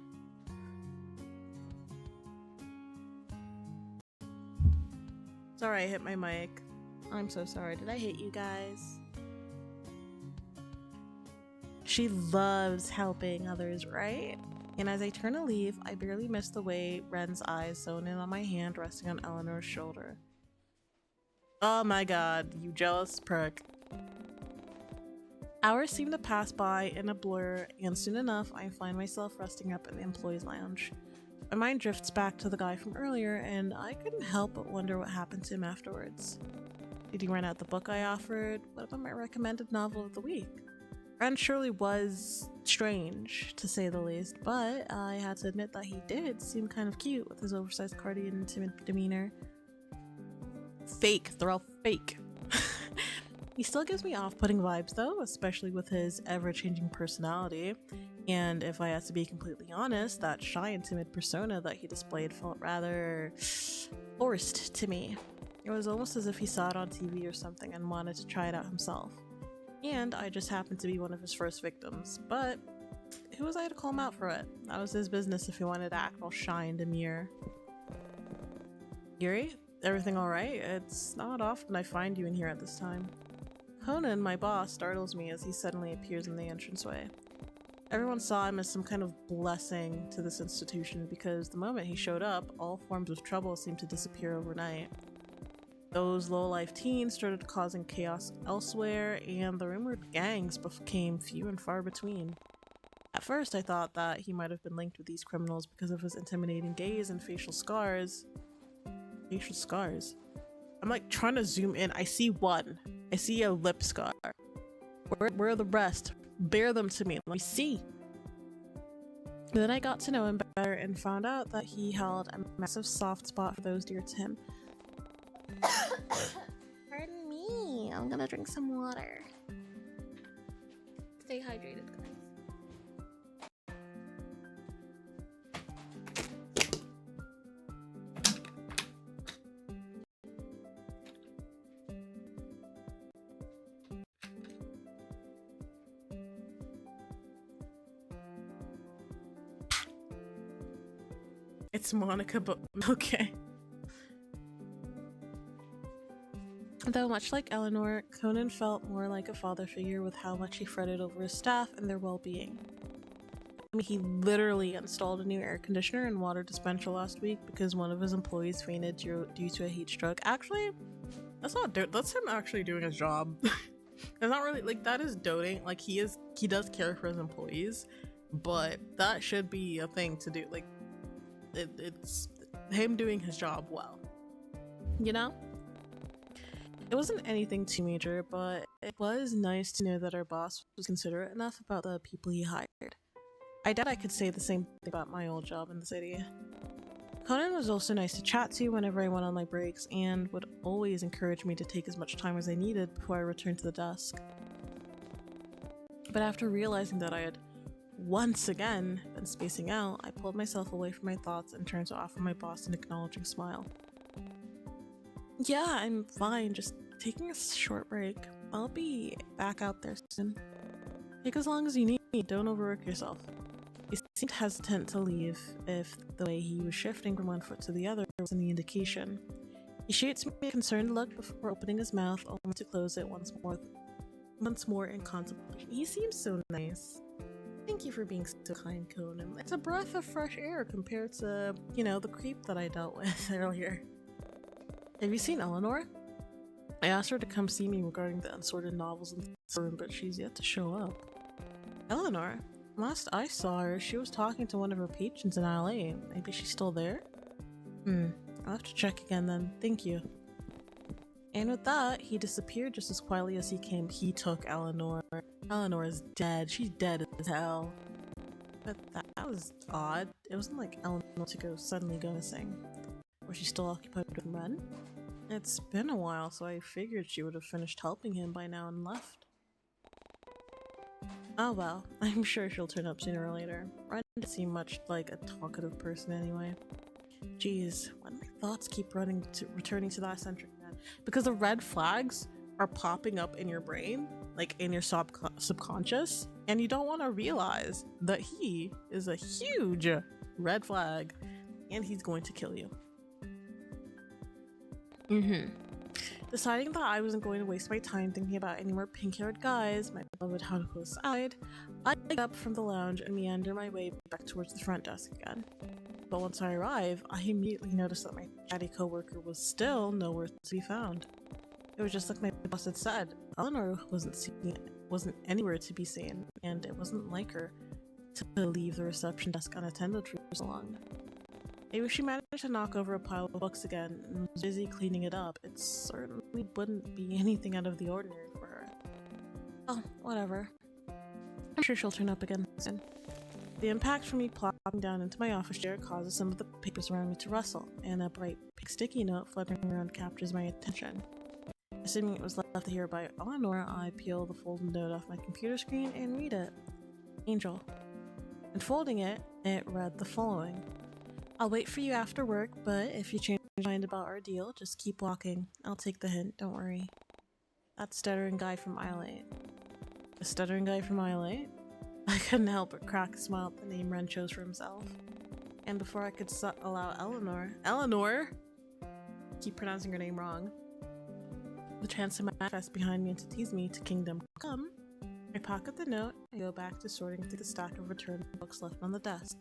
Sorry I hit my mic. I'm so sorry. Did I hit you guys? She loves helping others, right? And as I turn to leave, I barely miss the way Ren's eyes zone in on my hand resting on Eleanor's shoulder. Oh my god, you jealous prick. Hours seem to pass by in a blur, and soon enough I find myself resting up in the employees' lounge. My mind drifts back to the guy from earlier, and I couldn't help but wonder what happened to him afterwards. Did he run out the book I offered? What about my recommended novel of the week? Ren surely was strange, to say the least, but I had to admit that he did seem kind of cute with his oversized cardigan and timid demeanor. Fake. They're all fake. He still gives me off-putting vibes though, especially with his ever-changing personality. And if I have to be completely honest, that shy and timid persona that he displayed felt rather forced to me. It was almost as if he saw it on TV or something and wanted to try it out himself. and I just happened to be one of his first victims. But who was I to call him out for it? That was his business if he wanted to act all shy and demure. Yuri, everything alright? It's not often I find you in here at this time. Conan, my boss, startles me as he suddenly appears in the entranceway. Everyone saw him as some kind of blessing to this institution because the moment he showed up, all forms of trouble seemed to disappear overnight. Those low-life teens started causing chaos elsewhere, and the rumored gangs became few and far between. At first, I thought that he might have been linked with these criminals because of his intimidating gaze and facial scars. Facial scars? I'm like trying to zoom in. I see one. I see a lip scar. Where are the rest? Bear them to me. Let me see. Then I got to know him better and found out that he held a massive soft spot for those dear to him. Pardon me. I'm gonna drink some water. Stay hydrated, guys. It's Monica, but okay. Though much like Eleanor, Conan felt more like a father figure with how much he fretted over his staff and their well-being. I mean, he literally installed a new air conditioner and water dispenser last week because one of his employees fainted due to a heat stroke. Actually, that's him actually doing his job. It's not really like that is doting. Like he does care for his employees, but that should be a thing to do. Like it's him doing his job well, you know? It wasn't anything too major, but it was nice to know that our boss was considerate enough about the people he hired. I doubt I could say the same thing about my old job in the city. Conan was also nice to chat to whenever I went on my breaks and would always encourage me to take as much time as I needed before I returned to the desk. But after realizing that I had once again been spacing out, I pulled myself away from my thoughts and turned to offer my boss an acknowledging smile. Yeah, I'm fine, just taking a short break. I'll be back out there soon. Take as long as you need, don't overwork yourself. He seemed hesitant to leave, if the way he was shifting from one foot to the other was any indication. He shoots me a concerned look before opening his mouth, only to close it once more in contemplation. He seems so nice. Thank you for being so kind, Conan. It's a breath of fresh air compared to, you know, the creep that I dealt with earlier. Have you seen Eleanor? I asked her to come see me regarding the unsorted novels in the room, but she's yet to show up. Eleanor? Last I saw her, she was talking to one of her patrons in aisle A. Maybe she's still there? I'll have to check again then. Thank you. And with that, he disappeared just as quietly as he came. He took Eleanor. Eleanor is dead. She's dead as hell. But that was odd. It wasn't like Eleanor to suddenly go missing. Was she still occupied with men? It's been a while, so I figured she would have finished helping him by now and left. Oh well, I'm sure she'll turn up sooner or later. Ren doesn't seem much like a talkative person anyway. Jeez, why do my thoughts keep returning to that centric man? Because the red flags are popping up in your brain, like in your subconscious, and you don't want to realize that he is a huge red flag, and he's going to kill you. Deciding that I wasn't going to waste my time thinking about any more pink-haired guys, my beloved Haruko aside, I get up from the lounge and meander my way back towards the front desk again. But once I arrive, I immediately notice that my chatty coworker was still nowhere to be found. It was just like my boss had said, Eleanor wasn't anywhere to be seen, and it wasn't like her to leave the reception desk unattended for so long. Maybe she managed to knock over a pile of books again and was busy cleaning it up. It certainly wouldn't be anything out of the ordinary for her. Oh, whatever. I'm sure she'll turn up again soon. The impact from me plopping down into my office chair causes some of the papers around me to rustle, and a bright pink sticky note fluttering around captures my attention. Assuming it was left here by Eleanor, I peel the folded note off my computer screen and read it. Angel. Unfolding it, it read the following. I'll wait for you after work, but if you change your mind about our deal, just keep walking. I'll take the hint, don't worry. That's stuttering guy from aisle 8. The stuttering guy from LA? I couldn't help but crack a smile at the name Ren chose for himself. And before I could allow Eleanor? Keep pronouncing her name wrong. The chance to manifest behind me and to tease me to kingdom come, I pocket the note and go back to sorting through the stack of returned books left on the desk.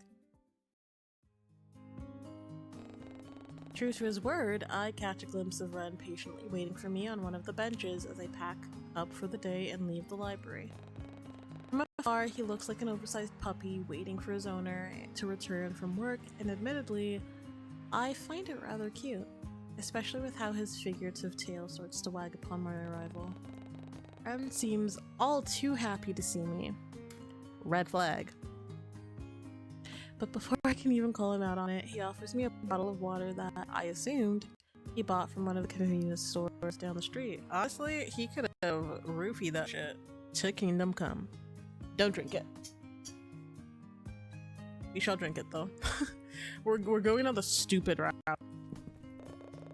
True to his word, I catch a glimpse of Ren patiently waiting for me on one of the benches as I pack up for the day and leave the library. From afar, he looks like an oversized puppy waiting for his owner to return from work, and admittedly, I find it rather cute, especially with how his figurative tail starts to wag upon my arrival. Ren seems all too happy to see me. Red flag. But before I can even call him out on it, he offers me a bottle of water that I assumed he bought from one of the convenience stores down the street. Honestly, he could have roofied that shit to kingdom come. Don't drink it. You shall drink it though. We're going on the stupid route.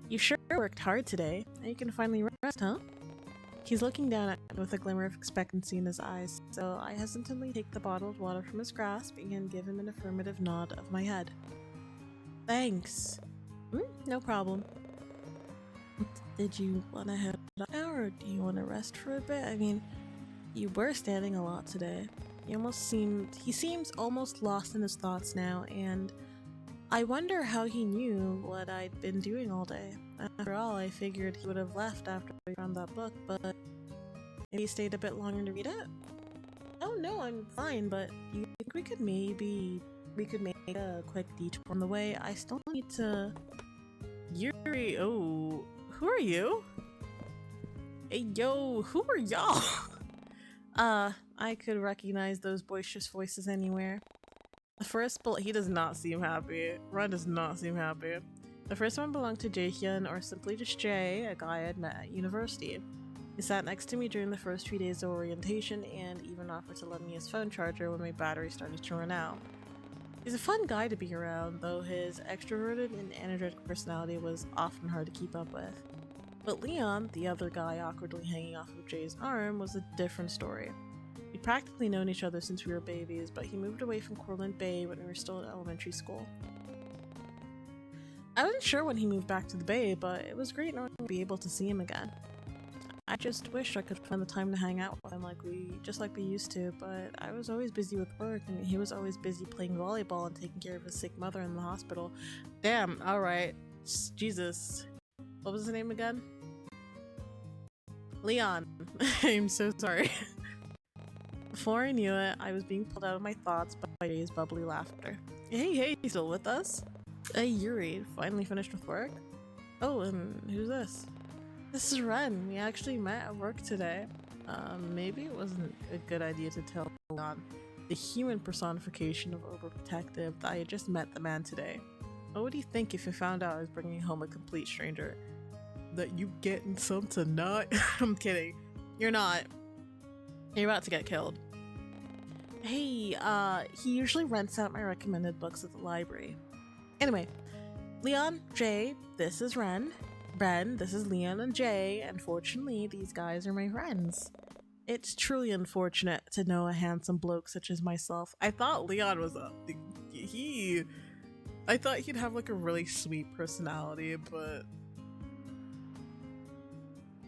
You sure worked hard today. Now you can finally rest, huh? He's looking down at me with a glimmer of expectancy in his eyes, so I hesitantly take the bottle of water from his grasp and give him an affirmative nod of my head. Thanks. No problem. Did you want to head out now, or do you want to rest for a bit? I mean, you were standing a lot today. He seems almost lost in his thoughts now, and I wonder how he knew what I'd been doing all day. After all, I figured he would have left after I found that book, but maybe he stayed a bit longer to read it? Oh no, I'm fine, but do you think we could make a quick detour on the way? I still need to... Yuri, oh, who are you? Hey yo, who are y'all? I could recognize those boisterous voices anywhere. The first he does not seem happy. Ren does not seem happy. The first one belonged to Jaehyun, or simply just Jay, a guy I'd met at university. He sat next to me during the first few days of orientation and even offered to lend me his phone charger when my battery started to run out. He's a fun guy to be around, though his extroverted and energetic personality was often hard to keep up with. But Leon, the other guy awkwardly hanging off of Jay's arm, was a different story. We'd practically known each other since we were babies, but he moved away from Courland Bay when we were still in elementary school. I wasn't sure when he moved back to the Bay, but it was great knowing we'd be able to see him again. I just wish I could find the time to hang out with him like we used to, but I was always busy with work and he was always busy playing volleyball and taking care of his sick mother in the hospital. Damn, alright. Jesus. What was his name again? Leon. I'm so sorry. Before I knew it, I was being pulled out of my thoughts by Jay's bubbly laughter. Hey, you still with us? Hey, Yuri, finally finished with work? Oh, and who's this? This is Ren. We actually met at work today. Maybe it wasn't a good idea to tell Leon, the human personification of overprotective, that I had just met the man today. What would he think if he found out I was bringing home a complete stranger? That you getting some tonight? I'm kidding. You're not. You're about to get killed. Hey, he usually rents out my recommended books at the library. Anyway, Leon, Jay, this is Ren. Ren, this is Leon and Jay, and fortunately, these guys are my friends. It's truly unfortunate to know a handsome bloke such as myself. I thought Leon was I thought he'd have like a really sweet personality, but...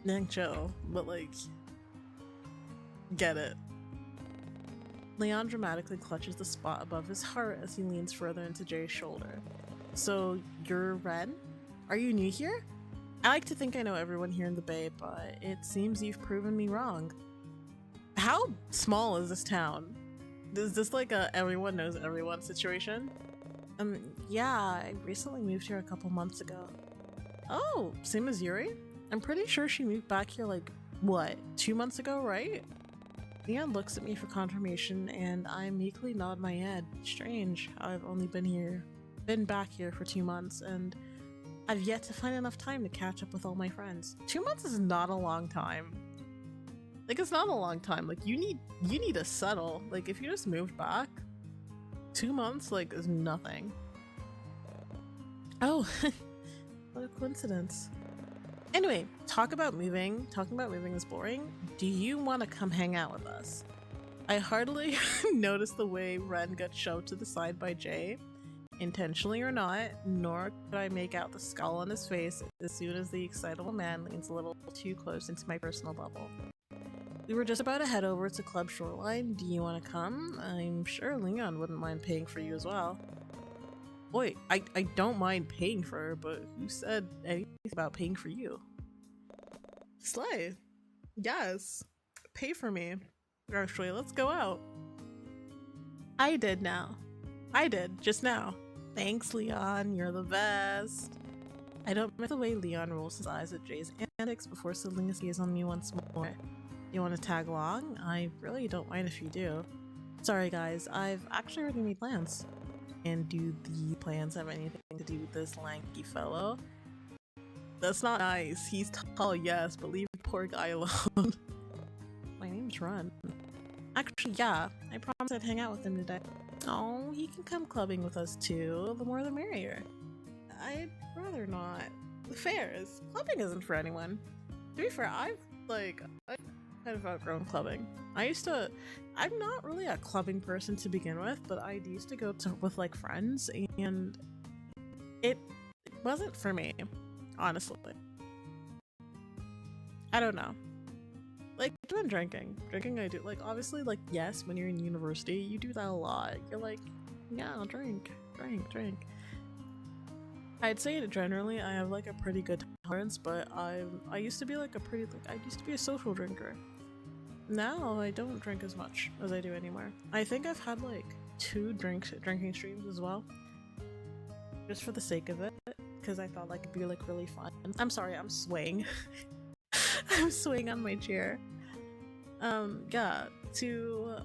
Dang chill, but like... Get it. Leon dramatically clutches the spot above his heart as he leans further into Jay's shoulder. So, you're Ren? Are you new here? I like to think I know everyone here in the Bay, but it seems you've proven me wrong. How small is this town? Is this like a everyone knows everyone situation? Yeah, I recently moved here a couple months ago. Oh, same as Yuri? I'm pretty sure she moved back here like, what, 2 months ago, right? Leon looks at me for confirmation, and I meekly nod my head. Strange how I've only been back here for 2 months, and I've yet to find enough time to catch up with all my friends. 2 months is not a long time. Like, it's not a long time. Like, you need to settle. Like, if you just moved back, 2 months, like, is nothing. Oh, what a coincidence. Anyway, talking about moving is boring. Do you want to come hang out with us? I hardly noticed the way Ren got shoved to the side by Jay, intentionally or not, nor could I make out the skull on his face as soon as the excitable man leans a little too close into my personal bubble. We were just about to head over to Club Shoreline. Do you want to come? I'm sure Leon wouldn't mind paying for you as well. Wait, I don't mind paying for her, but who said anything about paying for you? Slay. Yes. Pay for me. Actually, let's go out. I did now. I did, just now. Thanks, Leon. You're the best. I don't miss the way Leon rolls his eyes at Jay's antics before settling his gaze on me once more. You want to tag along? I really don't mind if you do. Sorry, guys. I've actually already made plans. And do the plans have anything to do with this lanky fellow? That's not nice. He's tall, yes, but leave the poor guy alone. My name's Ron. Actually, yeah, I promised I'd hang out with him today. Oh, he can come clubbing with us too. The more the merrier. I'd rather not. The fair is, clubbing isn't for anyone. To be fair, I've kind of outgrown clubbing. I'm not really a clubbing person to begin with, but I used to go to with like friends, and it wasn't for me, honestly. I don't know. Like, when drinking I do, like, obviously, like, yes, when you're in university, you do that a lot. You're like, yeah, drink. I'd say that generally I have like a pretty good tolerance, but I used to be like I used to be a social drinker. Now I don't drink as much as I do anymore. I think I've had like 2 drinking streams as well, just for the sake of it, because I thought like it'd be like really fun. I'm sorry, I'm swaying. I'm swaying on my chair. Yeah, 2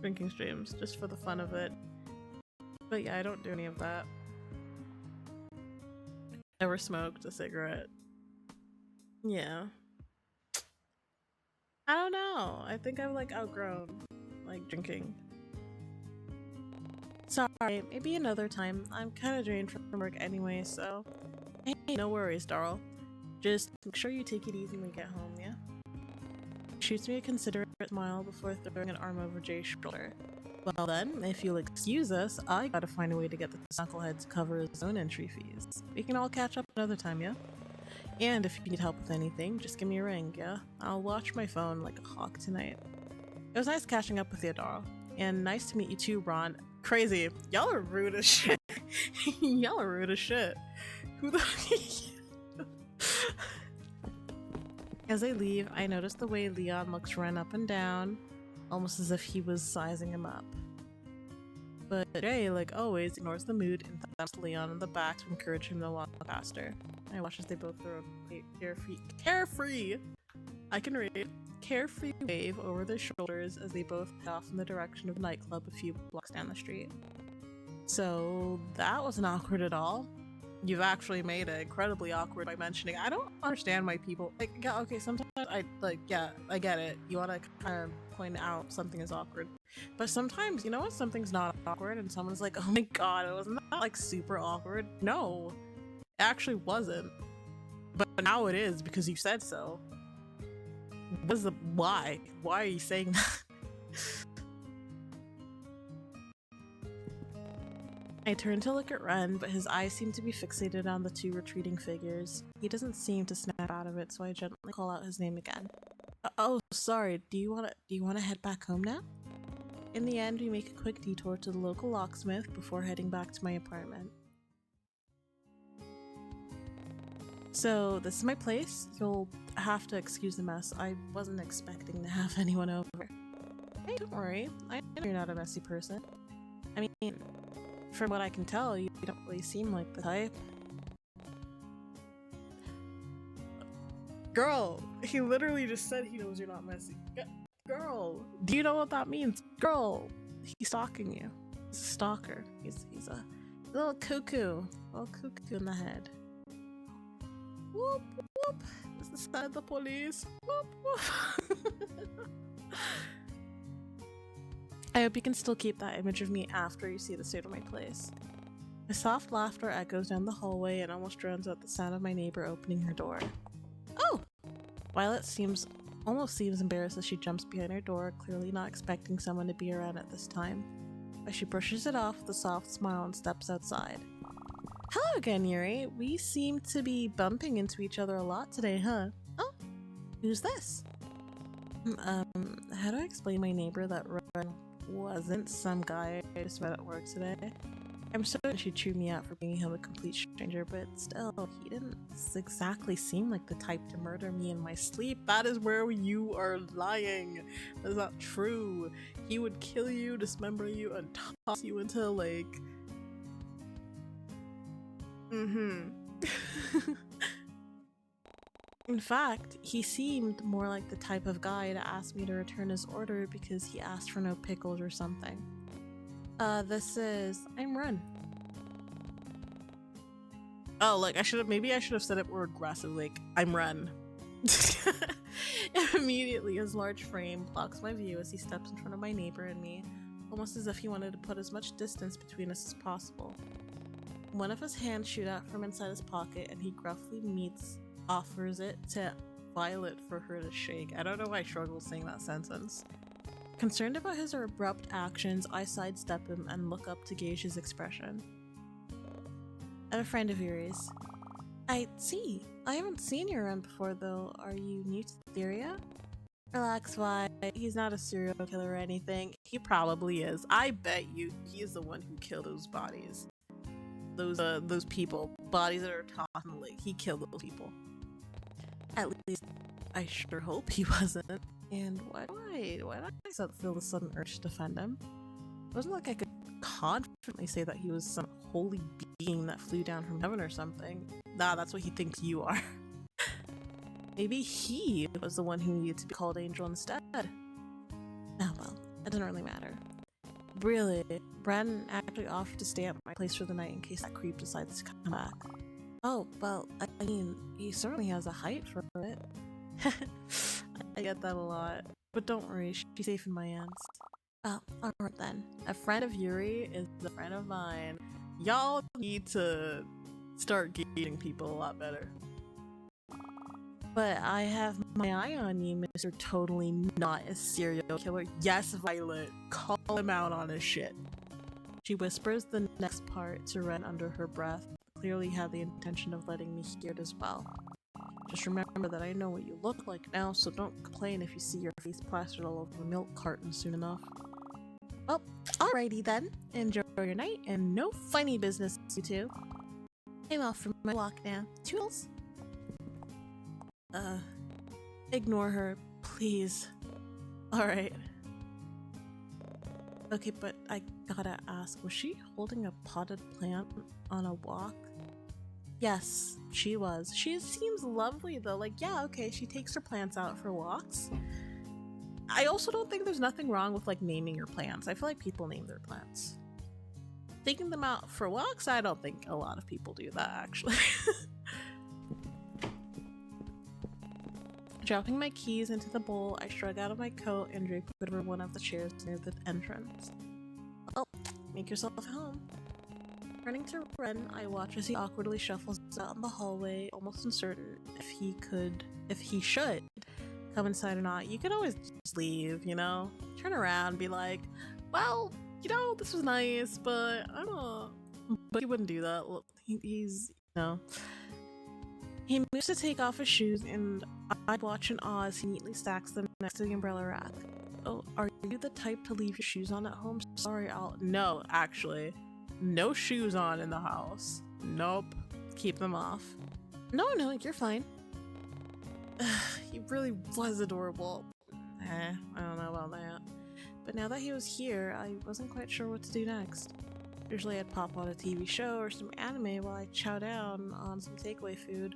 drinking streams just for the fun of it. But yeah, I don't do any of that. Never smoked a cigarette. Yeah. I don't know. I think I've like outgrown like drinking. Sorry, maybe another time. I'm kind of drained from work anyway, so hey, no worries, Darl. Just make sure you take it easy when we get home, yeah? Shoots me a considerate smile before throwing an arm over Jay's shoulder. Well then, if you'll excuse us, I gotta find a way to get this knucklehead to cover his own entry fees. We can all catch up another time, yeah? And if you need help with anything, just give me a ring, yeah? I'll watch my phone like a hawk tonight. It was nice catching up with you, Darl. And nice to meet you too, Ron. Crazy. Y'all are rude as shit. Y'all are rude as shit. Who the... As I leave, I notice the way Leon looks Ren up and down, almost as if he was sizing him up. But Jay, like always, ignores the mood and thumps Leon in the back to encourage him to walk faster. I watch as they both throw a carefree wave over their shoulders as they both head off in the direction of a nightclub a few blocks down the street. So that wasn't awkward at all. You've actually made it incredibly awkward by mentioning. I don't understand why people like. Yeah, okay. Sometimes I get it. You want to kind of point out something is awkward, but sometimes you know what? Something's not awkward, and someone's like, "Oh my god, wasn't that like super awkward?" No, it actually wasn't. But now it is because you said so. Why? Why are you saying that? I turn to look at Ren, but his eyes seem to be fixated on the 2 retreating figures. He doesn't seem to snap out of it, so I gently call out his name again. Oh, sorry. Do you wanna head back home now? In the end, we make a quick detour to the local locksmith before heading back to my apartment. So, this is my place. You'll have to excuse the mess. I wasn't expecting to have anyone over. Hey, don't worry. I know you're not a messy person. I mean, from what I can tell, you don't really seem like the type. Girl, he literally just said he knows you're not messy. Girl, do you know what that means? Girl, he's stalking you. He's a stalker. He's a little cuckoo. Little cuckoo in the head. Whoop, whoop. This is the police. Whoop, whoop. I hope you can still keep that image of me after you see the state of my place. My soft laughter echoes down the hallway and almost drowns out the sound of my neighbor opening her door. Oh! Violet almost seems embarrassed as she jumps behind her door, clearly not expecting someone to be around at this time. But she brushes it off with a soft smile and steps outside. Hello again, Yuri. We seem to be bumping into each other a lot today, huh? Oh, who's this? How do I explain my neighbor that Ren wasn't some guy I just met at work today? I'm certain she chewed me out for bringing him a complete stranger, but still, he didn't exactly seem like the type to murder me in my sleep. That is where you are lying. That is not true. He would kill you, dismember you, and toss you into a lake. In fact, he seemed more like the type of guy to ask me to return his order because he asked for no pickles or something. I'm Ren. Oh, like maybe I should have said it more aggressive, like, I'm Ren. Immediately, his large frame blocks my view as he steps in front of my neighbor and me, almost as if he wanted to put as much distance between us as possible. One of his hands shoot out from inside his pocket and he gruffly offers it to Violet for her to shake. I don't know why I struggle saying that sentence. Concerned about his abrupt actions, I sidestep him and look up to gauge his expression. I'm a friend of yours. I see. I haven't seen you around before though. Are you new to the area? Relax, Vi. He's not a serial killer or anything. He probably is. I bet you he's the one who killed those bodies. Those people. Bodies that are tossed in the lake. He killed those people. At least, I sure hope he wasn't. And why do I feel the sudden urge to defend him? It wasn't like I could confidently say that he was some holy being that flew down from heaven or something. Nah, that's what he thinks you are. Maybe he was the one who needed to be called Angel instead. Oh well, it doesn't really matter. Really, Brandon actually offered to stay at my place for the night in case that creep decides to come back. Oh, well, I mean, he certainly has a height for it. I get that a lot. But don't worry, she's safe in my hands. Alright then. A friend of Yuri is a friend of mine. Y'all need to start gauging people a lot better. But I have my eye on you, Mr. Totally Not a Serial Killer. Yes, Violet. Call him out on his shit. She whispers the next part to Ren under her breath, clearly had the intention of letting me hear it as well. Just remember that I know what you look like now, so don't complain if you see your face plastered all over a milk carton soon enough. Well, alrighty then. Enjoy your night, and no funny business, you two. I'm off for my walk now. Toodles? Ignore her, please. Alright. Okay, but I gotta ask, was she holding a potted plant on a walk? Yes, she was. She seems lovely though. Like, yeah, okay, she takes her plants out for walks. I also don't think there's nothing wrong with like naming your plants. I feel like people name their plants. Taking them out for walks, I don't think a lot of people do that actually. Dropping my keys into the bowl, I shrug out of my coat and drape it over one of the chairs near the entrance. Well, make yourself at home. Turning to Ren, I watch as he awkwardly shuffles out in the hallway, almost uncertain if he should come inside or not. You could always just leave, you know? Turn around, be like, well, you know, this was nice, but I don't know. But he wouldn't do that. He's, you know. He moves to take off his shoes, and I watch in awe as he neatly stacks them next to the umbrella rack. Oh, are you the type to leave your shoes on at home? Sorry, No, actually. No shoes on in the house. Nope. Keep them off. No, you're fine. He really was adorable. I don't know about that. But now that he was here, I wasn't quite sure what to do next. Usually I'd pop on a TV show or some anime while I chow down on some takeaway food,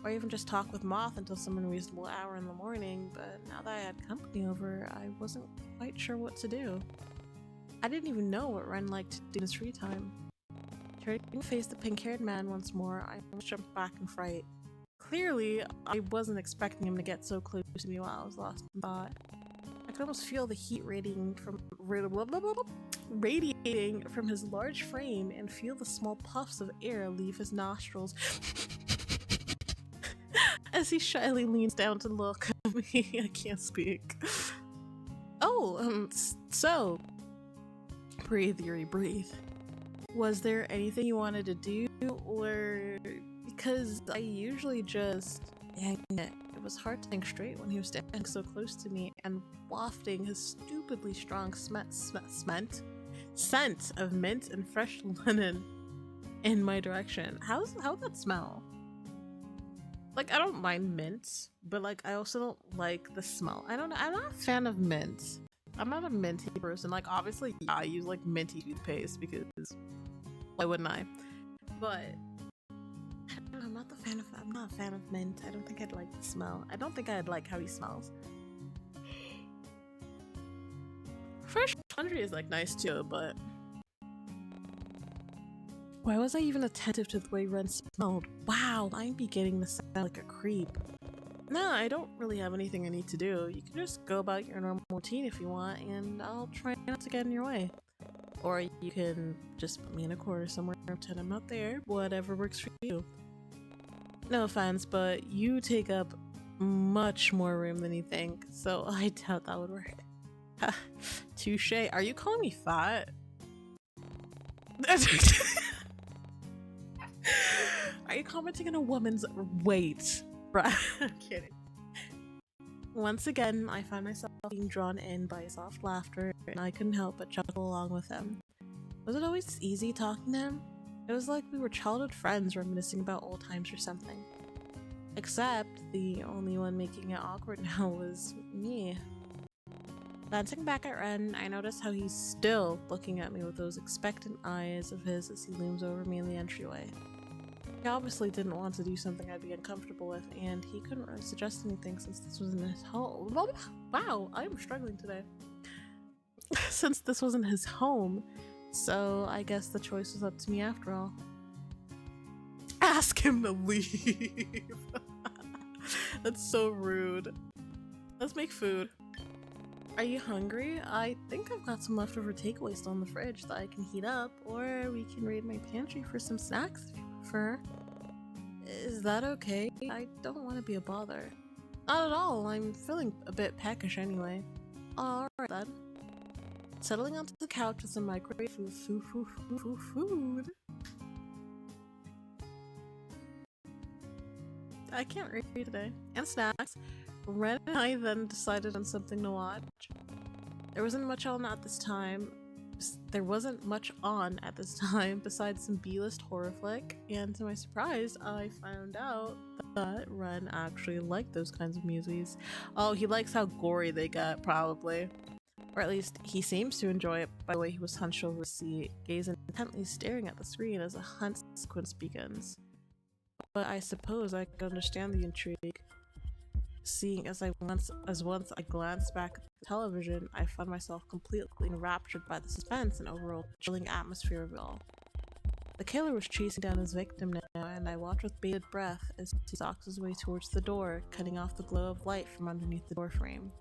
or even just talk with Moth until some unreasonable hour in the morning, but now that I had company over, I wasn't quite sure what to do. I didn't even know what Ren liked to do in his free time. Turning to face the pink-haired man once more, I almost jumped back in fright. Clearly, I wasn't expecting him to get so close to me while I was lost in thought. I could almost feel the heat radiating from his large frame and feel the small puffs of air leave his nostrils as he shyly leans down to look at me. I can't speak. Oh, so breathe, Yuri, breathe. Was there anything you wanted to do, or because I usually just dang it. It was hard to think straight when he was standing so close to me and wafting his stupidly strong scent of mint and fresh linen in my direction. How'd that smell? Like, I don't mind mint, but like I also don't like the smell. I don't know. I'm not a fan of mint. I'm not a minty person. Like, obviously, yeah, I use like minty toothpaste because why wouldn't I? But I'm not a fan of mint. I don't think I'd like the smell. I don't think I'd like how he smells. Fresh laundry is like nice too, but why was I even attentive to the way Ren smelled? Wow, I'm beginning to sound like a creep. No, I don't really have anything I need to do. You can just go about your normal routine if you want, and I'll try not to get in your way. Or you can just put me in a corner somewhere and pretend I'm not there. Whatever works for you. No offense, but you take up much more room than you think, so I doubt that would work. Touche. Are you calling me fat? Are you commenting on a woman's weight? Bruh, I'm kidding. Once again, I find myself being drawn in by soft laughter, and I couldn't help but chuckle along with him. Was it always easy talking to him? It was like we were childhood friends reminiscing about old times or something. Except the only one making it awkward now was me. Glancing back at Ren, I notice how he's still looking at me with those expectant eyes of his as he looms over me in the entryway. He obviously didn't want to do something I'd be uncomfortable with, and he couldn't really suggest anything since this wasn't his home. Wow, I'm struggling today. Since this wasn't his home, so I guess the choice was up to me after all. Ask him to leave. That's so rude. Let's make food. Are you hungry? I think I've got some leftover takeaway still in the fridge that I can heat up, or we can raid my pantry for some snacks if you prefer. Is that okay? I don't want to be a bother. Not at all. I'm feeling a bit peckish anyway. Alright then. Settling onto the couch with some microwave food. I can't read today. And snacks. Ren and I then decided on something to watch. There wasn't much on at this time besides some B-list horror flick, and to my surprise, I found out that Ren actually liked those kinds of movies. Oh, he likes how gory they get, probably. Or at least, he seems to enjoy it by the way he was hunched over his seat, gazing intently staring at the screen as a hunt sequence begins. But I suppose I could understand the intrigue. Seeing as once I glanced back at the television, I found myself completely enraptured by the suspense and overall chilling atmosphere of it all. The killer was chasing down his victim now, and I watched with bated breath as he stalks his way towards the door, cutting off the glow of light from underneath the door frame.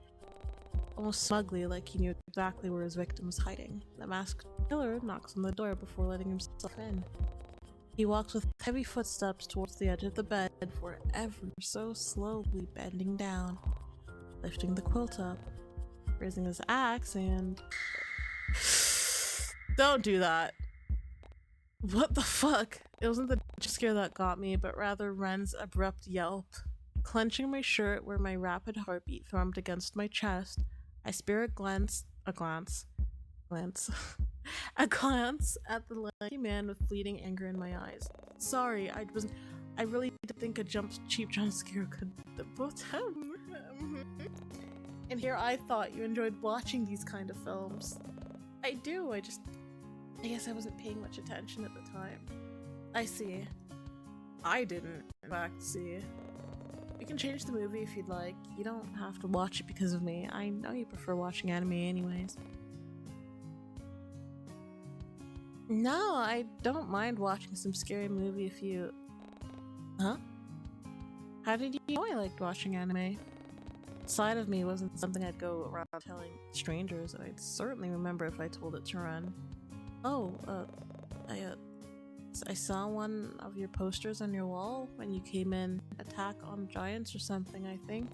Almost smugly, like he knew exactly where his victim was hiding. The masked killer knocks on the door before letting himself in. He walks with heavy footsteps towards the edge of the bed before ever so slowly bending down, lifting the quilt up, raising his axe, and... Don't do that! What the fuck? It wasn't the jump scare that got me, but rather Ren's abrupt yelp. Clenching my shirt where my rapid heartbeat thrummed against my chest, I spear a glance at the lanky man with fleeting anger in my eyes. Sorry, I really didn't think a cheap jump scare could both have. And here I thought you enjoyed watching these kind of films. I do, I guess I wasn't paying much attention at the time. I see. I didn't, in fact, see. We can change the movie if you'd like. You don't have to watch it because of me. I know you prefer watching anime anyways. No, I don't mind watching some scary movie if you... Huh? How did you know I liked watching anime? side of me wasn't something I'd go around telling strangers, and I'd certainly remember if I told it to run. Oh, I saw one of your posters on your wall when you came in. Attack on Giants or something, I think.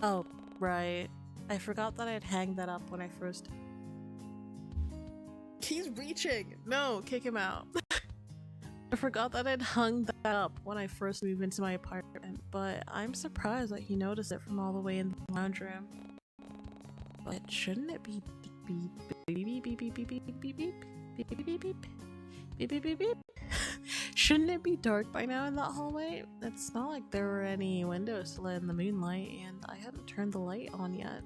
Oh, right. I forgot that I'd hang that up when I first... He's reaching! No, kick him out. I forgot that I'd hung that up when I first moved into my apartment, but I'm surprised that he noticed it from all the way in the lounge room. But shouldn't it be beep beep beep beep beep beep beep beep beep beep beep beep beep beep beep beep? Shouldn't it be dark by now in that hallway? It's not like there were any windows to let in the moonlight, and I hadn't turned the light on yet.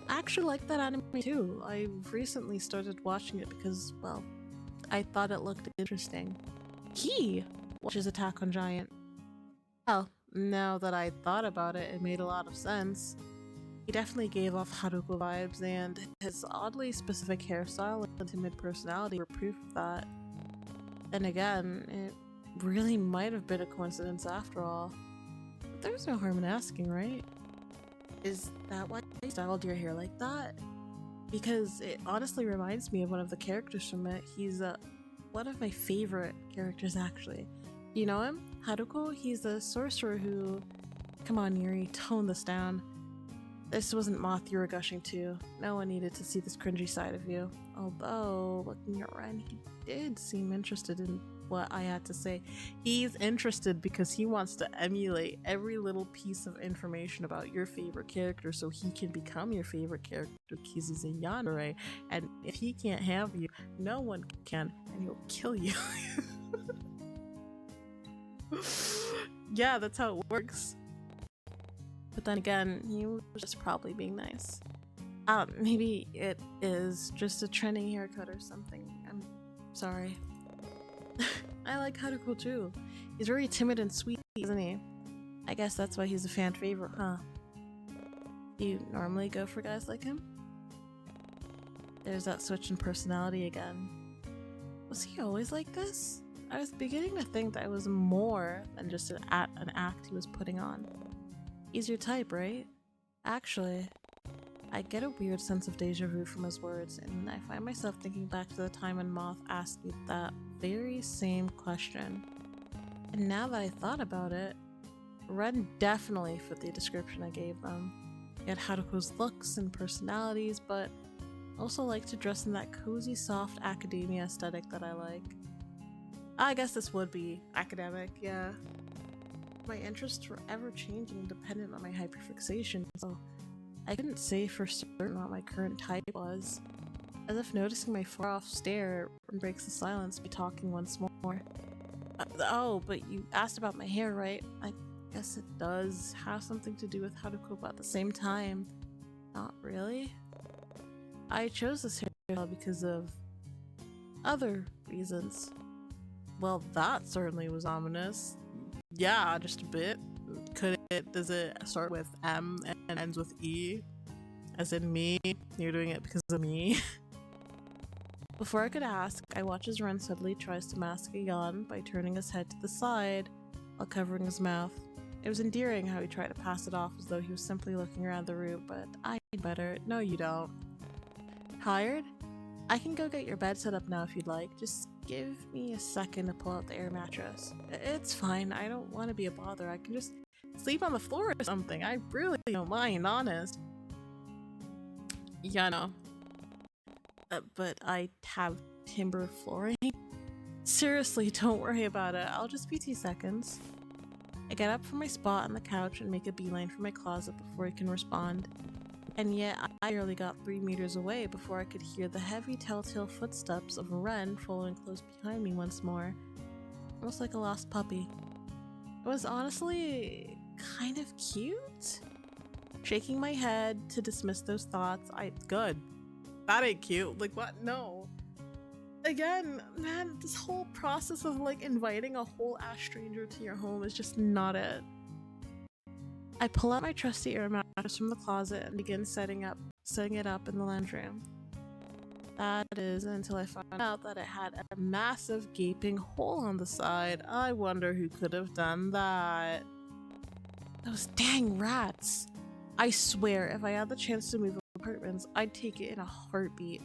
I actually like that anime too. I've recently started watching it because, well, I thought it looked interesting. He watches Attack on Giant. Well, now that I thought about it, it made a lot of sense. He definitely gave off Haruko vibes, and his oddly specific hairstyle and timid personality were proof of that. Then again, it really might have been a coincidence after all. But there's no harm in asking, right? Is that why you styled your hair like that? Because it honestly reminds me of one of the characters from it. He's one of my favorite characters, actually. You know him? Haruko? He's a sorcerer who... Come on, Yuri, tone this down. This wasn't Moth you were gushing to. No one needed to see this cringy side of you. Although, looking at Ren, he did seem interested in what I had to say. He's interested because he wants to emulate every little piece of information about your favorite character so he can become your favorite character because he's a yandere, and if he can't have you, no one can, and he'll kill you. Yeah, that's how it works. But then again, he was just probably being nice. Maybe it is just a trending haircut or something. I'm sorry. I like Haruko too. He's very timid and sweet, isn't he? I guess that's why he's a fan favorite, huh? Do you normally go for guys like him? There's that switch in personality again. Was he always like this? I was beginning to think that it was more than just an act he was putting on. He's your type, right? Actually, I get a weird sense of deja vu from his words, and I find myself thinking back to the time when Moth asked me that very same question. And now that I thought about it, Ren definitely fit the description I gave them. He had Haruko's looks and personalities, but also liked to dress in that cozy, soft academia aesthetic that I like. I guess this would be academic, yeah. My interests were ever changing dependent on my hyperfixation, so I couldn't say for certain what my current type was. As if noticing my far off stare breaks the silence by talking once more. Oh, but you asked about my hair, right? I guess it does have something to do with Haruko, but at the same time, not really. I chose this hairstyle because of other reasons. Well, that certainly was ominous. Yeah, just a bit. Does it start with M and ends with E? As in me? You're doing it because of me? Before I could ask, I watch as Ren suddenly tries to mask a yawn by turning his head to the side while covering his mouth. It was endearing how he tried to pass it off as though he was simply looking around the room, but I need better. No, you don't. Tired? I can go get your bed set up now if you'd like. Just give me a second to pull out the air mattress. It's fine. I don't want to be a bother. I can just sleep on the floor or something. I really don't mind, honest. Yeah, no. But I have timber flooring. Seriously, don't worry about it. I'll just be 2 seconds. I get up from my spot on the couch and make a beeline for my closet before he can respond. And yet, I barely got 3 meters away before I could hear the heavy telltale footsteps of Ren following close behind me once more. Almost like a lost puppy. It was honestly kind of cute. Shaking my head to dismiss those thoughts, good. That ain't cute. Like, what? No. Again, man, this whole process of like inviting a whole ass stranger to your home is just not it. I pull out my trusty air mattress from the closet and begin setting it up in the lounge room. That is until I found out that it had a massive gaping hole on the side. I wonder who could have done that. Those dang rats. I swear, if I had the chance to move apartments, I'd take it in a heartbeat.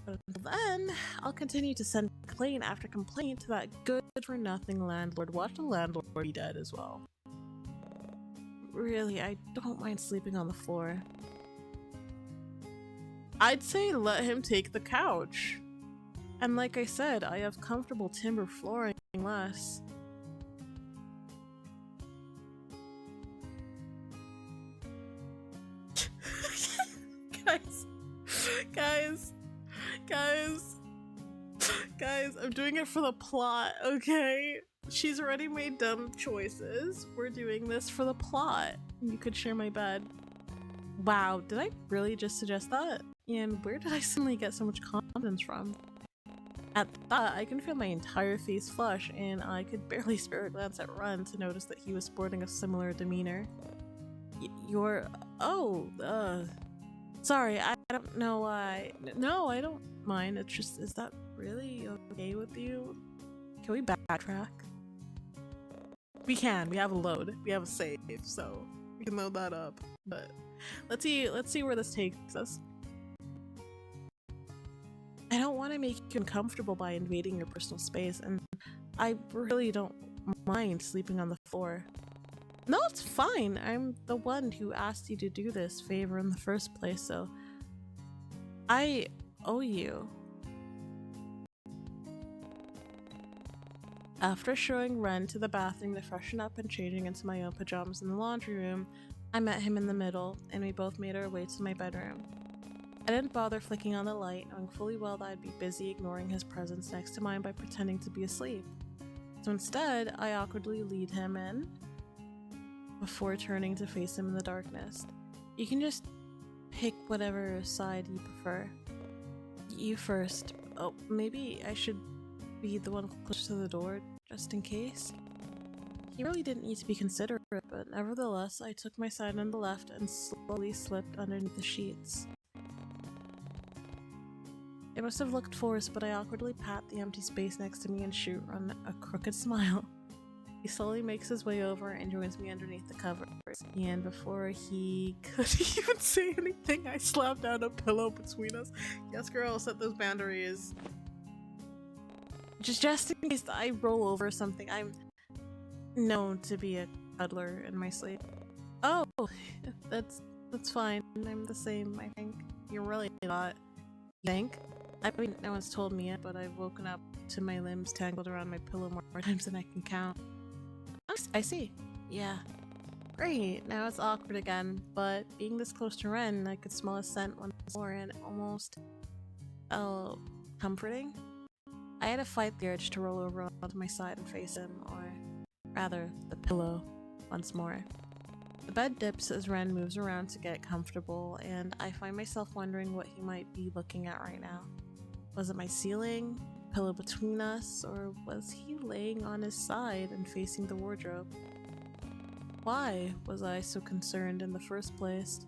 But until then, I'll continue to send complaint after complaint to that good-for-nothing landlord. Watch the landlord be dead as well. Really, I don't mind sleeping on the floor. I'd say let him take the couch. And like I said, I have comfortable timber flooring less. Guys, I'm doing it for the plot, okay? She's already made dumb choices. We're doing this for the plot. You could share my bed. Wow, did I really just suggest that? And where did I suddenly get so much confidence from? At that, I can feel my entire face flush, and I could barely spare a glance at Run to notice that he was sporting a similar demeanor. Sorry, I don't know why. No, I don't mind. It's just, is that really okay with you? Can we backtrack? We can. We have a load. We have a save, so we can load that up. But let's see where this takes us. I don't want to make you uncomfortable by invading your personal space, and I really don't mind sleeping on the floor. No, it's fine. I'm the one who asked you to do this favor in the first place, so I owe you. After showing Ren to the bathroom to freshen up and changing into my own pajamas in the laundry room, I met him in the middle, and we both made our way to my bedroom. I didn't bother flicking on the light, knowing fully well that I'd be busy ignoring his presence next to mine by pretending to be asleep. So instead, I awkwardly lead him in before turning to face him in the darkness. You can just pick whatever side you prefer. You first. Oh, maybe I should be the one close to the door, just in case. He really didn't need to be considerate, but nevertheless, I took my side on the left and slowly slipped underneath the sheets. It must have looked forced, but I awkwardly pat the empty space next to me and shoot Run a crooked smile. He slowly makes his way over and joins me underneath the covers, and before he could even say anything, I slapped down a pillow between us. Yes, girl, set those boundaries. Just in case I roll over something, I'm known to be a cuddler in my sleep. Oh, that's fine. I'm the same, I think. You're really not. You think? I mean, no one's told me yet, but I've woken up to my limbs tangled around my pillow more times than I can count. I see. Yeah. Great, now it's awkward again, but being this close to Ren, I could smell his scent once more and it almost felt comforting. I had to fight the urge to roll over onto my side and face him, or rather, the pillow, once more. The bed dips as Ren moves around to get comfortable, and I find myself wondering what he might be looking at right now. Was it my ceiling, pillow between us, or was he laying on his side and facing the wardrobe? Why was I so concerned in the first place?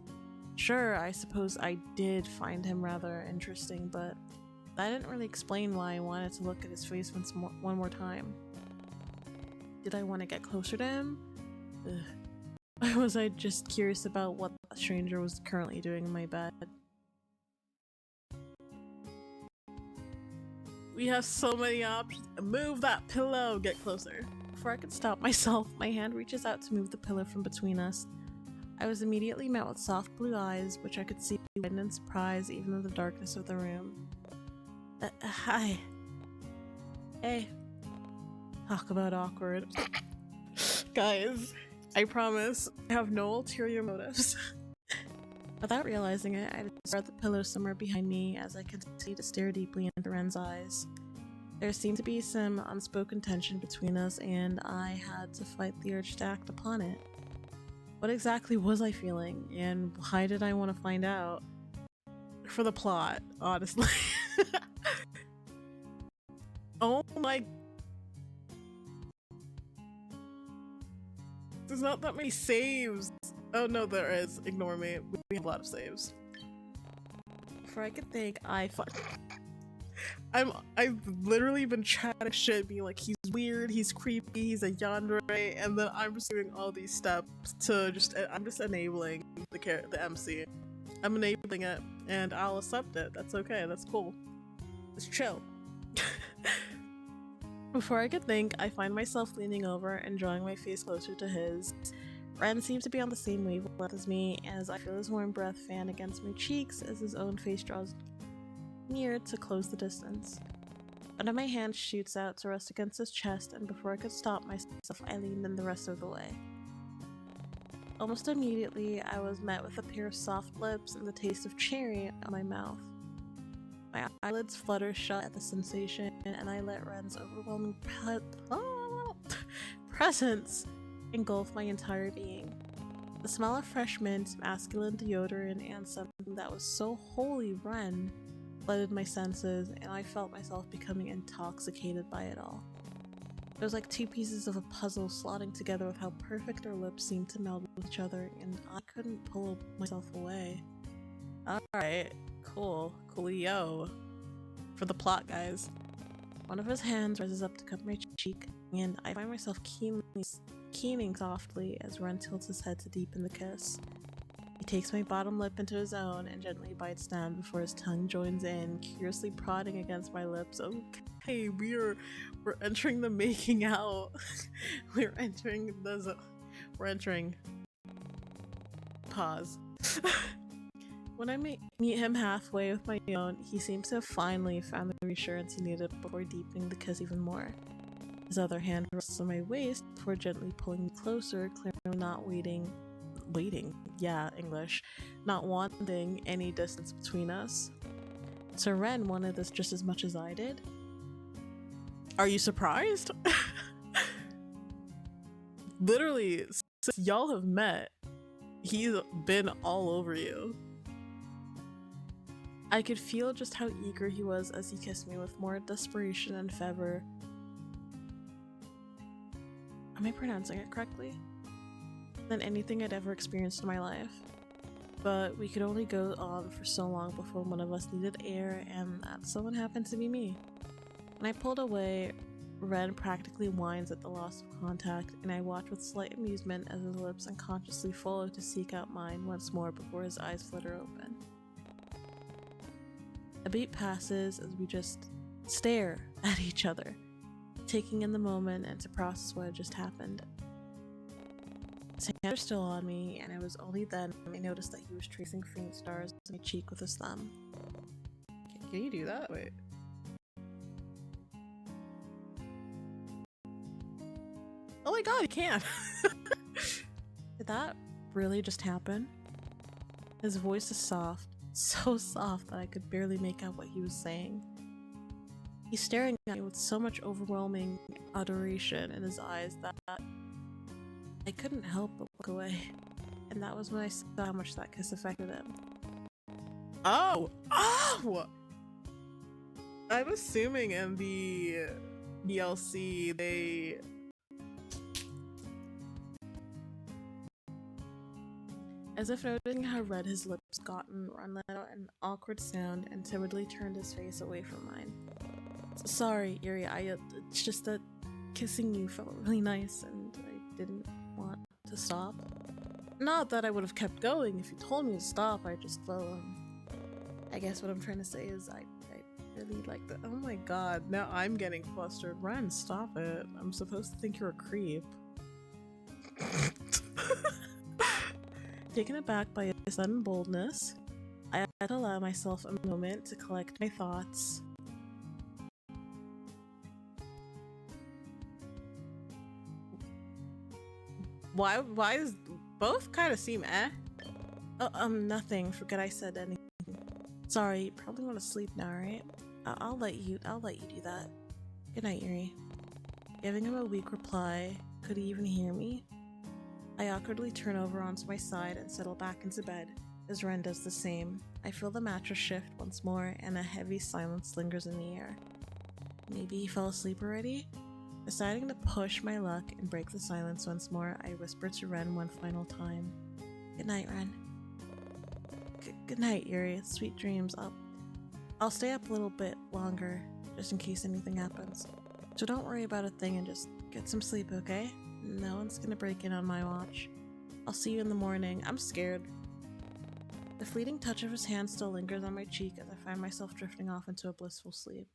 Sure, I suppose I did find him rather interesting, but that didn't really explain why I wanted to look at his face one more time. Did I want to get closer to him? Ugh. Or was I just curious about what the stranger was currently doing in my bed? We have so many options. Move that pillow! Get closer. Before I could stop myself, my hand reaches out to move the pillow from between us. I was immediately met with soft blue eyes, which I could see widen in surprise even in the darkness of the room. Hi. Hey. Talk about awkward. Guys, I promise I have no ulterior motives. Without realizing it, I spread the pillow somewhere behind me as I continued to stare deeply into Ren's eyes. There seemed to be some unspoken tension between us, and I had to fight the urge to act upon it. What exactly was I feeling, and why did I want to find out? For the plot, honestly. Oh my... There's not that many saves! Oh no, there is. Ignore me. We have a lot of saves. Before I could think, I've literally been chatting shit, being like, he's weird, he's creepy, he's a yandere, and then I'm just doing all these steps to I'm just enabling the MC. I'm enabling it, and I'll accept it. That's okay, that's cool. It's chill. Before I could think, I find myself leaning over and drawing my face closer to his. Ren seems to be on the same wavelength as me, as I feel his warm breath fan against my cheeks as his own face draws near to close the distance. One of my hands shoots out to rest against his chest, and before I could stop myself, I leaned in the rest of the way. Almost immediately, I was met with a pair of soft lips and the taste of cherry on my mouth. My eyelids flutter shut at the sensation, and I let Ren's overwhelming presence engulf my entire being. The smell of fresh mint, masculine deodorant, and something that was so wholly Ren flooded my senses, and I felt myself becoming intoxicated by it all. It was like two pieces of a puzzle slotting together with how perfect our lips seemed to meld with each other, and I couldn't pull myself away. Alright, coolio. For the plot, guys. One of his hands rises up to cup my cheek, and I find myself keening softly as Ren tilts his head to deepen the kiss. He takes my bottom lip into his own and gently bites down before his tongue joins in, curiously prodding against my lips. Okay, we're entering the making out. we're entering pause. When I meet him halfway with my own, he seems to have finally found the reassurance he needed before deepening the kiss even more. His other hand rests on my waist before gently pulling me closer, clearly not not wanting any distance between us. So Ren wanted this just as much as I did? Are you surprised? Literally, since y'all have met, he's been all over you. I could feel just how eager he was as he kissed me with more desperation and fervor. Am I pronouncing it correctly? Than anything I'd ever experienced in my life. But we could only go on for so long before one of us needed air, and that someone happened to be me. When I pulled away, Ren practically whines at the loss of contact, and I watch with slight amusement as his lips unconsciously follow to seek out mine once more before his eyes flutter open. A beat passes as we just stare at each other, taking in the moment and to process what had just happened. His hands are still on me, and it was only then I noticed that he was tracing faint stars on my cheek with his thumb. Can you do that? Wait. Oh my god, he can! Did that really just happen? His voice is soft, so soft that I could barely make out what he was saying. He's staring at me with so much overwhelming adoration in his eyes that I couldn't help but look away. And that was when I saw how much that kiss affected him. Oh! I'm assuming in the DLC they... As if noticing how red his lips gotten, Ron let out an awkward sound and timidly turned his face away from mine. Sorry, Yuri, it's just that kissing you felt really nice and I didn't want to stop. Not that I would have kept going if you told me to stop, I just, I guess what I'm trying to say is I really like that. Oh my god, now I'm getting flustered. Ren, stop it. I'm supposed to think you're a creep. Taken aback by his sudden boldness, I had to allow myself a moment to collect my thoughts. Why is both kind of seem eh? Nothing. Forget I said anything. Sorry, you probably want to sleep now, right? I'll let you do that. Good night, Yuri. Giving him a weak reply. Could he even hear me? I awkwardly turn over onto my side and settle back into bed, as Ren does the same. I feel the mattress shift once more, and a heavy silence lingers in the air. Maybe he fell asleep already? Deciding to push my luck and break the silence once more, I whisper to Ren one final time. Good night, Ren. Good night, Yuri. Sweet dreams. I'll stay up a little bit longer, just in case anything happens. So don't worry about a thing and just get some sleep, okay? No one's gonna break in on my watch. I'll see you in the morning. I'm scared. The fleeting touch of his hand still lingers on my cheek as I find myself drifting off into a blissful sleep.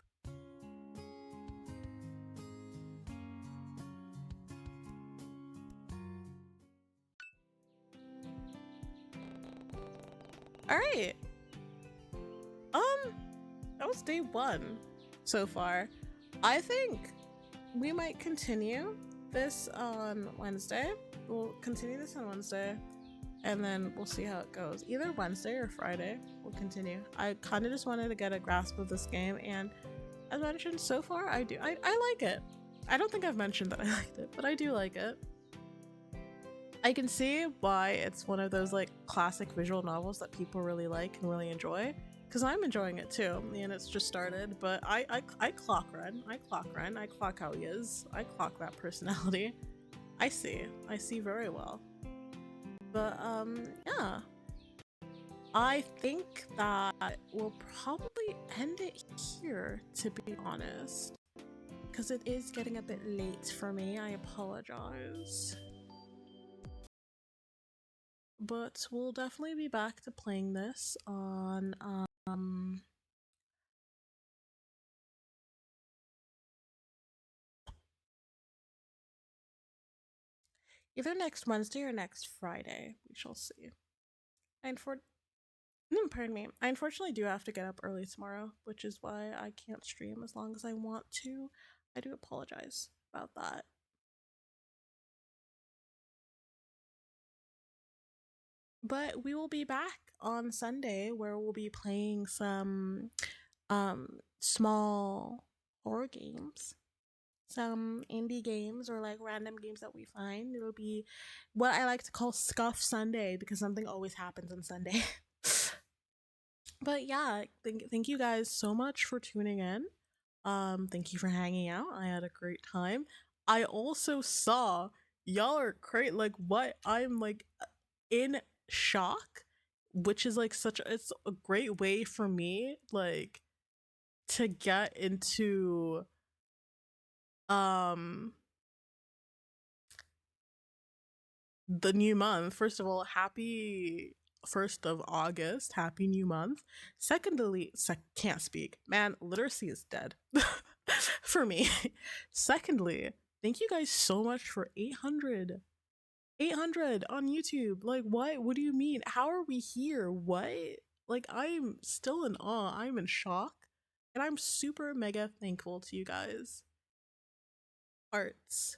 Alright. That was day 1 so far. I think we might continue this on Wednesday. We'll continue this on Wednesday, and then we'll see how it goes. Either Wednesday or Friday, we'll continue. I kind of just wanted to get a grasp of this game, and as mentioned, so far I like it. I don't think I've mentioned that I liked it, but I do like it. I can see why it's one of those like classic visual novels that people really like and really enjoy, because I'm enjoying it too, and it's just started, but I clock run. I clock how he is. I clock that personality. I see very well. But yeah, I think that we'll probably end it here, to be honest, because it is getting a bit late for me. I apologize. But we'll definitely be back to playing this on either next Wednesday or next Friday. We shall see. Pardon me. I unfortunately do have to get up early tomorrow, which is why I can't stream as long as I want to. I do apologize about that. But we will be back on Sunday, where we'll be playing some small horror games, some indie games, or like random games that we find. It'll be what I like to call Scuff Sunday, because something always happens on Sunday. But yeah, thank you guys so much for tuning in. Thank you for hanging out. I had a great time. I also saw y'all are great. Like, what? I'm like in shock, which is like it's a great way for me like to get into the new month. First of all, happy 1st of August, happy new month. Secondly, can't speak, man, literacy is dead for me. Secondly, thank you guys so much for 800 on YouTube. Like, what do you mean? How are we here? What? Like, I'm still in awe. I'm in shock, and I'm super mega thankful to you guys. Arts.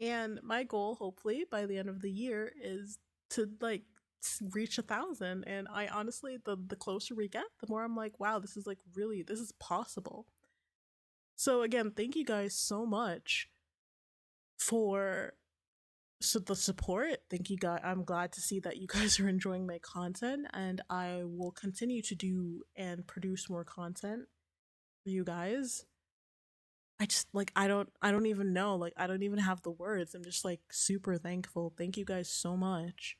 And my goal, hopefully by the end of the year, is to like reach 1,000. And I honestly, the closer we get, the more I'm like, wow, this is like really, this is possible. So again, thank you guys so much for the support. Thank you guys. I'm glad to see that you guys are enjoying my content, and I will continue to do and produce more content for you guys. I just like I don't even know, like I don't even have the words. I'm just like super thankful. Thank you guys so much.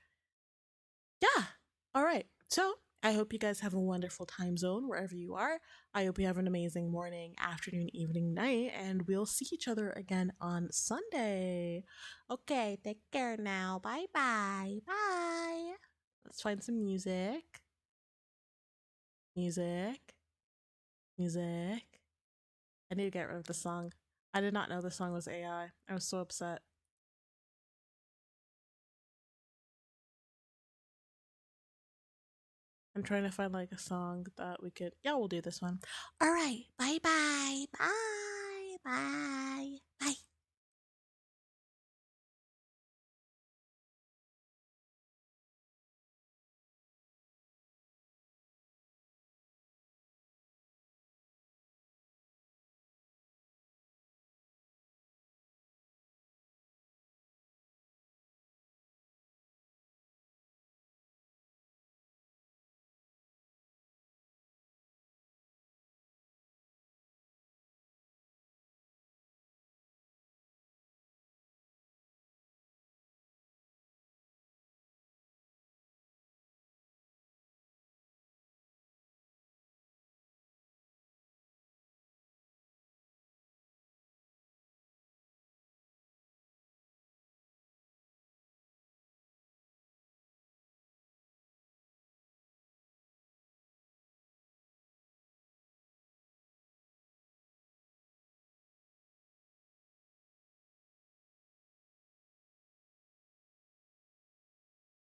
Yeah. All right. So I hope you guys have a wonderful time zone wherever you are. I hope you have an amazing morning, afternoon, evening, night, and we'll see each other again on Sunday. Okay, take care now. Bye bye. Bye. Let's find some music. Music. I need to get rid of the song. I did not know the song was AI. I was so upset. I'm trying to find like a song that we could. Yeah, we'll do this one. All right. Bye bye. Bye. Bye. Bye.